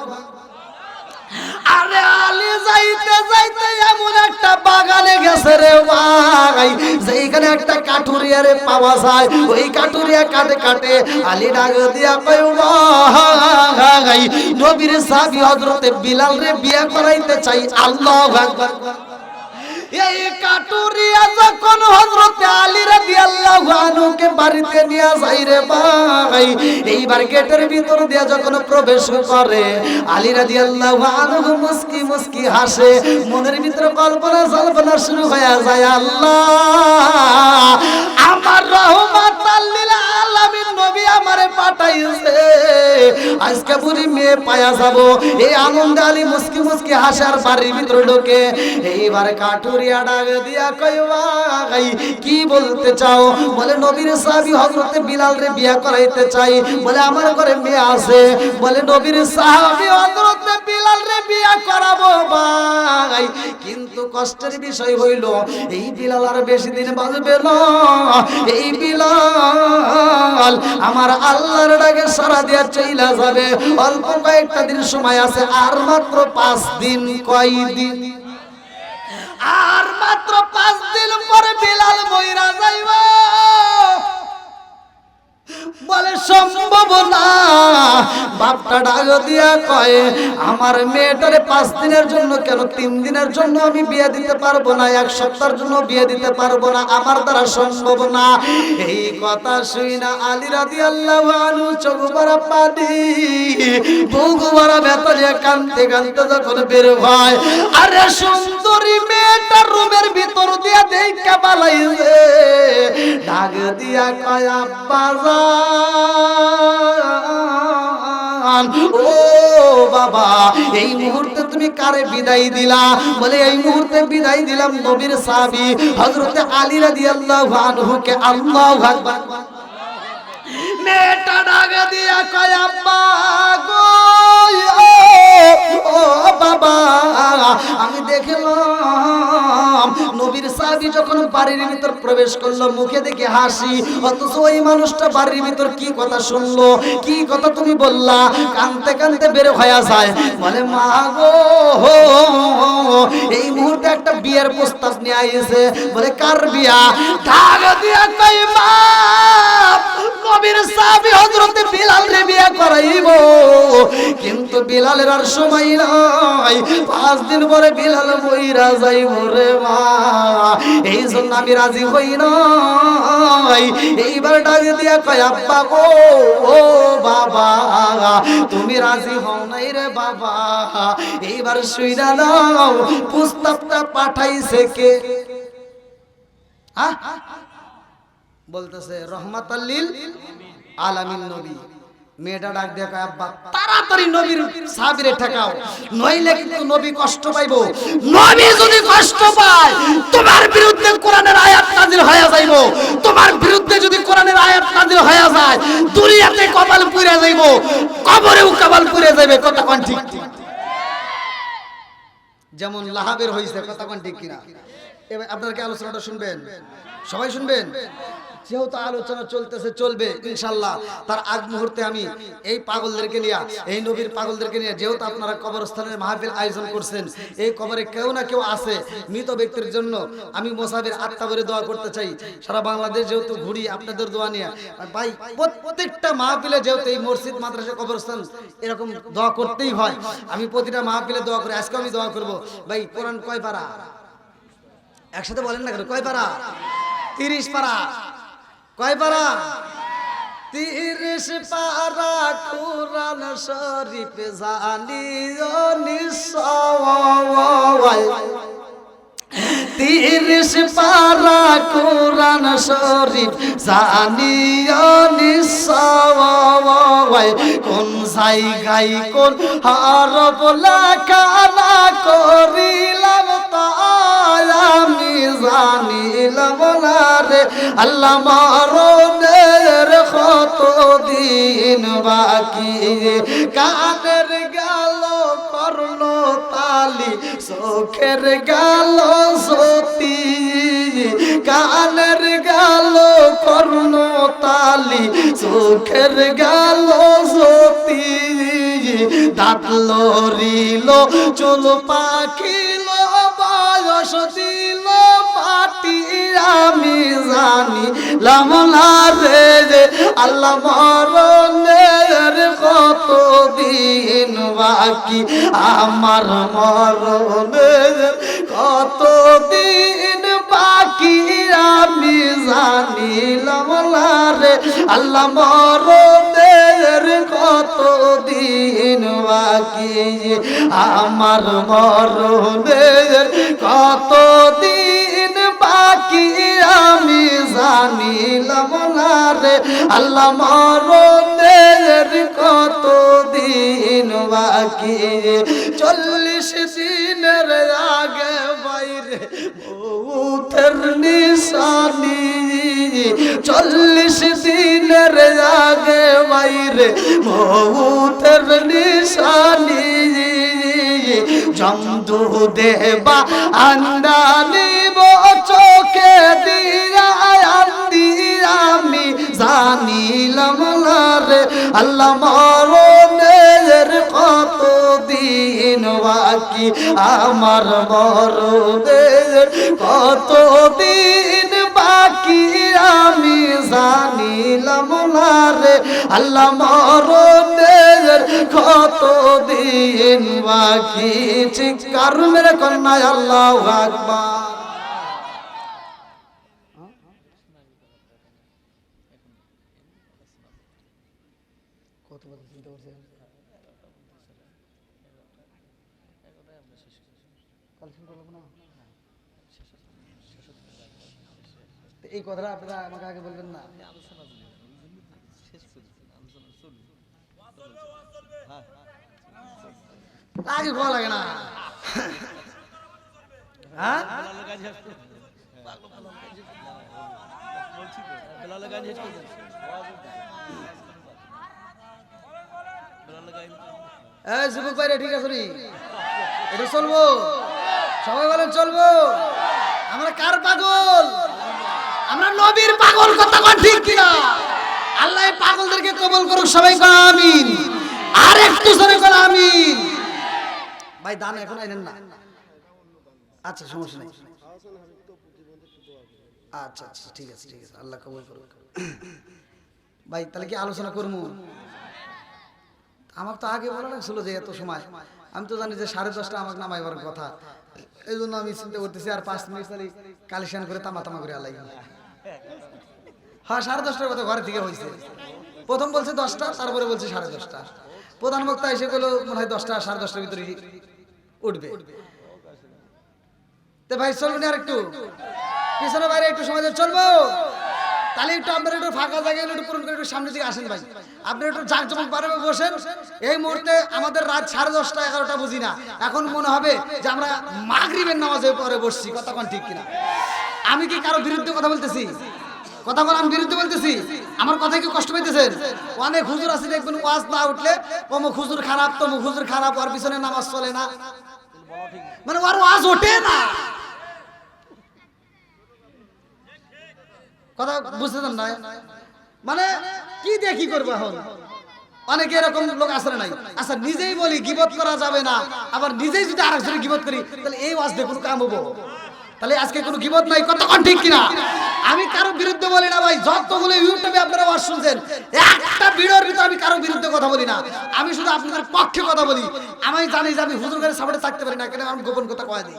আরে আলী যাইতে যাইতে এমন একটা বাগানে গেছে রে ভাই, যেখানে একটা কাঠুরিয়া রে পাওয়া যায়। ওই কাঠুরিয়া কাটে কাটে আলী ডাক দিয়া কয় ভাই, নবীর সাহাবী হযরতে বিলাল রে বিয়ে করাইতে চাই। আল্লাহু আকবার। এই কাটুরিয়া যখন হযরত আলী রাদিয়াল্লাহু আনহুকে বাড়িতে নিয়ে যায় রে ভাই, এইবার গেটের ভিতর দিয়ে যখন প্রবেশ করে আলী রাদিয়াল্লাহু আনহু মুস্কি মুস্কি হাসে। মনের ভিতরে কল্পনা জল্পনা শুরু হয়ে যায়, আল্লাহ আমার রহমাতাল লিল আলামিন নবী আমারে পাঠাইছে, আজকে বুঝি মেয়ে পায়া যাব। এই আনন্দে আলী মুস্কি মুস্কি হাসে আর বাড়ির ভিতরে ঢোকে। এইবার কাটুরিয়া ডাক দিয়া কয় ভাই কি বলতে চাও? বলে নবীর সাহাবী হযরতে বিলাল রে বিয়ে করাইতে চাই। বলে আমার ঘরে মেয়ে আছে। বলে নবীর সাহাবী হযরতে বিলাল রে বিয়ে করাবো ভাই, কিন্তু কষ্টের বিষয় হইল এই বিলাল আর বেশি দিন বাঁচবে না। এই বিলাল আমার আল্লাহর ডাকে সারা দিয়া চইলা যাবে। অল্প কয়েকটা দিন সময় আছে, আর মাত্র 5 দিন। কয় দিন? আর মাত্র 5 দিন পরে বিলাল মইরা যাইব। বলে সম্ভব না। বাপটা ডাক দিয়া কয় আমার মেয়েটারে 5 দিনের জন্য কেন 3 দিনের জন্য আমি বিয়ে দিতে পারবো না, 1 সপ্তাহের জন্য বিয়ে দিতে পারবো না, আমার দ্বারা সম্ভব না। এই কথা শুইনা আলী রাদিয়াল্লাহু আনহু চোখ ভরা পানি, বুক ভরা ব্যথা কাঁদতে কাঁদতে যখন বের হয়, আরে সুন্দরী মেয়েটার রুমের ভিতর দিয়া দেখা পালাইছে। ডাক দিয়া কয় আব্বা ও বাবা, এই মুহূর্তে তুমি কারে বিদায় দিলা? বলে এই মুহূর্তে বিদায় দিলাম নবীর সাহাবী হযরতে আলী রাদিয়াল্লাহু আনহুকে। আল্লাহু আকবার। মেয়েটা ডাক দিয়া কয় আব্বা গো, ও বাবা, আমি দেখলাম নবীর সাহাবী যখন বাড়ির ভিতর প্রবেশ করলো মুখে দেখে হাসি, অথচ ওই মানুষটা বাড়ির ভিতর কি কথা শুনলো, কি কথা তুমি বললা, কাঁদতে কাঁদতে বের হয়ে যায়। বলে মা গো, এই মুহূর্তে একটা বিয়ের প্রস্তাব নিয়ে আইছে। বলে কার বিয়া? ডাক দিয়া কই মা, নবীর সাহাবী হযরত বিলাল রে বিয়া করাইব। কিন্তু বিলালের আর সময় নাই, 5 দিন পরে বিলাল মইরা যাইব রে মা। এই জন্য আমি রাজি হই নাই। এইবার ডাক দিয়া কয় আব্বা গো, ও বাবা, তুমি রাজি হও নাই রে বাবা। এইবার শুইনা নাও, প্রস্তাবটা পাঠাইছে কে? বলতেছে রহমাতাল লিল আলামিন নবী। মেয়েটা ডাক দিয়ে কয় আব্বা তাড়াতাড়ি নবীর সাহাবীরে ঠেকাও, নইলে কিন্তু নবী কষ্ট পাইবো। নবী যদি কষ্ট পায় তোমার বিরুদ্ধে কোরআনের আয়াত নাযিল হয়ে যাইব। তোমার বিরুদ্ধে যদি কোরআনের আয়াত নাযিল হয়ে যায়, দুনিয়াতে কপাল পুড়ে যাইব, কবরেও কপাল পুড়ে যাবে। কথা কোন ঠিক? যেমন লাহাবের হইছে, কথা কোন ঠিক কিনা? এবার আপনারা কি আলোচনাটা শুনবেন? সবাই শুনবেন? যেহেতু আলোচনা চলতেছে, চলবে ইনশাআল্লাহ। তার আগ মুহূর্তে আমি এই পাগলদেরকে নিয়ে, এই নবীর পাগলদেরকে নিয়ে, যেহেতু আপনারা কবরস্থানের মাহফিল আয়োজন করছেন, এই কবরে কেউ না কেউ আছে, মৃত ব্যক্তির জন্য আমি মোসাফির আত্মা করে দোয়া করতে চাই। সারা বাংলাদেশ যেহেতু ঘুরি আপনাদের দোয়া নিয়ে, ভাই প্রত্যেকটা মাহফিলে যেহেতু এই মসজিদ মাদ্রাসা কবরস্থান এরকম দোয়া করতেই হয়, আমি প্রতিটা মাহফিলে দোয়া করি। আজকে আমি দোয়া করব। ভাই কোরআন কয় পারা? একসাথে বলেন না কেন? কয় পারা? 30 পারা। কয় পারা? 30 পারা কোরআন শরীফ জানিও নিশ্চয়। 30 পারা কোরআন শরীফ জানিও নিশ্চয়। কোন জায়গায় কোন হরফ লেখা না করিলাম তাই আমি জানিলাম না রে। আল্লাহ মরণের কত দিন বাকি, কানের গেল কর্ণ তালি, চোখের গেল সতী, কানের গেল কর্ণ তালি, চোখের গেল সতী, দাঁত লড়িল চুল পাখিল, বয়স দিল মাটি আমি জানিলাম না রে। আল্লাহ মরণের কত দিন বাকি, আমার মরণের কত দিন বাকি আমি জানিলাম না রে। আল্লাহ মরণের কত দিন বাকি, আমার মরণের কত দিন বাকি আমি জানিলাম না রে। আল্লাহ মরণের কত দিন বাকি, 40 দিনের আগে বাইরে মৌতের নিশানি, 40 দিনের আগে বাইরে মৌতের নিশানি, জমদু দেবা আন্দালিব চোখে দিয়া আন্দি আমি জানিলাম না রে। আল্লাহ মরণের কত দিন বাকি, আমার মরণের কত দিন বাকি আমি জানিলাম না রে। আল্লাহ মরণের কত দিন বাকি। চিৎকার মেরে কন্যা আল্লাহু আকবার। এই কথাটা আপনারা আমাকে আগে বলবেন না? আগে ভালো লাগে না। হ্যাঁ যুবক ভাইরা ঠিক আছে নি? এটা চলবো? সবাই বলেন চলবো? আমরা কার পাগল? আমরা নবীর পাগল। কথা কোন ঠিক কিনা? আল্লাহ এই পাগলদেরকে কবুল করুক, সবাই বলেন আমিন। আর একটু জোরে বলেন আমিন। ভাই দান এখন আইনেন না। আচ্ছা সমস্যা নেই। আচ্ছা আচ্ছা ঠিক আছে ঠিক আছে, আল্লাহ কবুল করুক। ভাই তাহলে কি আলোচনা করবো? আমার তো আগে বলা লাগছিল যে এত সময়, আমি তো জানি যে 10:30 আমাকে নামাইবার কথা, এই জন্য আমি চিন্তা করতেছি আর 5 মিনিট তাহলে কালেকশন করে তামা করে আলাই। হ্যাঁ 10:30 কথা ঘরে থেকে হয়েছে। প্রথম বলছে 10টা, তারপরে বলছে 10:30। প্রধান বক্তা এসে গেল মনে হয় 10টা 10:30 ভিতরে উঠবে। তো ভাই চলবেন আর একটু পিছনে বাইরে একটু সময় চলবো, তাহলে একটু আপনারা একটু ফাঁকা জায়গায় একটু পূরণ করে একটু সামনের দিকে আসেন ভাই। আপনি একটু জাঁকজমক পারে বসেন। এই মুহূর্তে আমাদের রাত 10:30 11টা বুঝি না, এখন মনে হবে যে আমরা মাগরিবের নামাজের পরে বসছি। কথা কোন ঠিক কিনা? আমি কি কারো বিরুদ্ধে কথা বলতেছি? কথা বল, আমি বিরুদ্ধে বলতেছি? আমার কথায় কি কষ্ট পাইতেছেন? অনেক হুজুর আছে দেখবেন ওয়াজ না উঠলে অমুক হুজুর খারাপ, তমুক হুজুর খারাপ, ওর পিছনে নামাজ চলে না, মানে ওর ওয়াজ ওঠে না। কথা বুঝতেছেন না? মানে কি দিয়ে কি করবো এখন? অনেকে এরকম লোক আসলে নাই। আচ্ছা নিজেই বলি গীবত করা যাবে না, আবার নিজেই যদি আরেকজনের গীবত করি তাহলে এই ওয়াজ দিয়ে কোনো কাম হবো? তাহলে আজকে কোনো গীবত নাই। কথা কোন ঠিক কিনা? আমি কারো বিরুদ্ধে বলি না ভাই। যতগুলো ইউটিউবে আপনারা ওয়াজ শুনছেন, একটা ভিডিওর ভিতরে আমি কারো বিরুদ্ধে কথা বলি না। আমি শুধু আপনাদের পক্ষে কথা বলি। আমি জানি যে আমি হুজুর ঘরে সামনে থাকতে পারি না, কেন আমি গোপন কথা কয়ে দিই।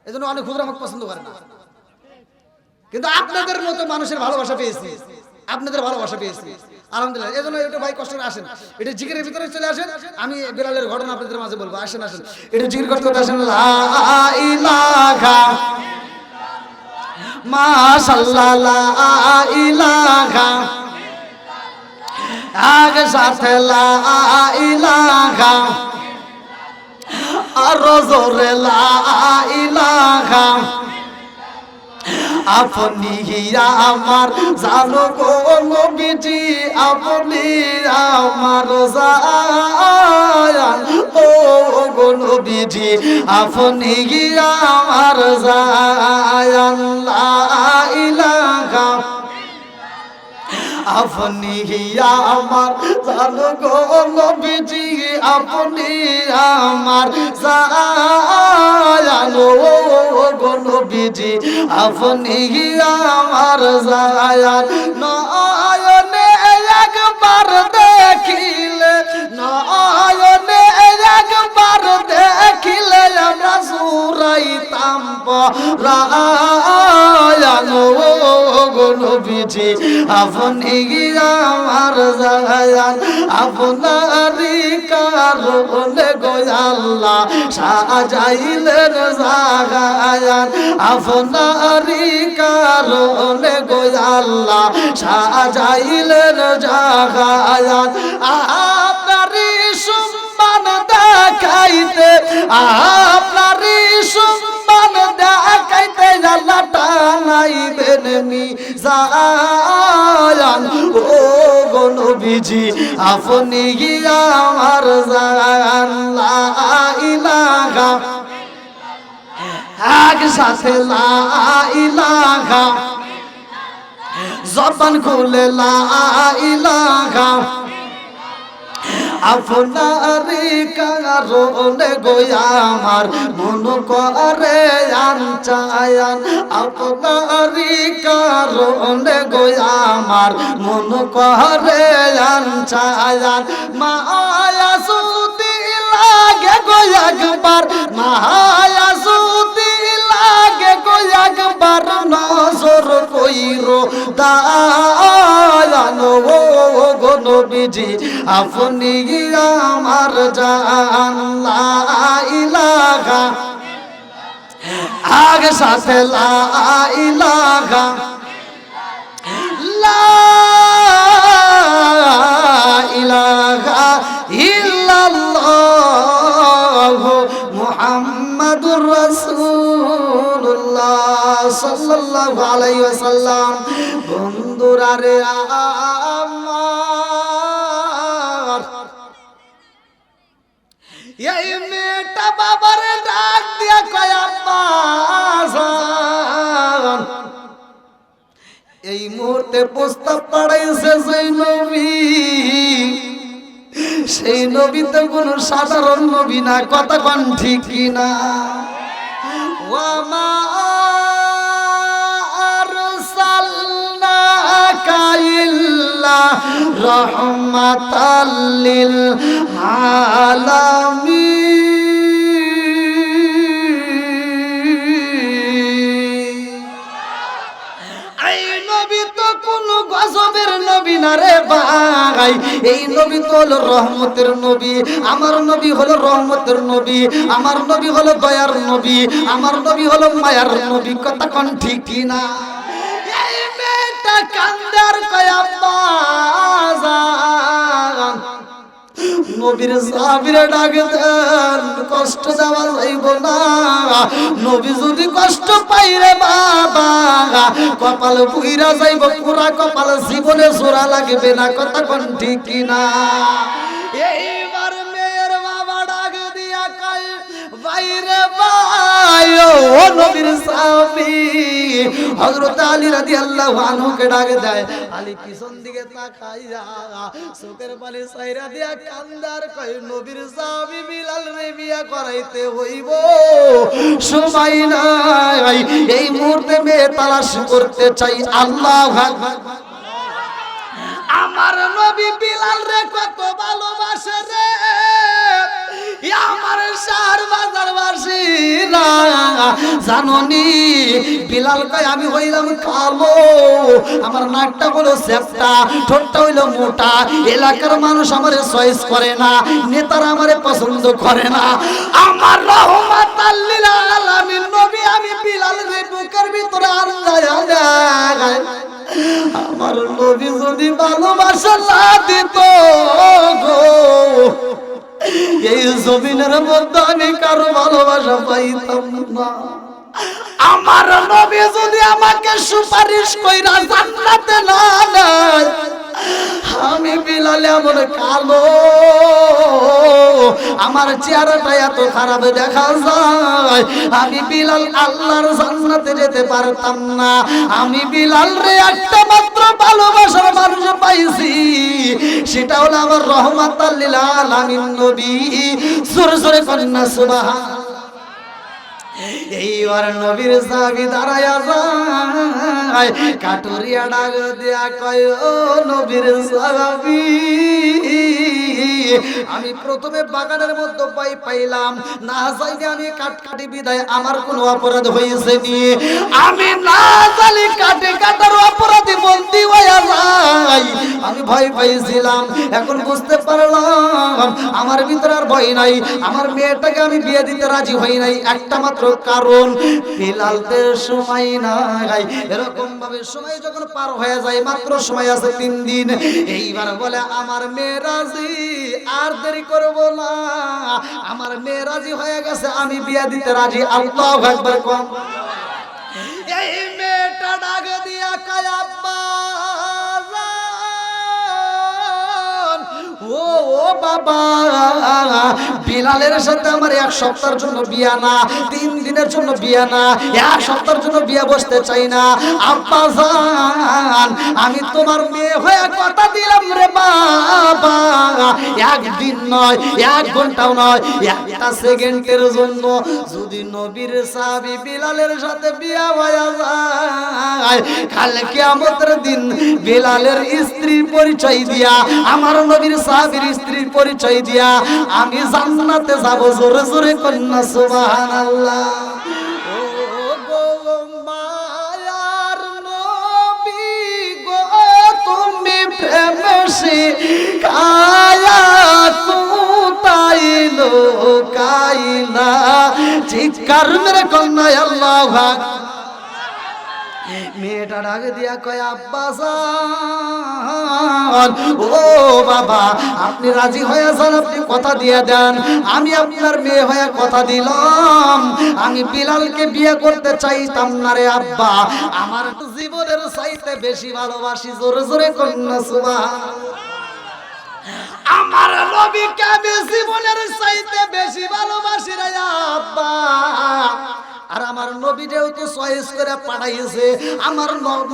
এজন্য অনেক হুজুর আমাকে পছন্দ করে না। কিন্তু আপনাদের মতো মানুষের ভালোবাসা পেয়েছি, আপনাদের ভালোবাসা পেয়েছি আলহামদুলিল্লাহ। এই জন্য একটু ভাই কষ্ট করে আসেন, এটা জিকিরের ভিতরে চলে আসেন। আমি বেলালের ঘটনা আপনাদের মাঝে বলবো। আসেন আসেন একটু জিকির করতে করতে আসেন। লা ইলাহা মাশাআল্লাহ, লা ইলাহা আগে সাথে লা ইলাহা আর জোরে লা ইলাহা। আপনি আমার জানো গো নবীজি, আপনি আমার জান ও গো নবীজি, আপনি আমার জান। লা ইলাহা আপনি আমার জানো গো নবীজি, আপনি আমার জান ও গো নবীজি, আপনি আমার জান। নয়নে একবার দেখিলে, নয়নে একবার দেখিলে আমরা সুরাইতাম পরায়ান ও গো নবীজি, আপনি আমার জান। আপনারই কারণে গো আল্লাহ সাজাইলেন জাগান, আপনারই কারণে গো আল্লাহ সাজাইলেন জাগান। আপনারই সম্মান দেখাইতে, আপনারই সম্মান দেখাইতে আল্লাহ টানাইবেন মিজান ও গো নবীজি, আপনি আমার জান। লা ইলাহা একসাথে লা ইলাহা, জবান খুলে লা ইলাহা। আপনারই কারণে গো আমার মন করে আনচায়ান, আপনারই কারণে গো আমার মন করে আনচায়ান। মায়া সুতি লাগে গো একবার, মায়া সুতি লাগে গো একবার, নজর কইরো দায়ান ও গো নবীজি, আপনি আমার জান। লা ইলাহা আগে সাথে লা ইলাহা, লা ইলাহা ইল্লাল্লাহ মুহাম্মাদুর রাসূলুল্লাহ সাল্লাল্লাহু আলাইহি ওয়াসাল্লাম। বন্ধুরা রে আমার, এই মেয়েটা বাবার ডাক দিয়া কয় আব্বা মুহূর্তে প্রস্তাব পাঠাইছে সেই নবী তো কোনো সাধারণ নবী না, কথা কোন ঠিক কিনা? ওয়ামা আরসালনাকা ইল্লা রাহমাতাল লিল আলামিন। এই নবী তো কোন গজবের নবী না রে ভাই, এই নবী তো হলো রহমতের নবী। আমার নবী হলো রহমতের নবী, আমার নবী হলো দয়ার নবী, আমার নবী হলো মায়ার নবী, কথা কোন ঠিক কিনা? এই মেয়েটা কান্দার কয় আব্বা জান, নবীর সাহাবীরা ডাকে দেন, কষ্ট দেওয়া যাইব না। নবী যদি কষ্ট পাই রে বাবা, কপাল পুইরা যাইব, পুরা কপাল জীবনে জোড়া লাগবে না, কথা কোন ঠিক কিনা? এইবার মেয়ের বাবা ডাক দিয়া কয় বাইরে ভাই, ও নবীর সাহাবী হযরত আলী রাদিয়াল্লাহু আনহু কে ডাক দেয়। আলী পিছন দিকে তাকাইয়া চোখের পানি ছাইরা দিয়া কান্দার কয় নবীর সাহাবী বিলাল রে বিয়া করাইতে হইব, সময় নাই, এই মুহূর্তে মেয়ে তালাশ করতে চাই। আল্লাহু আকবার। আমার নবী বিলাল রে কত ভালোবাসে রে, আমার শহর বাজারবাসীরা জাননি। বিলাল কয় আমি হইলাম কালো, আমার নাকটা হলো চ্যাপ্টা, ঠোঁটটা হইলো মোটা, এলাকার মানুষ আমারে চয়েস করে না, নেতারা আমারে পছন্দ করে না। আমার রহমাতাল লিল আলামিন নবী আমি বিলাল রে বুকের ভিতরে আল্লাহ দেয়। আমার নবী যদি ভালোবাসা না দিত গো, এই জমিনের মধ্যে আমি কারো ভালোবাসা পাইতাম না। আমার নবী যদি আমাকে সুপারিশ কইরা জান্নাতে না নেয়, আমি বিলাল এমন কালো, আমার চেহারাটা এত খারাপ দেখা যায়, আমি বিলাল আল্লাহর জান্নাতে যেতে পারতাম না। আমি বিলাল রে একটা মাত্র ভালোবাসার মানুষ পাইছি, সেটা হলো আমার রহমাতাল লিল আলামিন নবী। জোরে জোরে কন্যা সুবহান। এইবার নবীর সাহাবী দাঁড়ায়া যায়, কাটুরিয়া ডাক দিয়া কয় ও নবীর সাহাবী, আমি প্রথমে বাগানের মধ্যে পাইলাম না যাইতে আমি কাটি বিদায়, আমার কোনো অপরাধ হয়েছে নি? আমি না জানি কাটার অপরাধী বন্দী হইয়া যাই, আমি ভয় পাইছিলাম, এখন বুঝতে পারলাম আমার ভিতরে আর ভয় নাই। আমার মেয়েটাকে আমি বিয়ে দিতে রাজি হই নাই একটা মাত্র কারণ, বিলালতে সময় নাই। এরকম ভাবে সময় যখন পার হয়ে যায়, মাত্র সময় আছে 3 দিন, এইবার বলে আমার মেয়ে রাজি, আর দেরি করব না, আমার মেয়ে রাজি হয়ে গেছে, আমি বিয়ে দিতে রাজি। আল্লাহু আকবার। কোন এই মেয়েটা ডাক দিয়া কয় আব্বা ও বাবা, বিলালের সাথে আমার 1 সপ্তাহের জন্য বিয়া না, 3 দিনের জন্য বিয়া না, 1 সপ্তাহের জন্য বিয়া বসতে চাই না। আব্বা জান, আমি তোমার মেয়ে হয়ে কথা দিলাম রে বাবা, 1 দিন নয়, 1 ঘন্টাও নয়, 1টা সেকেন্ডের জন্য যদি নবীর সাহাবী বিলালের সাথে বিয়া হয়ে যায়, কাল কিয়ামতের দিন বিলালের স্ত্রীর পরিচয় দিয়া, আমার নবীর সাহাবীর স্ত্রীর পরিচয় দিয়া আমি জান্নাতে যাব। জোরে জোরে কন্যা সুবহানাল্লাহ। ও গো মায়ার নবী গো, তুমি প্রেম শিখায়া কোথায় লুকাইলা, চিৎকার মেরে কন্যা আল্লাহু আকবার। মেয়েটা ডাক দিয়া কয় আব্বা জান, ও বাবা আপনি রাজি হয়ে যান, আপনি কথা দিয়ে দেন, আমি আপনার মেয়ে হয়ে কথা দিলাম, আমি বিলালকে বিয়ে করতে চাইতাম না রে আব্বা, আমার জীবনের চাইতে বেশি ভালোবাসি। জোরে জোরে কন্যা সুবহানাল্লাহ। আমার নবীকে আমি জীবনের চাইতে বেশি ভালোবাসি রে আব্বা, আর আমার নবী যেহেতু চয়েস করে পাঠাইছে, আমার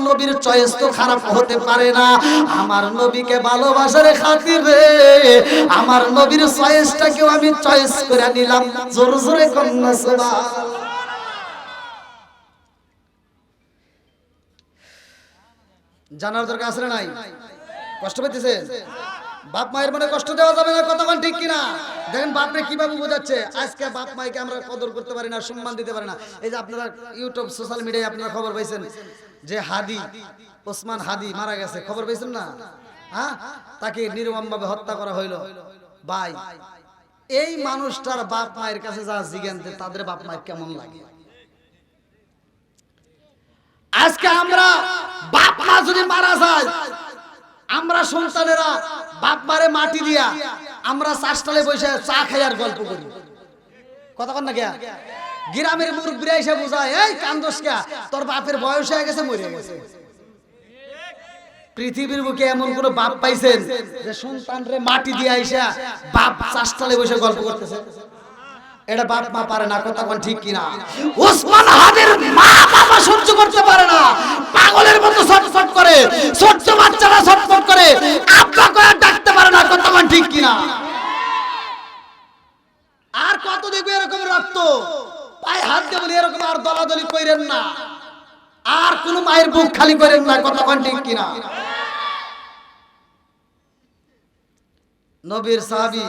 নবীর চয়েস তো খারাপ হতে পারে না। আমার নবীকে ভালোবাসার খাতিরে আমার নবীর চয়েসটাকেও আমি চয়েস করে নিলাম। জোরে জোরে কন্যা সুবহানাল্লাহ। জানার দরকার আছে না নাই? কষ্ট পেতেছে? বাপ মায়ের মনে কষ্ট দেওয়া যাবে না, কতক্ষণ ঠিক কিনা? দেখেন বাপরে কিভাবে বোঝাচ্ছে। আজকে বাপ মাইকে আমরা কদর করতে পারি না, সম্মান দিতে পারি না। এই যে আপনারা ইউটিউব সোশ্যাল মিডিয়ায় আপনারা খবর পাইছেন যে হাদি, ওসমান হাদি মারা গেছে, খবর পাইছেন না? হ্যাঁ, তাকে নির্মমভাবে হত্যা করা হইলো। ভাই, এই মানুষটার বাপ মায়ের কাছে যা জিজ্ঞানতে তাদের বাপ মায়ের কেমন লাগে? আজকে আমরা বাপ মা যদি মারা যায়, আমরা সন্তানেরা বাপ মারে মাটি দিয়া আমরা চাষটালে বসে চা খাই আর গল্প করি। কতক্ষণ না গিয়া গ্রামের মুরব্বীরা এসে বোঝায়, এই কান্দোস কে, তোর বাপের বয়স হয়ে গেছে, মরে গেছে। পৃথিবীর বুকে এমন কোন বাপ পাইছেন যে সন্তানরে মাটি দিয়া আইসা বাপ চাষটালে বসে গল্প করতেছে? এটা বাপ মা পারে না, কতক্ষণ ঠিক কিনা? ওসমান হাদির মা বাবা সহ্য করতে পারে না, পাগলের মতো ছটফট করে, ছোট্ট বাচ্চারা ছটফট করে, আব্বা কয়ে ডাকতে পারে না, কতক্ষণ ঠিক কিনা? আর কত দেখবে এরকম রক্ত, পায়ে হাত দিয়ে বলি এরকম আর দলাদলি কইরেন না, আর কোন মায়ের বুক খালি করেন না, কতক্ষণ ঠিক কিনা? নবীর সাহাবী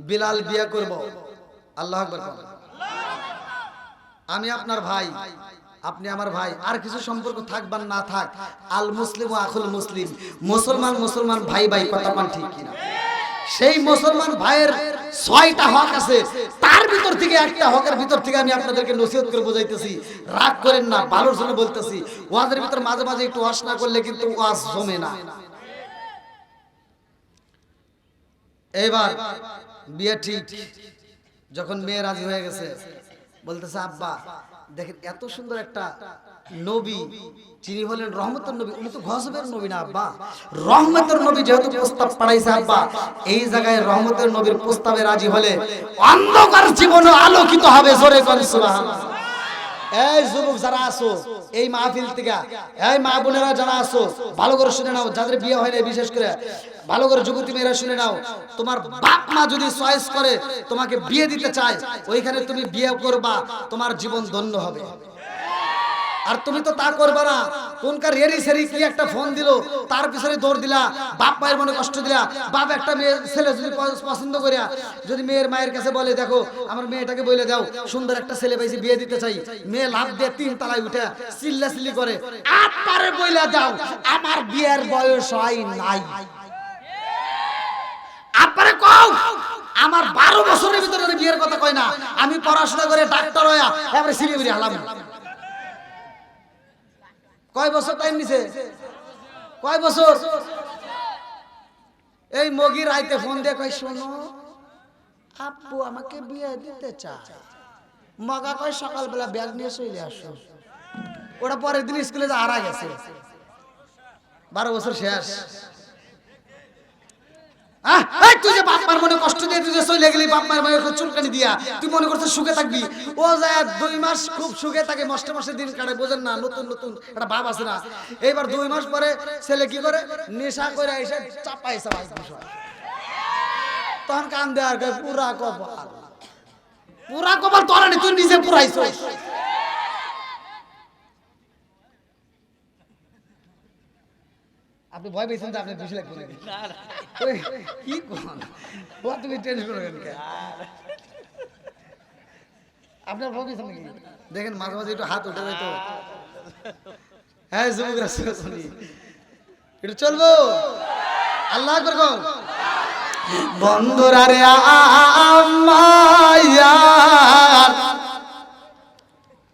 বিলাল বিয়ে করব, আল্লাহু আকবার। আমি আপনার ভাই, আপনি আমার ভাই, আর কিছু সম্পর্ক থাকবার না থাক, আল মুসলিম ওয়া আখুল মুসলিম, মুসলমান মুসলমান ভাই ভাই, কতক্ষণ ঠিক কিনা? সেই মুসলমান ভাইয়ের 6টা হক আছে, তার ভিতর থেকে একটা হকের ভিতর থেকে আমি আপনাদেরকে নসিহত করে বোঝাইতেছি, রাগ করেন না, ভালোর জন্য বলতেছি। ওয়াজের ভিতর মাঝে মাঝে একটু ওয়াজ না করলে কিন্তু ওয়াজ জমে না। এবার বিয়ে ঠিক, যখন মেয়ে রাজি হয়ে গেছে, বলতেছে আব্বা দেখেন এত সুন্দর একটা নবী, যিনি হলেন রহমতের নবী, উনি তো গজবের নবী না আব্বা, রহমতের নবী যেহেতু প্রস্তাব পাঠাইছে আব্বা, এই জায়গায় রহমতের নবীর প্রস্তাবে রাজি হলে অন্ধকার জীবন আলোকিত হবে। জোরে কোন সুবহানাল্লাহ। এই যুবক যারা আছো এই মাহফিল থেকে, এই মা বোনেরা যারা আছো, ভালো করে শুনে নাও, যাদের বিয়ে হয় না বিশেষ করে ভালো করে যুবতী মেয়েরা শুনে নাও। তোমার বাপ মা যদি চয়েস করে তোমাকে বিয়ে দিতে চায়, ওইখানে তুমি বিয়ে করবা, তোমার জীবন ধন্য হবে। আর তুমি তো তা করবা না, কোনকার রেডি সেরি কি একটা ফোন দিল, তার পিছনে দৌড় দিলা, বাপ মায়ের মনে কষ্ট দিলা। বাপ একটা মেয়ে ছেলে যদি পছন্দ করিয়া যদি মেয়ের মায়ের কাছে বলে, দেখো আমার মেয়েটাকে বলে দাও, সুন্দর একটা ছেলে পাইছি, বিয়ে দিতে চাই, মেয়ে লাভ দিয়ে 3 তলায় উঠে চিল্লা চিল্লি করে, আপারে বইলা দাও আমার বিয়ের বয়স হয় নাই, আপারে কও আমার 12 বছরের ভিতরে বিয়ের কথা কয় না, আমি পড়াশোনা করে ডাক্তার হইয়া এবারে সিলিগুড়ি হালাম। কয় বছর টাইম নিছে? কয় বছর? এই মগি রাইতে ফোন দিয়ে কয়, শোনো আব্বু আমাকে বিয়ে দিতে চায়। মগা কয় সকালবেলা ব্যাগ নিয়ে চলে আসো। ওটা পরের দিন স্কুলে যা হারা গেছে, 12 বছর শেষ। তুই যে বাপ মার মনে কষ্ট দিয়ে তুই যে চলে গেলি, বাপ মার মনে চুলকানি দিয়া তুই মনে করছিস সুখে থাকবি, ও যায় 2 মাস খুব সুখে থাকে, মাসে মাসে দিন কাটে, বোঝেন না, নতুন নতুন একটা ভাব আছে না। এইবার 2 মাস পরে ছেলে কি করে, নেশা করে এসে চাপাইছে, তখন কান দেয় আর পুরা কপাল, পুরা কপাল তোরা নি, তুই নিজে পুরাইছিস। আপনি ভয় পেয়েছেন তো, আপনি খুশি লাগবে নাকি? কি কোন তুমি টেনশন করবেন কেন? আপনার ভয় পেয়েছেন নাকি? দেখেন মাঝে মাঝে একটু হাত উঠে যায় তো। হ্যাঁ যুবকরা শুনি একটু চলবো, আল্লাহ করবো। বন্ধুরা রে আমায়